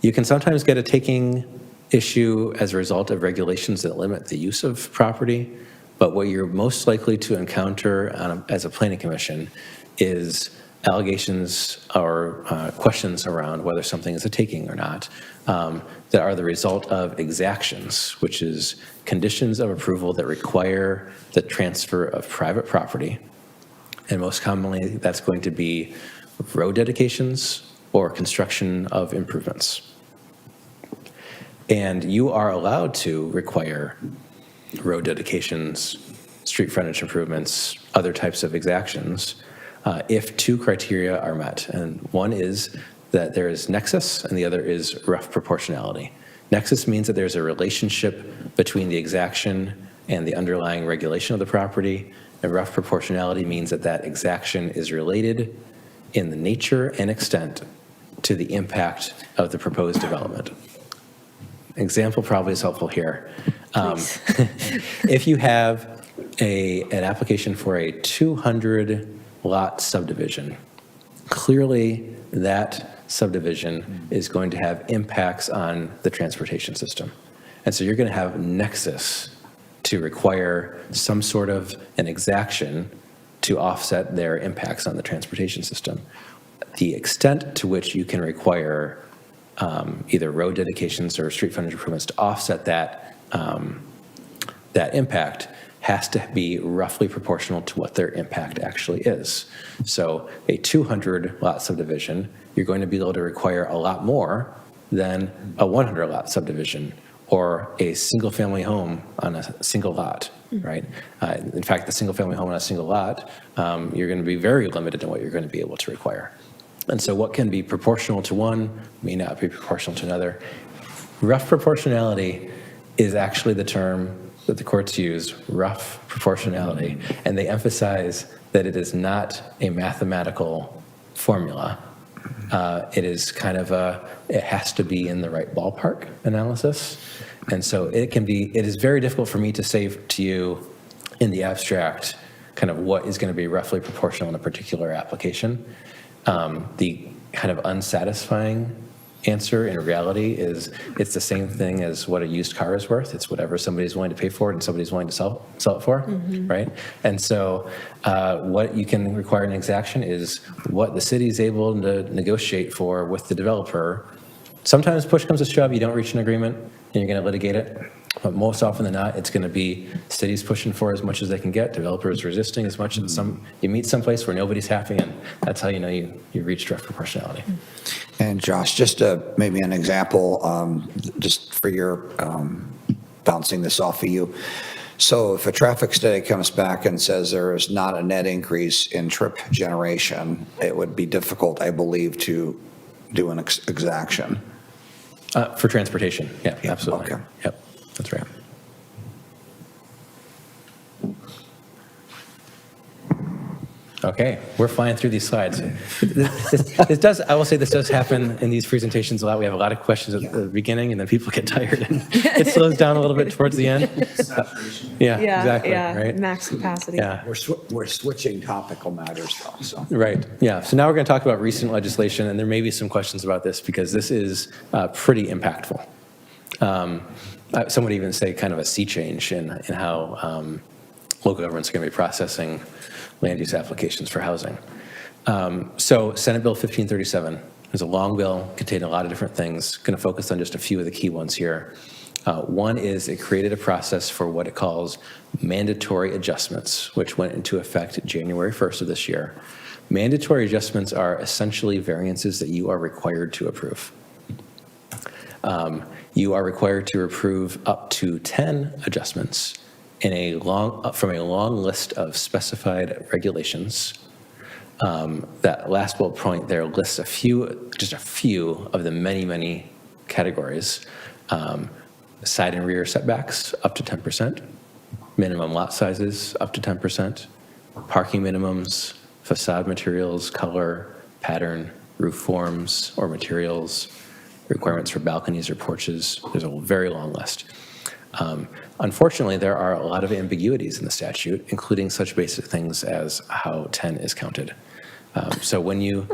You can sometimes get a taking issue as a result of regulations that limit the use of property, but what you're most likely to encounter as a planning commission is allegations or questions around whether something is a taking or not that are the result of exactions, which is conditions of approval that require the transfer of private property. And most commonly, that's going to be road dedications or construction of improvements. And you are allowed to require road dedications, street frontage improvements, other types of exactions if two criteria are met. And one is that there is nexus and the other is rough proportionality. Nexus means that there's a relationship between the exaction and the underlying regulation of the property. And rough proportionality means that that exaction is related in the nature and extent to the impact of the proposed development. Example probably is helpful here. If you have an application for a 200-lot subdivision, clearly that subdivision is going to have impacts on the transportation system. And so you're going to have nexus to require some sort of an exaction to offset their impacts on the transportation system. The extent to which you can require either road dedications or street frontage improvements to offset that impact has to be roughly proportional to what their impact actually is. So a 200-lot subdivision, you're going to be able to require a lot more than a 100-lot subdivision or a single-family home on a single lot, right? In fact, the single-family home on a single lot, you're going to be very limited in what you're going to be able to require. And so what can be proportional to one may not be proportional to another. Rough proportionality is actually the term that the courts use, rough proportionality, and they emphasize that it is not a mathematical formula. It is kind of it has to be in the right ballpark analysis. And so it is very difficult for me to say to you in the abstract kind of what is going to be roughly proportional in a particular application. The kind of unsatisfying answer in reality is it's the same thing as what a used car is worth. It's whatever somebody's willing to pay for it and somebody's willing to sell it for, right? And so what you can require an exaction is what the city is able to negotiate for with the developer. Sometimes push comes to shove, you don't reach an agreement and you're going to litigate it. But most often than not, it's going to be cities pushing for as much as they can get, developers resisting as much as you meet someplace where nobody's happy, and that's how you know you reached rough proportionality. And Josh, just maybe an example, just for your bouncing this off of you. So if a traffic study comes back and says there is not a net increase in trip generation, it would be difficult, I believe, to do an exaction. For transportation, yeah, absolutely. Okay. Yep, that's right. Okay, we're flying through these slides. This does, I will say this does happen in these presentations a lot. We have a lot of questions at the beginning, and then people get tired, and it slows down a little bit towards the end. Yeah, exactly, right? Max capacity. Yeah. We're switching topical matters though, so. Right, yeah. So now we're going to talk about recent legislation, and there may be some questions about this because this is pretty impactful. Some would even say kind of a sea change in how local governments are going to be processing land use applications for housing. So Senate Bill 1537 is a long bill containing a lot of different things. Going to focus on just a few of the key ones here. One is it created a process for what it calls mandatory adjustments, which went into effect January 1st of this year. Mandatory adjustments are essentially variances that you are required to approve. You are required to approve up to 10 adjustments from a long list of specified regulations. That last bullet point there lists just a few of the many categories. Side and rear setbacks up to 10%, minimum lot sizes up to 10%, parking minimums, facade materials, color, pattern, roof forms or materials, requirements for balconies or porches. There's a very long list. Unfortunately, there are a lot of ambiguities in the statute, including such basic things as how 10 is counted. So when you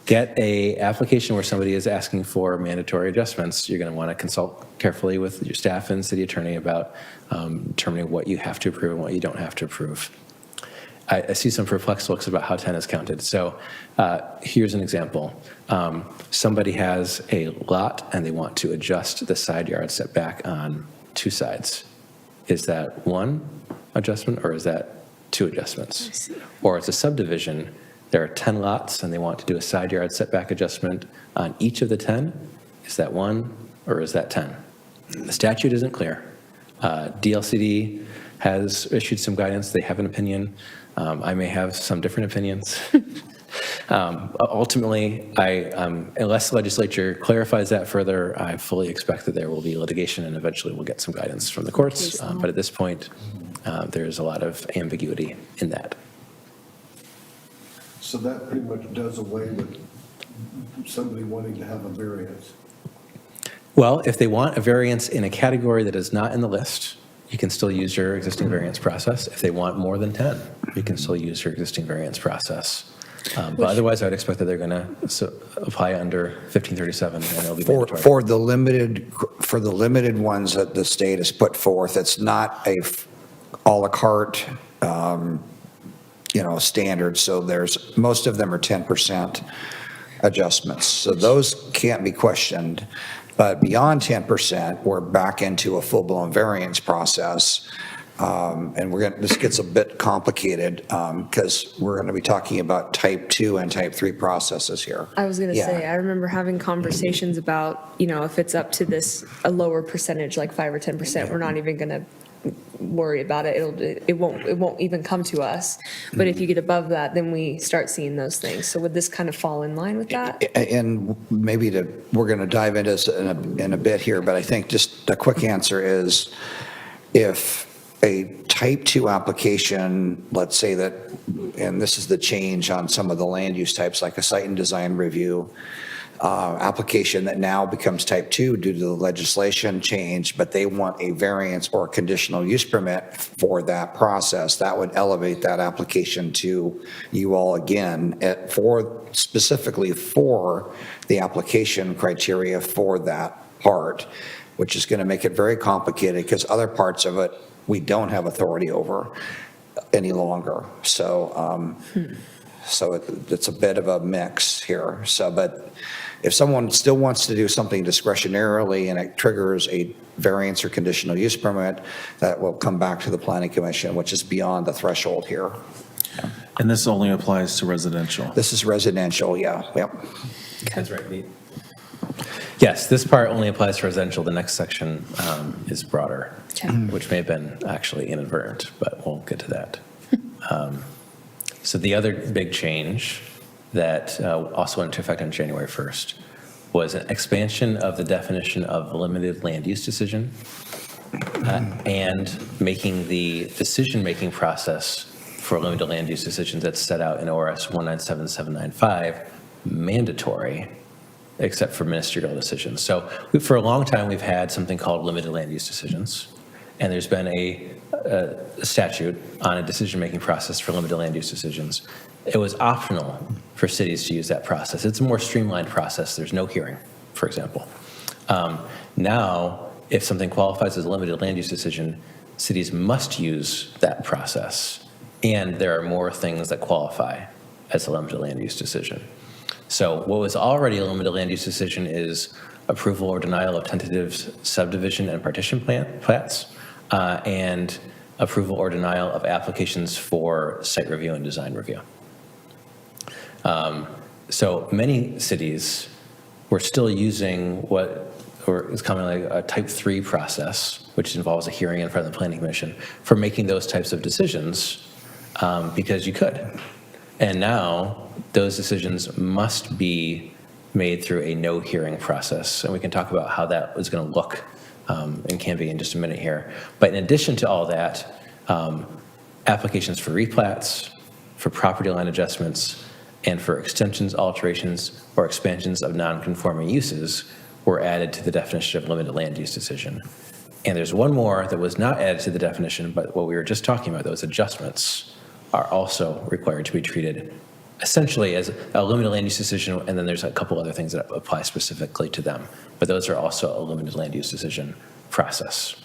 get a application where somebody is asking for mandatory adjustments, you're going to want to consult carefully with your staff and city attorney about determining what you have to approve and what you don't have to approve. I see some perplexed looks about how 10 is counted. So here's an example. Somebody has a lot and they want to adjust the side yard setback on 2 sides. Is that 1 adjustment or is that 2 adjustments? Or it's a subdivision. There are 10 lots and they want to do a side yard setback adjustment on each of the 10. Is that 1 or is that 10? The statute isn't clear. DLCD has issued some guidance. They have an opinion. I may have some different opinions. Ultimately, unless the legislature clarifies that further, I fully expect that there will be litigation and eventually we'll get some guidance from the courts. But at this point, there's a lot of ambiguity in that. So that pretty much does away with somebody wanting to have a variance. Well, if they want a variance in a category that is not in the list, you can still use your existing variance process. If they want more than 10, you can still use your existing variance process. But otherwise, I would expect that they're going to apply under 1537, and it'll be mandatory. For the limited ones that the state has put forth, it's not a à la carte, standard. So most of them are 10% adjustments. So those can't be questioned. But beyond 10%, we're back into a full-blown variance process. And this gets a bit complicated because we're going to be talking about type 2 and type 3 processes here. I was going to Yeah. say, I remember having conversations about, if it's up to a lower percentage, like 5 or 10%, we're not even going to worry about it. It won't even come to us. But if you get above that, then we start seeing those things. So would this kind of fall in line with that? And maybe we're going to dive into this in a bit here, but I think just a quick answer is if a type 2 application, let's say that, and this is the change on some of the land use types, like a site and design review application that now becomes type 2 due to the legislation change, but they want a variance or a conditional use permit for that process, that would elevate that application to you all again specifically for the application criteria for that part, which is going to make it very complicated because other parts of it we don't have authority over any longer. So, it's a bit of a mix here. But if someone still wants to do something discretionarily and it triggers a variance or conditional use permit, that will come back to the planning commission, which is beyond the threshold here. And this only applies to residential. This is residential, yeah, yep. That's right, Pete. Yes, this part only applies to residential. The next section is broader, Okay. which may have been actually inadvertent, but we'll get to that. So the other big change that also went into effect on January 1st was an expansion of the definition of limited land use decision and making the decision-making process for limited land use decisions that's set out in ORS 197795 mandatory, except for ministerial decisions. So for a long time, we've had something called limited land use decisions, and there's been a statute on a decision-making process for limited land use decisions. It was optional for cities to use that process. It's a more streamlined process. There's no hearing, for example. Now, if something qualifies as a limited land use decision, cities must use that process, and there are more things that qualify as a limited land use decision. So what was already a limited land use decision is approval or denial of tentative subdivision and partition plats, and approval or denial of applications for site review and design review. So many cities were still using what is commonly a type 3 process, which involves a hearing in front of the Planning Commission, for making those types of decisions because you could. And now those decisions must be made through a no hearing process. And we can talk about how that is going to look in Canby in just a minute here. But in addition to all that, applications for replats, for property line adjustments, and for extensions, alterations, or expansions of non-conforming uses were added to the definition of limited land use decision. And there's one more that was not added to the definition, but what we were just talking about, those adjustments, are also required to be treated essentially as a limited land use decision, and then there's a couple other things that apply specifically to them. But those are also a limited land use decision process.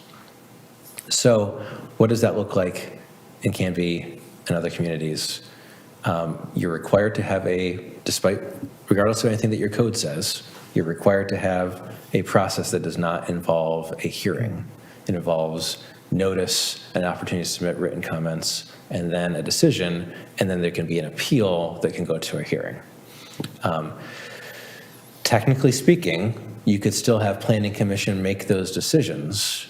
So what does that look like in Canby and other communities? You're required to have regardless of anything that your code says, you're required to have a process that does not involve a hearing. It involves notice, an opportunity to submit written comments, and then a decision, and then there can be an appeal that can go to a hearing. Technically speaking, you could still have Planning Commission make those decisions.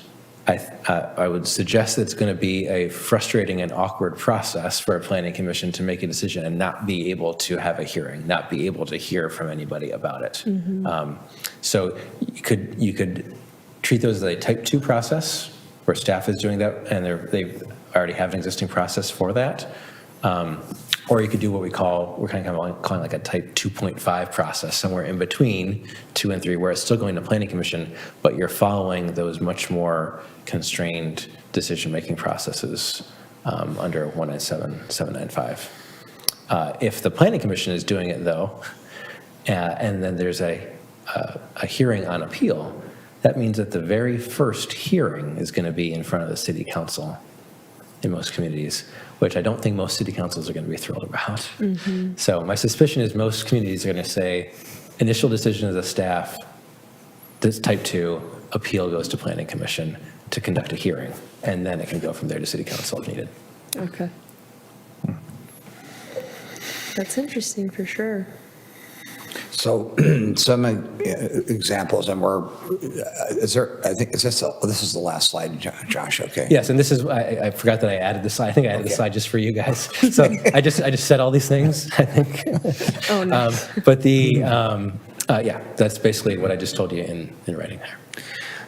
I would suggest that it's going to be a frustrating and awkward process for a Planning Commission to make a decision and not be able to have a hearing, not be able to hear from anybody about it. So you could treat those as a type 2 process where staff is doing that and they already have an existing process for that. Or you could do what we're kind of calling like a type 2.5 process, somewhere in between 2 and 3, where it's still going to Planning Commission, but you're following those much more constrained decision-making processes under 197795. If the Planning Commission is doing it, though, and then there's a hearing on appeal, that means that the very first hearing is going to be in front of the City Council in most communities, which I don't think most city councils are going to be thrilled about. So my suspicion is most communities are going to say, initial decision as a staff, this type 2, appeal goes to Planning Commission to conduct a hearing, and then it can go from there to City Council if needed. Okay. That's interesting for sure. So some examples, and this is the last slide, Josh, okay? Yes, and this is, I forgot that I added this slide. I think I added the slide just for you guys. So I just said all these things, I think. Oh, no. But that's basically what I just told you in writing there.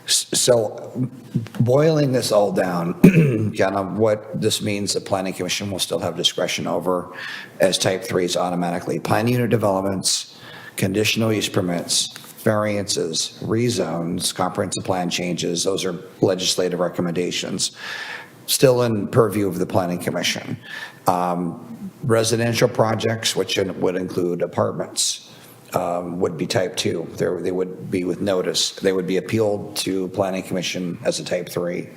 So boiling this all down, kind of what this means, the Planning Commission will still have discretion over as type 3s automatically. Plan unit developments, conditional use permits, variances, rezones, comprehensive plan changes, those are legislative recommendations, still in purview of the Planning Commission. Residential projects, which would include apartments, would be type 2. They would be with notice. They would be appealed to Planning Commission as a type 3.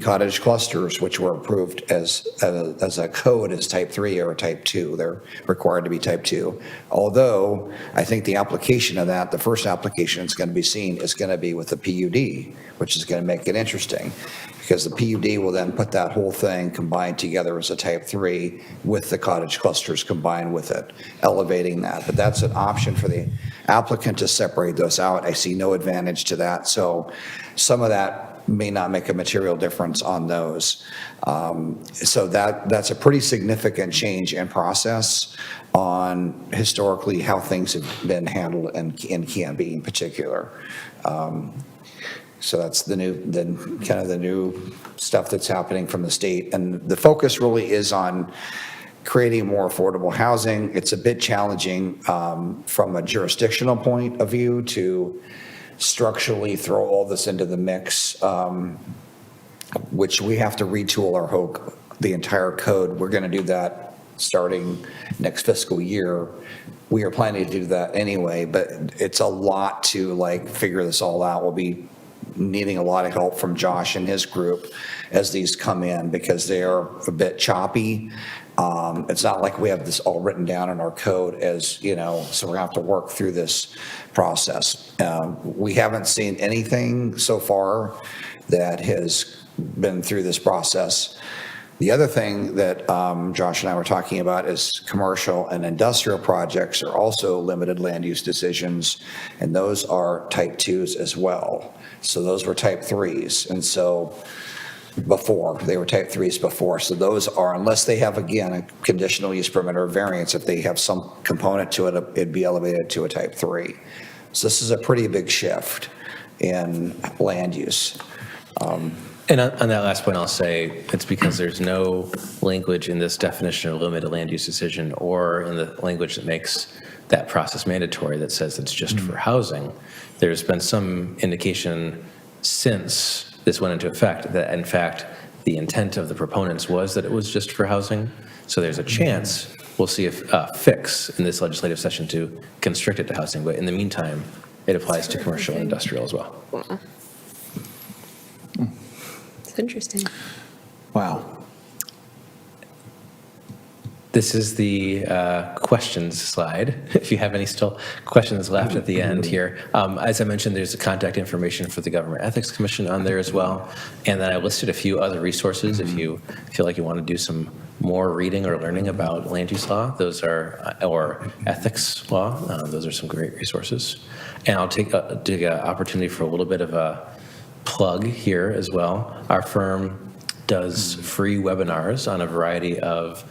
Cottage clusters, which were approved as a code as type 3 or type 2, they're required to be type 2. Although I think the application of that, the first application it's going to be seen is going to be with the PUD, which is going to make it interesting. because the PUD will then put that whole thing combined together as a type 3 with the cottage clusters combined with it, elevating that. But that's an option for the applicant to separate those out. I see no advantage to that. So some of that may not make a material difference on those. So that's a pretty significant change in process on historically how things have been handled in Canby in particular. So that's the new stuff that's happening from the state. And the focus really is on creating more affordable housing. It's a bit challenging from a jurisdictional point of view to structurally throw all this into the mix, which we have to retool the entire code. We're going to do that starting next fiscal year. We are planning to do that anyway, but it's a lot to figure this all out. We'll be needing a lot of help from Josh and his group as these come in because they are a bit choppy. It's not like we have this all written down in our code so we're going to have to work through this process. We haven't seen anything so far that has been through this process. The other thing that Josh and I were talking about is commercial and industrial projects are also limited land use decisions, and those are type 2s as well. So those were type 3s. And so they were type 3s before. So those are, unless they have, again, a conditional use permit or variance, if they have some component to it, it'd be elevated to a type 3. So this is a pretty big shift in land use. And on that last point, I'll say it's because there's no language in this definition of limited land use decision or in the language that makes that process mandatory that says it's just for housing. There's been some indication since this went into effect that, in fact, the intent of the proponents was that it was just for housing. So there's a chance we'll see a fix in this legislative session to constrict it to housing. But in the meantime, it applies to commercial and industrial as well. Wow. It's interesting. Wow. This is the questions slide. If you have any still questions left at the end here. As I mentioned, there's the contact information for the Government Ethics Commission on there as well. And then I listed a few other resources if you feel like you want to do some more reading or learning about land use law. Those are, or ethics law. Those are some great resources. And I'll take an opportunity for a little bit of a plug here as well. Our firm does free webinars on a variety of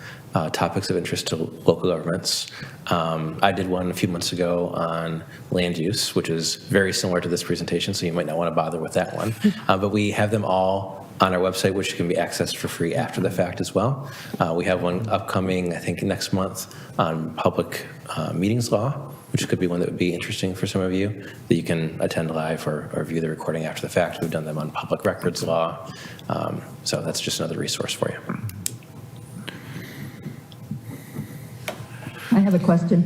topics of interest to local governments. I did one a few months ago on land use, which is very similar to this presentation, so you might not want to bother with that one. But we have them all on our website, which can be accessed for free after the fact as well. We have one upcoming, I think, next month on public meetings law, which could be one that would be interesting for some of you, that you can attend live or view the recording after the fact. We've done them on public records law. So that's just another resource for you. I have a question.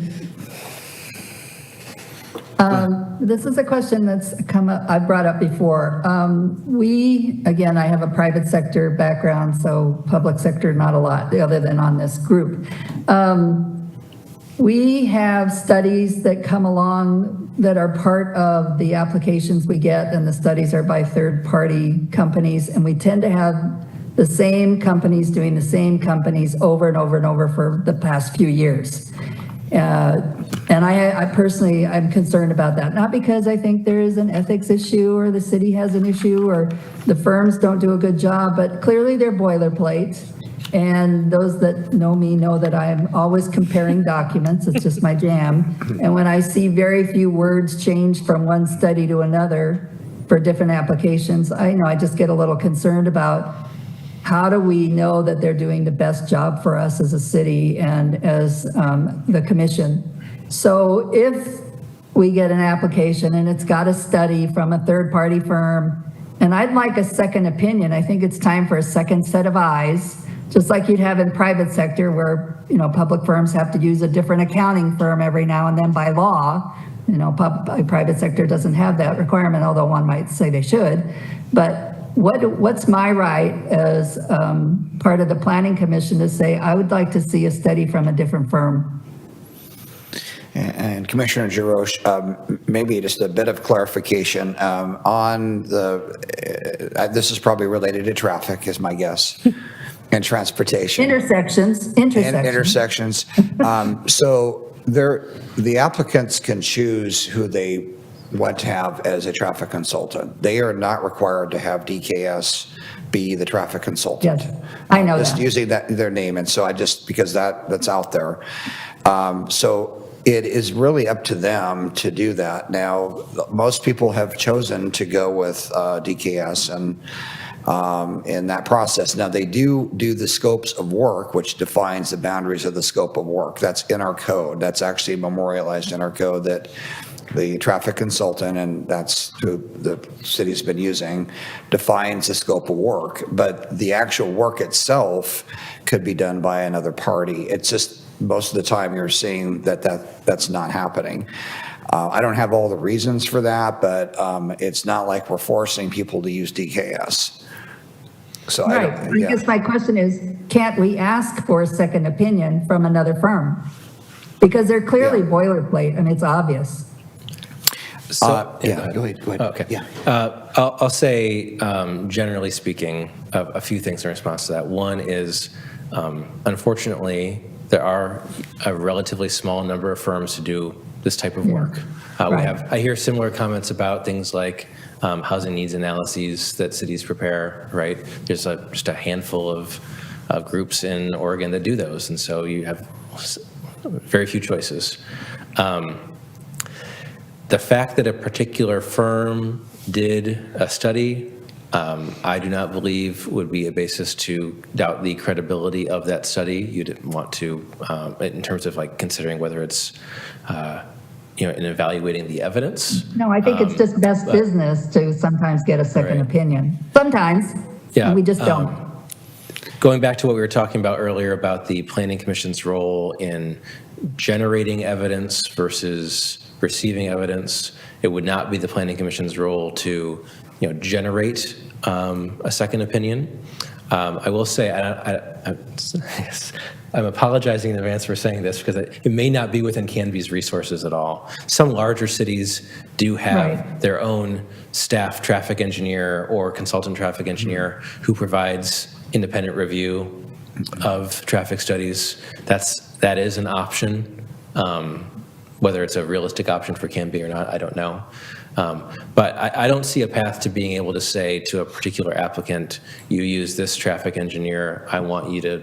This is a question that's come up, I've brought up before. Again, I have a private sector background, so public sector, not a lot, other than on this group. We have studies that come along that are part of the applications we get, and the studies are by third-party companies, and we tend to have the same companies doing the same companies over and over and over for the past few years. And I personally, I'm concerned about that, not because I think there is an ethics issue or the city has an issue or the firms don't do a good job, but clearly they're boilerplate. And those that know me know that I'm always comparing documents. It's just my jam. And when I see very few words change from one study to another for different applications, I just get a little concerned about how do we know that they're doing the best job for us as a city and as the commission. So if we get an application and it's got a study from a third-party firm, and I'd like a second opinion, I think it's time for a second set of eyes, just like you'd have in private sector where, public firms have to use a different accounting firm every now and then by law. Private sector doesn't have that requirement, although one might say they should. But what's my right as part of the planning commission to say, I would like to see a study from a different firm? And Commissioner Jarosz, maybe just a bit of clarification on this is probably related to traffic, is my guess, and transportation. Intersections. Intersections. So the applicants can choose who they want to have as a traffic consultant. They are not required to have DKS be the traffic consultant. Yes, I know Just that. using their name, and so because that's out there. So it is really up to them to do that. Now, most people have chosen to go with DKS and in that process. Now, they do the scopes of work, which defines the boundaries of the scope of work. That's in our code. That's actually memorialized in our code, that the traffic consultant, and that's who the city's been using, defines the scope of work. But the actual work itself could be done by another party. It's just most of the time you're seeing that's not happening. I don't have all the reasons for that, but it's not like we're forcing people to use DKS. So Right. I guess my question is, can't we ask for a second opinion from another firm? Because they're clearly boilerplate and it's obvious. So, Go ahead. Okay. Yeah. I'll say, generally speaking, a few things in response to that. One is, unfortunately, there are a relatively small number of firms who do this type of work. I hear similar comments about things like housing needs analyses that cities prepare, right? There's just a handful of groups in Oregon that do those, and so you have very few choices. The fact that a particular firm did a study, I do not believe would be a basis to doubt the credibility of that study. You didn't want to, in terms of like considering whether it's, in evaluating the evidence. No, I think it's just best business to sometimes get a second Right. opinion. Sometimes, Yeah, we just don't. Going back to what we were talking about earlier about the Planning Commission's role in generating evidence versus receiving evidence, it would not be the Planning Commission's role to, generate a second opinion. I will say, I'm apologizing in advance for saying this because it may not be within Canby's resources at all. Some larger cities do have Right. their own staff traffic engineer or consultant traffic engineer who provides independent review of traffic studies. That is an option. Whether it's a realistic option for Canby or not, I don't know. But I don't see a path to being able to say to a particular applicant, you use this traffic engineer, I want you to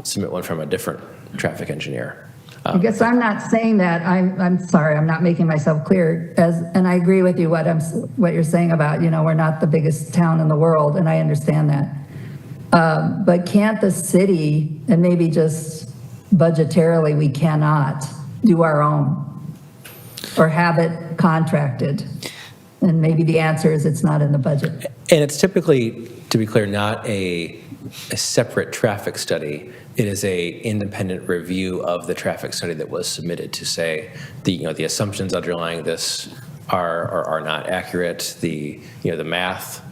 submit one from a different traffic engineer. I guess I'm not saying that. I'm sorry, I'm not making myself clear. And I agree with you what you're saying about, we're not the biggest town in the world, and I understand that. But can't the city, and maybe just budgetarily, we cannot do our own or have it contracted? And maybe the answer is it's not in the budget. And it's typically, to be clear, not a separate traffic study. It is a independent review of the traffic study that was submitted to say the assumptions underlying this are not accurate. The math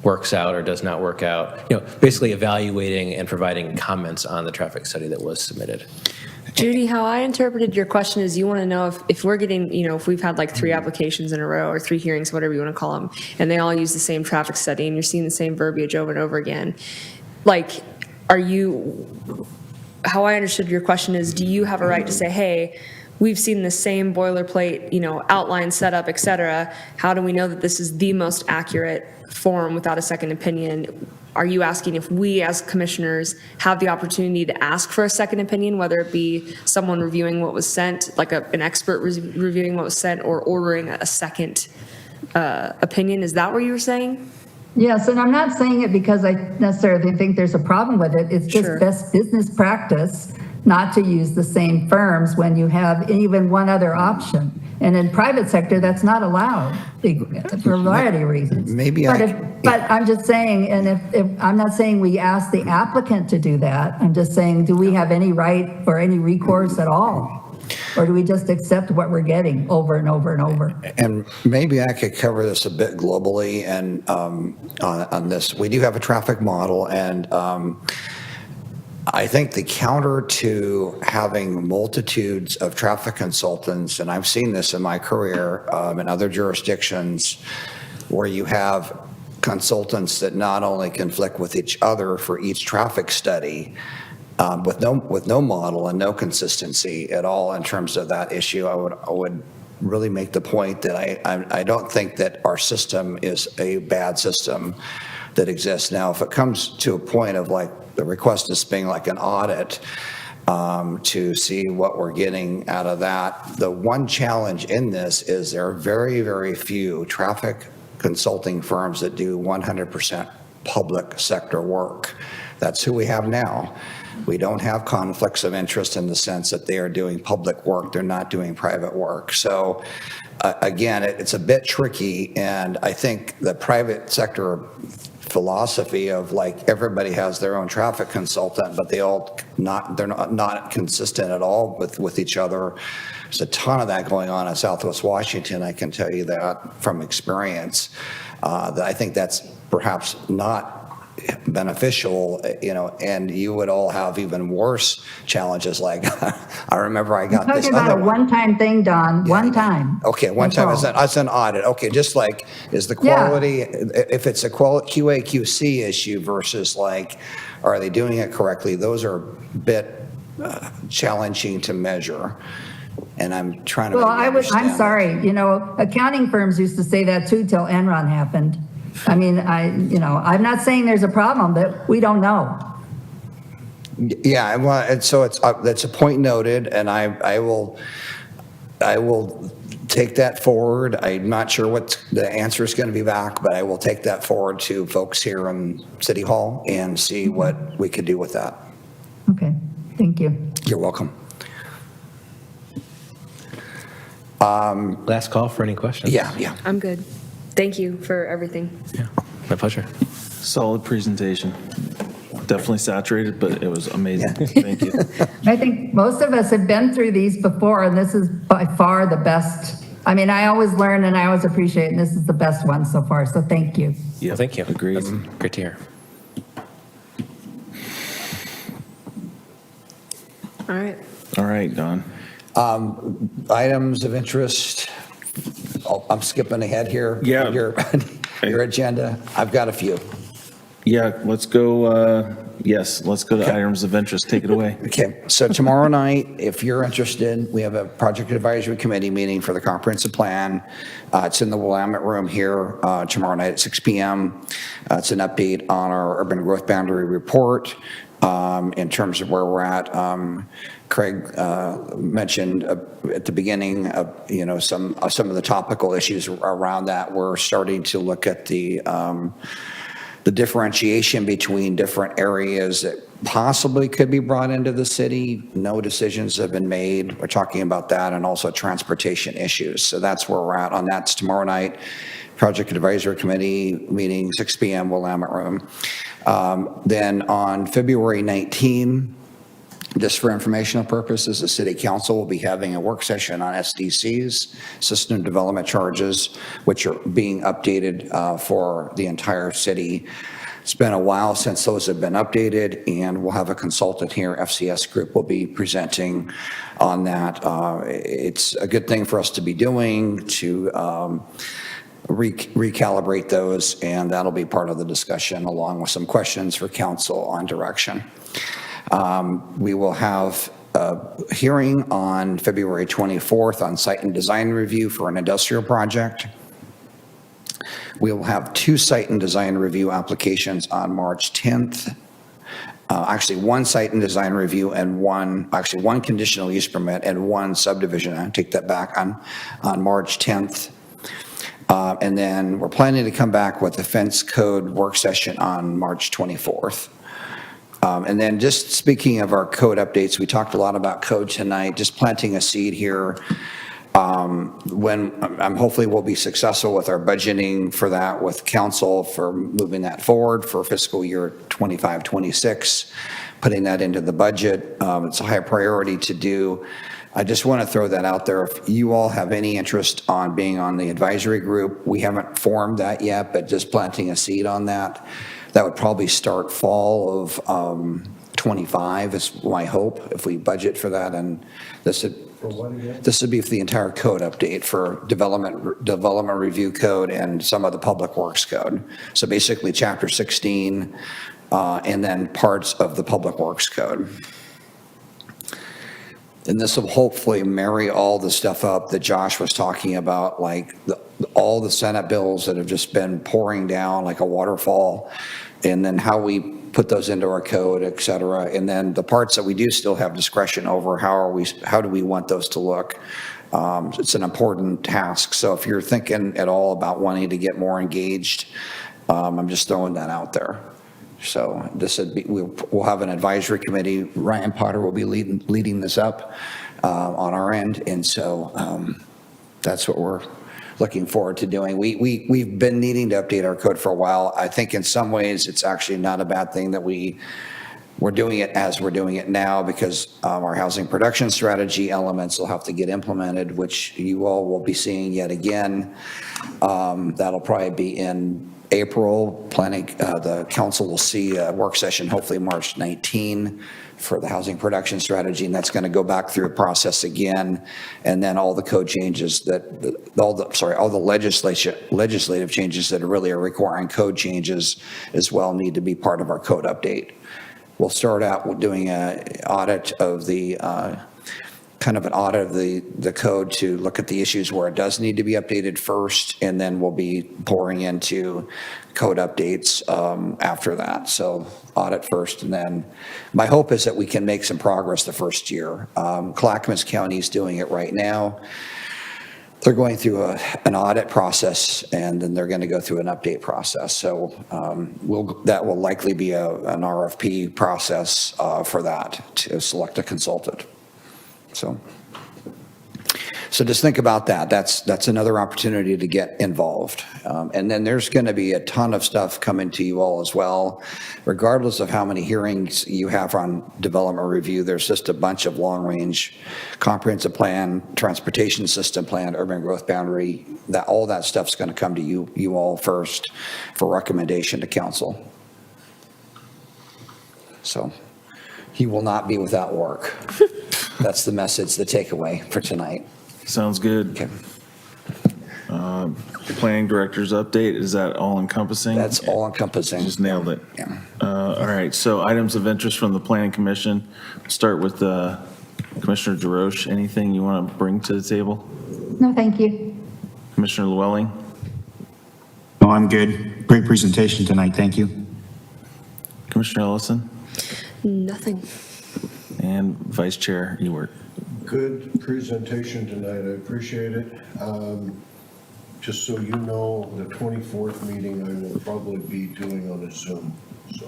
works out or does not work out. Basically evaluating and providing comments on the traffic study that was submitted. Judy, how I interpreted your question is you want to know if we're getting, if we've had like 3 applications in a row or 3 hearings, whatever you want to call them, and they all use the same traffic study and you're seeing the same verbiage over and over again. Like, how I understood your question is, do you have a right to say, hey, we've seen the same boilerplate, outline, setup, et cetera. How do we know that this is the most accurate form without a second opinion? Are you asking if we as commissioners have the opportunity to ask for a second opinion, whether it be someone reviewing what was sent, like an expert reviewing what was sent, or ordering a second opinion? Is that what you were saying? Yes, and I'm not saying it because I necessarily think there's a problem with it. It's just Sure. best business practice not to use the same firms when you have even one other option. And in private sector, that's not allowed for a variety of reasons. Maybe But I'm just saying, and if I'm not saying we ask the applicant to do that, I'm just saying, do we have any right or any recourse at all? Or do we just accept what we're getting over and over and over? And maybe I could cover this a bit globally and on this. We do have a traffic model, and I think the counter to having multitudes of traffic consultants, and I've seen this in my career in other jurisdictions, where you have consultants that not only conflict with each other for each traffic study, with no model and no consistency at all in terms of that issue, I would really make the point that I don't think that our system is a bad system that exists now. If it comes to a point of like the request is being like an audit to see what we're getting out of that, the one challenge in this is there are very, very few traffic consulting firms that do 100% public sector work. That's who we have now. We don't have conflicts of interest in the sense that they are doing public work, they're not doing private work. So again, it's a bit tricky, and I think the private sector philosophy of like everybody has their own traffic consultant, but they're not consistent at all with each other. There's a ton of that going on in Southwest Washington, I can tell you that from experience, that I think that's perhaps not beneficial, and you would all have even worse challenges. Like, I remember I got this Talking about other a one. one-time thing, Don, one time. Okay, one That's time all. as an audit. Okay, just like, is the Yeah. quality, if it's a QA, QC issue versus like, are they doing it correctly? Those are a bit challenging to measure. And I'm trying to. Well, maybe I'm understand that. sorry, accounting firms used to say that too till Enron happened. I mean, I'm not saying there's a problem, but we don't know. Yeah, well, and so that's a point noted, and I will take that forward. I'm not sure what the answer is going to be back, but I will take that forward to folks here in City Hall and see what we could do with that. Okay, thank you. You're welcome. Last call for any questions? Yeah. I'm good. Thank you for everything. Yeah, my pleasure. Solid presentation. Definitely saturated, but it was amazing. Thank you. I think most of us have been through these before, and this is by far the best. I mean, I always learn and I always appreciate, and this is the best one so far, so thank you. Yeah, Thank you. Agreed. That's great to hear. All right. All right, Don. Items of interest. Oh, I'm skipping ahead here. Yeah. Your agenda. I've got a few. Yeah, let's go, let's go to items of interest. Take it away. Okay, so tomorrow night, if you're interested, we have a project advisory committee meeting for the comprehensive plan. It's in the Willamette Room here tomorrow night at 6 p.m. It's an update on our urban growth boundary report in terms of where we're at. Craig mentioned at the beginning, some of the topical issues around that. We're starting to look at the differentiation between different areas that possibly could be brought into the city. No decisions have been made. We're talking about that, and also transportation issues. So that's where we're at on that. It's tomorrow night. Project Advisory Committee meeting, 6 p.m. Willamette Room. Then on February 19, just for informational purposes, the City Council will be having a work session on SDCs, System Development Charges, which are being updated for the entire city. It's been a while since those have been updated, and we'll have a consultant here, FCS Group, will be presenting on that. It's a good thing for us to be doing to recalibrate those, and that'll be part of the discussion along with some questions for council on direction. We will have a hearing on February 24th on site and design review for an industrial project. We will have 2 site and design review applications on March 10th. Actually, 1 site and design review and 1 conditional use permit and 1 subdivision. I take that back on March 10th. And then we're planning to come back with a fence code work session on March 24th. And then just speaking of our code updates, we talked a lot about code tonight, just planting a seed here. When hopefully we'll be successful with our budgeting for that with council for moving that forward for fiscal year 25-26, putting that into the budget. It's a high priority to do. I just want to throw that out there. If you all have any interest on being on the advisory group, we haven't formed that yet, but just planting a seed on that. That would probably start fall of 25 is my hope, if we budget for that. And this would, For what again? this would be for the entire code update for development review code and some of the public works code. So basically chapter 16 and then parts of the public works code. And this will hopefully marry all the stuff up that Josh was talking about, like all the Senate bills that have just been pouring down like a waterfall, and then how we put those into our code, et cetera. And then the parts that we do still have discretion over, how do we want those to look? It's an important task. So if you're thinking at all about wanting to get more engaged, I'm just throwing that out there. So this would be, we'll have an advisory committee. Ryan Potter will be leading this up on our end. And so that's what we're looking forward to doing. We've been needing to update our code for a while. I think in some ways it's actually not a bad thing that we're doing it as we're doing it now, because our housing production strategy elements will have to get implemented, which you all will be seeing yet again. That'll probably be in April. Planning, the council will see a work session, hopefully March 19, for the housing production strategy, and that's going to go back through a process again. And then all the code changes all the legislative changes that really are requiring code changes as well need to be part of our code update. We'll start out with doing an audit of the the code to look at the issues where it does need to be updated first, and then we'll be pouring into code updates after that. So audit first, and then my hope is that we can make some progress the first year. Clackamas County is doing it right now. They're going through an audit process, and then they're going to go through an update process. So that will likely be an RFP process for that, to select a consultant. So just think about that. That's another opportunity to get involved. And then there's going to be a ton of stuff coming to you all as well. Regardless of how many hearings you have on development review, there's just a bunch of long-range comprehensive plan, transportation system plan, urban growth boundary, all that stuff's going to come to you all first for recommendation to council. So he will not be without work. That's the message, the takeaway for tonight. Sounds good. Okay. Planning director's update, is that all encompassing? That's all encompassing. Just nailed it. Yeah. All right, so items of interest from the planning commission. Start with Commissioner DeRoche. Anything you want to bring to the table? No, thank you. Commissioner Llewellyn? No, I'm good. Great presentation tonight. Thank you. Commissioner Ellison? Nothing. And Vice Chair Ewert? Good presentation tonight, I appreciate it. Just so you know, the 24th meeting I will probably be doing on a Zoom, so.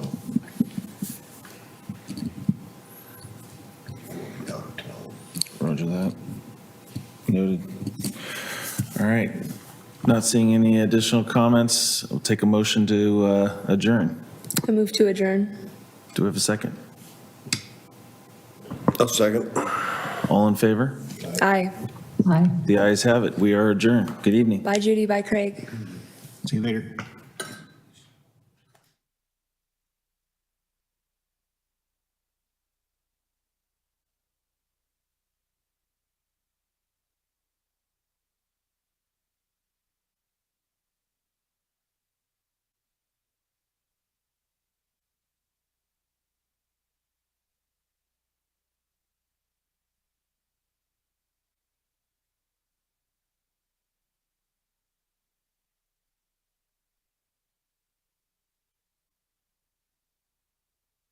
Out of town. Roger that. Noted. All right. Not seeing any additional comments. I'll take a motion to adjourn. I move to adjourn. Do we have a second? A second. All in favor? Aye. Hi. The ayes have it. We are adjourned. Good evening. Bye, Judy. Bye, Craig. See you later.